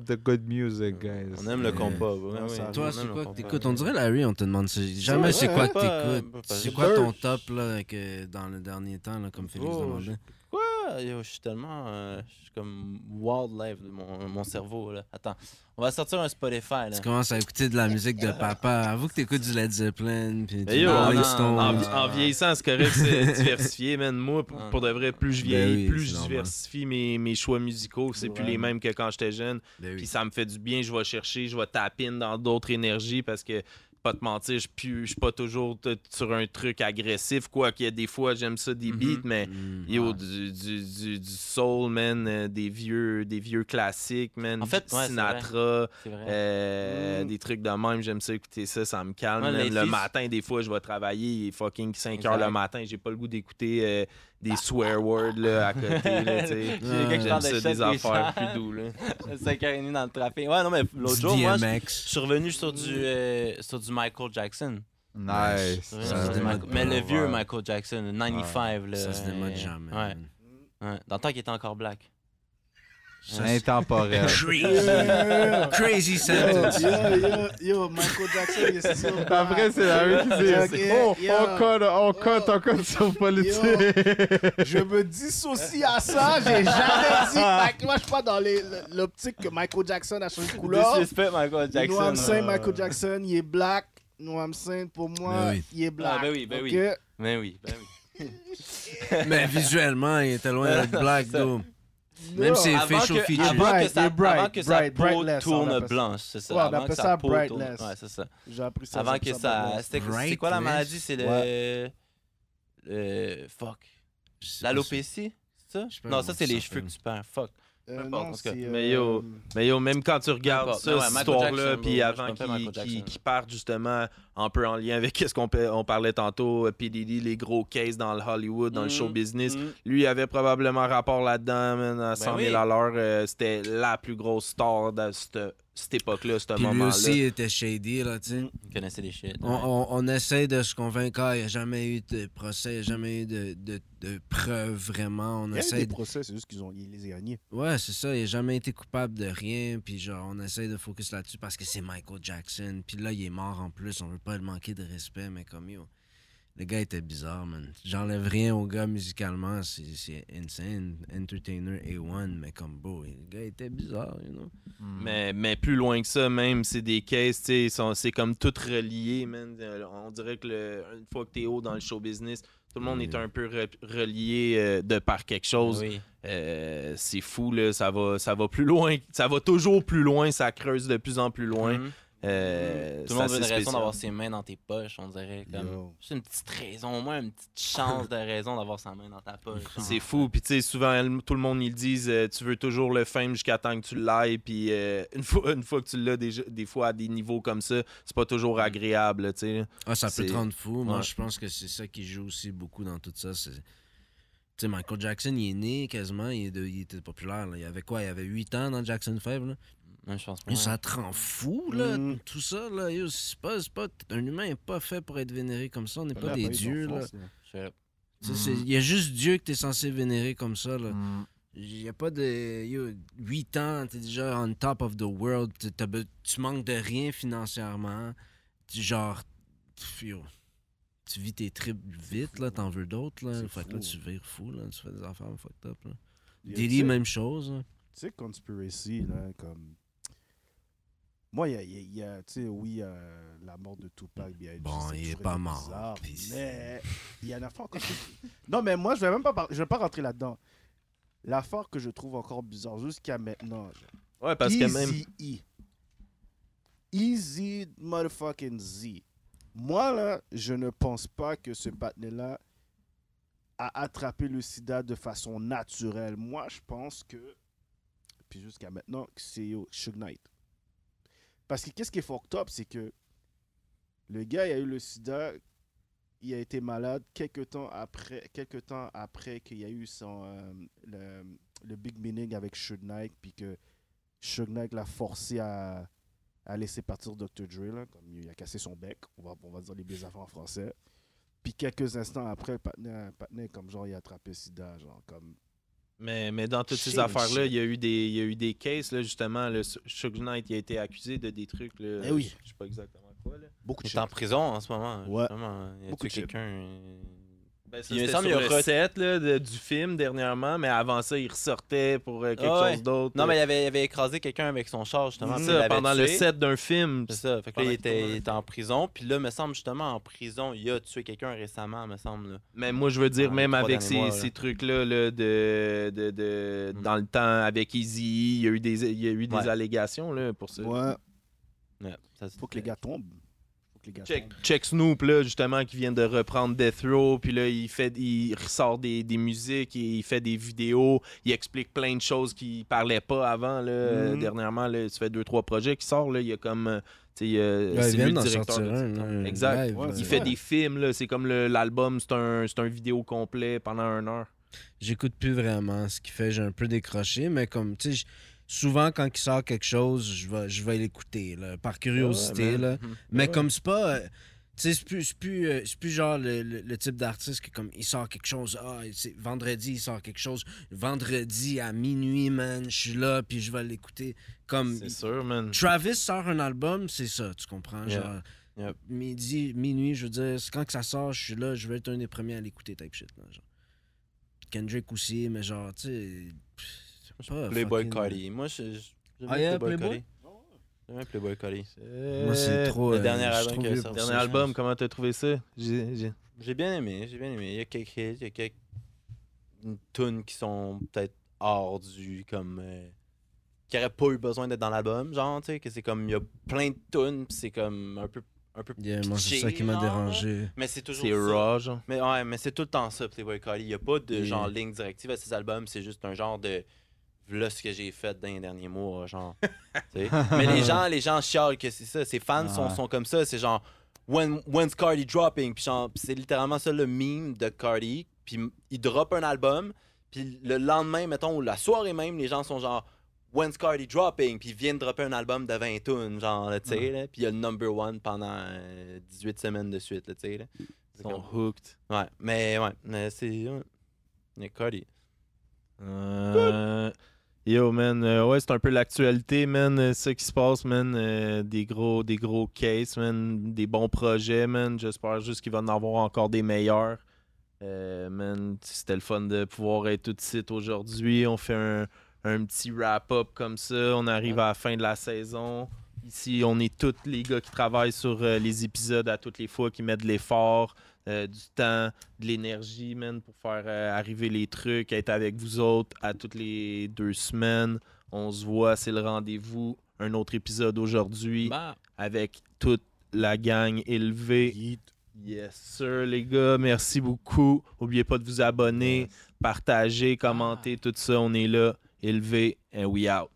the good music, guys. On aime le compas. Ouais, ouais, ça ouais. Toi, On c'est aime le quoi que compas. t'écoutes? On dirait Larry, on te demande jamais vrai, c'est quoi que pas- t'écoutes. pas- C'est pas- quoi ton Bird. top là, dans le dernier temps, là, comme Félix Oh, demandait? Quoi? Yo, je suis tellement. Je suis comme wild live, mon cerveau. Là. Attends, on va sortir un Spotify. Là. Tu commences à écouter de la musique de papa. Avoue que t'écoutes du Led Zeppelin, puis Mais du yo, Rolling non, Stones. En vieillissant, c'est correct, c'est diversifié, man. Moi, pour de vrai, plus je vieillis, Ben oui, plus c'est je normal. diversifie mes choix musicaux. C'est plus les mêmes que quand j'étais jeune. Ben oui. Puis ça me fait du bien, je vais chercher, je vais taper dans d'autres énergies parce que, pas te mentir, je suis pas toujours sur un truc agressif. Quoi qu'il y a des fois, j'aime ça des beats, mais Mm. yo, du soul, man, des vieux classiques, man. En fait, ouais, c'est Sinatra, C'est vrai. des trucs de même, j'aime ça écouter ça me calme. Ouais, man. les Le filles- matin, des fois, je vais travailler, il est fucking 5 heures Exact. le matin, j'ai pas le goût d'écouter des swear words là, à côté. Là, tu sais. J'ai quelqu'un qui J'aime parle de ça, shit, des des affaires gens. plus doux. Là. 5h30 dans le trafic. Ouais, non, mais l'autre Du jour, moi, je DMX. suis revenu sur du Michael Jackson. Nice. Ouais, Ça sur se du démode Michael- pas, mais le vieux ouais. Michael Jackson, le 95. Là, Ça se démode jamais. Ouais. man. Ouais. Dans le temps qu'il était encore black. Ça, Intemporel. Crazy sentence. Yo, Michael Jackson, c'est ça. Après, c'est la même qui dit Ok, yo. on cote sur politique. Je me dissocie à ça. J'ai jamais dit. Moi, je suis pas dans l'optique que Michael Jackson a changé de couleur. Disrespect Michael You know what I'm Jackson. saying? Michael Jackson, il est black. You know what I'm saying? Pour moi, Ben oui. il est black. Ah, ben oui, ben ok? oui. Ben oui, ben oui. Mais visuellement, il était loin d'être black, C'est ça. though. Même ses Avant facial que, features. avant Bright, que sa, bright, avant que sa bright, peau brightless, on tourne appelle ça. blanche, c'est ça. Ouais, on avant appelle que ça sa peau brightless. tourne. Ouais, c'est ça. J'ai appris ça. Avant j'ai que appris ça. C'est quoi la Brightless. maladie? C'est le. Fuck. Je sais pas L'alopécie? C'est ça? Je sais pas Non, comment ça, c'est ça les s'appelle. cheveux que tu perds. Fuck. Peu importe, en Non, tout cas. c'est. Mais yo, Mais yo, même quand tu regardes importe. ça, Ouais, cette Michael histoire-là, Jackson, puis bro. avant Je m'appelle Michael Jackson. qu'ils partent justement un peu en lien avec ce on parlait tantôt, P. Diddy, les gros cases dans le Hollywood, dans le show business, lui, il avait probablement rapport là-dedans, man, à 100 000 oui. à l'heure. C'était la plus grosse star de cette époque-là, ce Puis lui moment-là. aussi, il était shady, là, tu sais. Vous connaissez les shit. On essaie de se convaincre, il n'y a jamais eu de procès, il n'y a jamais eu de preuves vraiment. On Il y a eu essaie des de... procès, c'est juste qu'ils ont les gagnés. Ouais, c'est ça, il n'a jamais été coupable de rien, puis genre, on essaie de focus là-dessus parce que c'est Michael Jackson, puis là, il est mort en plus, on veut pas le manquer de respect, mais comme yo, le gars était bizarre, man. J'enlève rien au gars musicalement, c'est insane, entertainer A1, mais comme beau, le gars était bizarre, you know. Mais plus loin que ça, même, c'est des cases, tu sais, c'est comme tout relié, man. On dirait que une fois que t'es haut dans le show business, tout le monde est un peu relié de par quelque chose. Oui. C'est fou, là. Ça va plus loin. Ça va toujours plus loin. Ça creuse de plus en plus loin. Mhm. C'est Tout le monde veut une assez raison spécial. d'avoir ses mains dans tes poches, on dirait. Comme... Yo. C'est une petite raison, au moins une petite chance de raison d'avoir sa main dans ta poche. genre. C'est fou. Puis, tu sais, souvent, tout le monde, ils disent tu veux toujours le fame jusqu'à temps que tu l'ailles. Puis, une fois que tu l'as, des fois, à des niveaux comme ça, c'est pas toujours agréable, là, tu sais. Ah, ça peut C'est- te rendre fou. Moi, Ouais. je pense que c'est ça qui joue aussi beaucoup dans tout ça. Tu sais, Michael Jackson, il est né quasiment, il était populaire. Là. Il avait quoi? Il avait 8 ans dans Jackson 5, là. Ouais, je pense pas. Et ça te rend fou, là, Mm. tout ça, là. Yo, c'est pas, un humain n'est pas fait pour être vénéré comme ça. On n'est pas Là, des pas eu dieux, là. d'enfance, là. Je- Il y a juste Dieu que t'es censé vénérer comme ça, là. Mm. Il n'y a pas de... Yo, 8 ans, t'es déjà on top of the world. Tu manques de rien financièrement. Genre, yo, tu vis tes tripes vite, là. T'en veux d'autres, là. C'est Fait que là, fou. tu vires fou, là. Tu fais des affaires fucked up, là. Tu Diddy, sais- même chose, là. Tu sais, Conspiracy, là, comme. Moi, il y a tu sais, oui, la mort de Tupac, bien Bon, c'est il est toujours pas été mort, bizarre, puis- mais il y en a fois encore. Non, mais moi, je vais même pas, je vais pas rentrer là-dedans. L'affaire que je trouve encore bizarre jusqu'à maintenant, Ouais, parce que même. Easy motherfucking Z. Moi, là, je ne pense pas que ce patinet-là a attrapé le sida de façon naturelle. Moi, je pense que, puis jusqu'à maintenant, que c'est Suge Knight. Parce que qu'est-ce qui est fucked up, c'est que le gars, il a eu le sida, il a été malade quelques temps après qu'il y a eu le big meeting avec Suge Knight, puis que Suge Knight l'a forcé à laisser partir Dr. Dre, là, comme il a cassé son bec, on va dire les baies en français. Puis quelques instants après, le patinet comme genre, il a attrapé le sida, genre comme... Mais dans toutes ces affaires-là, il y a eu des cases, là, justement. Le Suge Knight, il a été accusé de des trucs, là, eh oui. Je sais pas exactement quoi, là. Beaucoup de Il est en prison en ce moment. Ouais. Il a Beaucoup tué de quelqu'un. Ben, ça, Il me c'était semble sur qu'il y le a set là, du film dernièrement, mais avant ça, il ressortait pour quelque ouais. chose d'autre. Non, mais il avait écrasé quelqu'un avec son char, justement. C'est puis il ça, l'avait pendant le tué. set d'un film. C'est ça. Fait que là, Pendant il qu'il tournait était, le il était en prison. Puis là, me semble, justement, en prison, il a tué quelqu'un récemment, me semble. Là. Mais moi, je veux dire, Dans même les 3 avec derniers mois, ces là. trucs-là, là, dans le temps, avec Easy, il y a eu des Ouais. allégations là, pour ça. Ouais, Ouais, ça, faut que les gars tombent. Check Snoop, là, justement, qui vient de reprendre Death Row, puis là, il ressort des musiques, il fait des vidéos, il explique plein de choses qu'il parlait pas avant, là, dernièrement, là, ça fait 2-3 projets qui sortent, là, il y a comme... c'est il lui vient le d'en directeur sortir de un exact. live, Ouais, Il fait des films, là, c'est comme l'album, c'est un vidéo complet pendant 1 heure. J'écoute plus vraiment ce qu'il fait, j'ai un peu décroché, mais comme, tu sais, souvent quand il sort quelque chose, je vais l'écouter, là, par curiosité, Ouais, là. Mais Ouais. comme c'est pas... tu sais, c'est plus genre le type d'artiste qui, comme, il sort quelque chose, vendredi, il sort quelque chose, vendredi à minuit, man, je suis là, puis je vais l'écouter. Comme, C'est sûr, man. Travis sort un album, c'est ça, tu comprends? Yeah. Genre, Yep. minuit, je veux dire, c'est quand que ça sort, je suis là, je vais être un des premiers à l'écouter, type shit, là, genre. Kendrick aussi, mais genre, tu sais... c'est pas Playboy fucking- Cardi. Moi, j'aime Ah, yeah, Playboy Playboy? Cardi. J'aime bien Playboy Cardi. Moi, c'est trop... le dernier je suis album trop qu'il a vieux sorti. pour Dernier ça, album, je pense. comment t'as trouvé ça? J'ai bien aimé. Il y a quelques hits, il y a quelques tunes qui sont peut-être hors du... comme... qui n'auraient pas eu besoin d'être dans l'album, genre, tu sais, que c'est comme... Il y a plein de tunes, pis c'est comme un peu Yeah, moi, c'est pitché, ça qui m'a genre, dérangé. Mais c'est toujours C'est ça. raw, genre. Mais ouais, mais c'est tout le temps ça, Playboy Cardi. Il n'y a pas de Yeah. genre ligne directive à ces albums, c'est juste un genre de voilà ce que j'ai fait dans les derniers mois, genre. Tu sais. Mais les gens chialent que c'est ça. Ses fans sont comme ça. C'est genre when's Cardi dropping? Puis genre, c'est littéralement ça le meme de Cardi. Puis il drop un album, puis le lendemain, mettons, ou la soirée même, les gens sont genre when's Cardi dropping? Puis il vient de dropper un album de 20 tunes, genre, là, tu sais, là. Puis il y a le number one pendant 18 semaines de suite, là, tu sais, là. Ils sont hooked. Ouais, mais c'est... Ouais, Cardi. Yo, man, ouais, c'est un peu l'actualité, man, ça qui se passe, man, des gros cases, man, des bons projets, man, j'espère juste qu'il va en avoir encore des meilleurs. Man, c'était le fun de pouvoir être tout de suite aujourd'hui, on fait un petit wrap-up comme ça, on arrive à la fin de la saison. Ici, on est tous les gars qui travaillent sur les épisodes à toutes les fois, qui mettent de l'effort, du temps, de l'énergie, man, pour faire arriver les trucs, être avec vous autres à toutes les 2 semaines. On se voit, c'est le rendez-vous. Un autre épisode aujourd'hui Bah. avec toute la gang élevée. Yes, sir, les gars. Merci beaucoup. N'oubliez pas de vous abonner, partager, commenter, tout ça. On est là, élevé, and we out.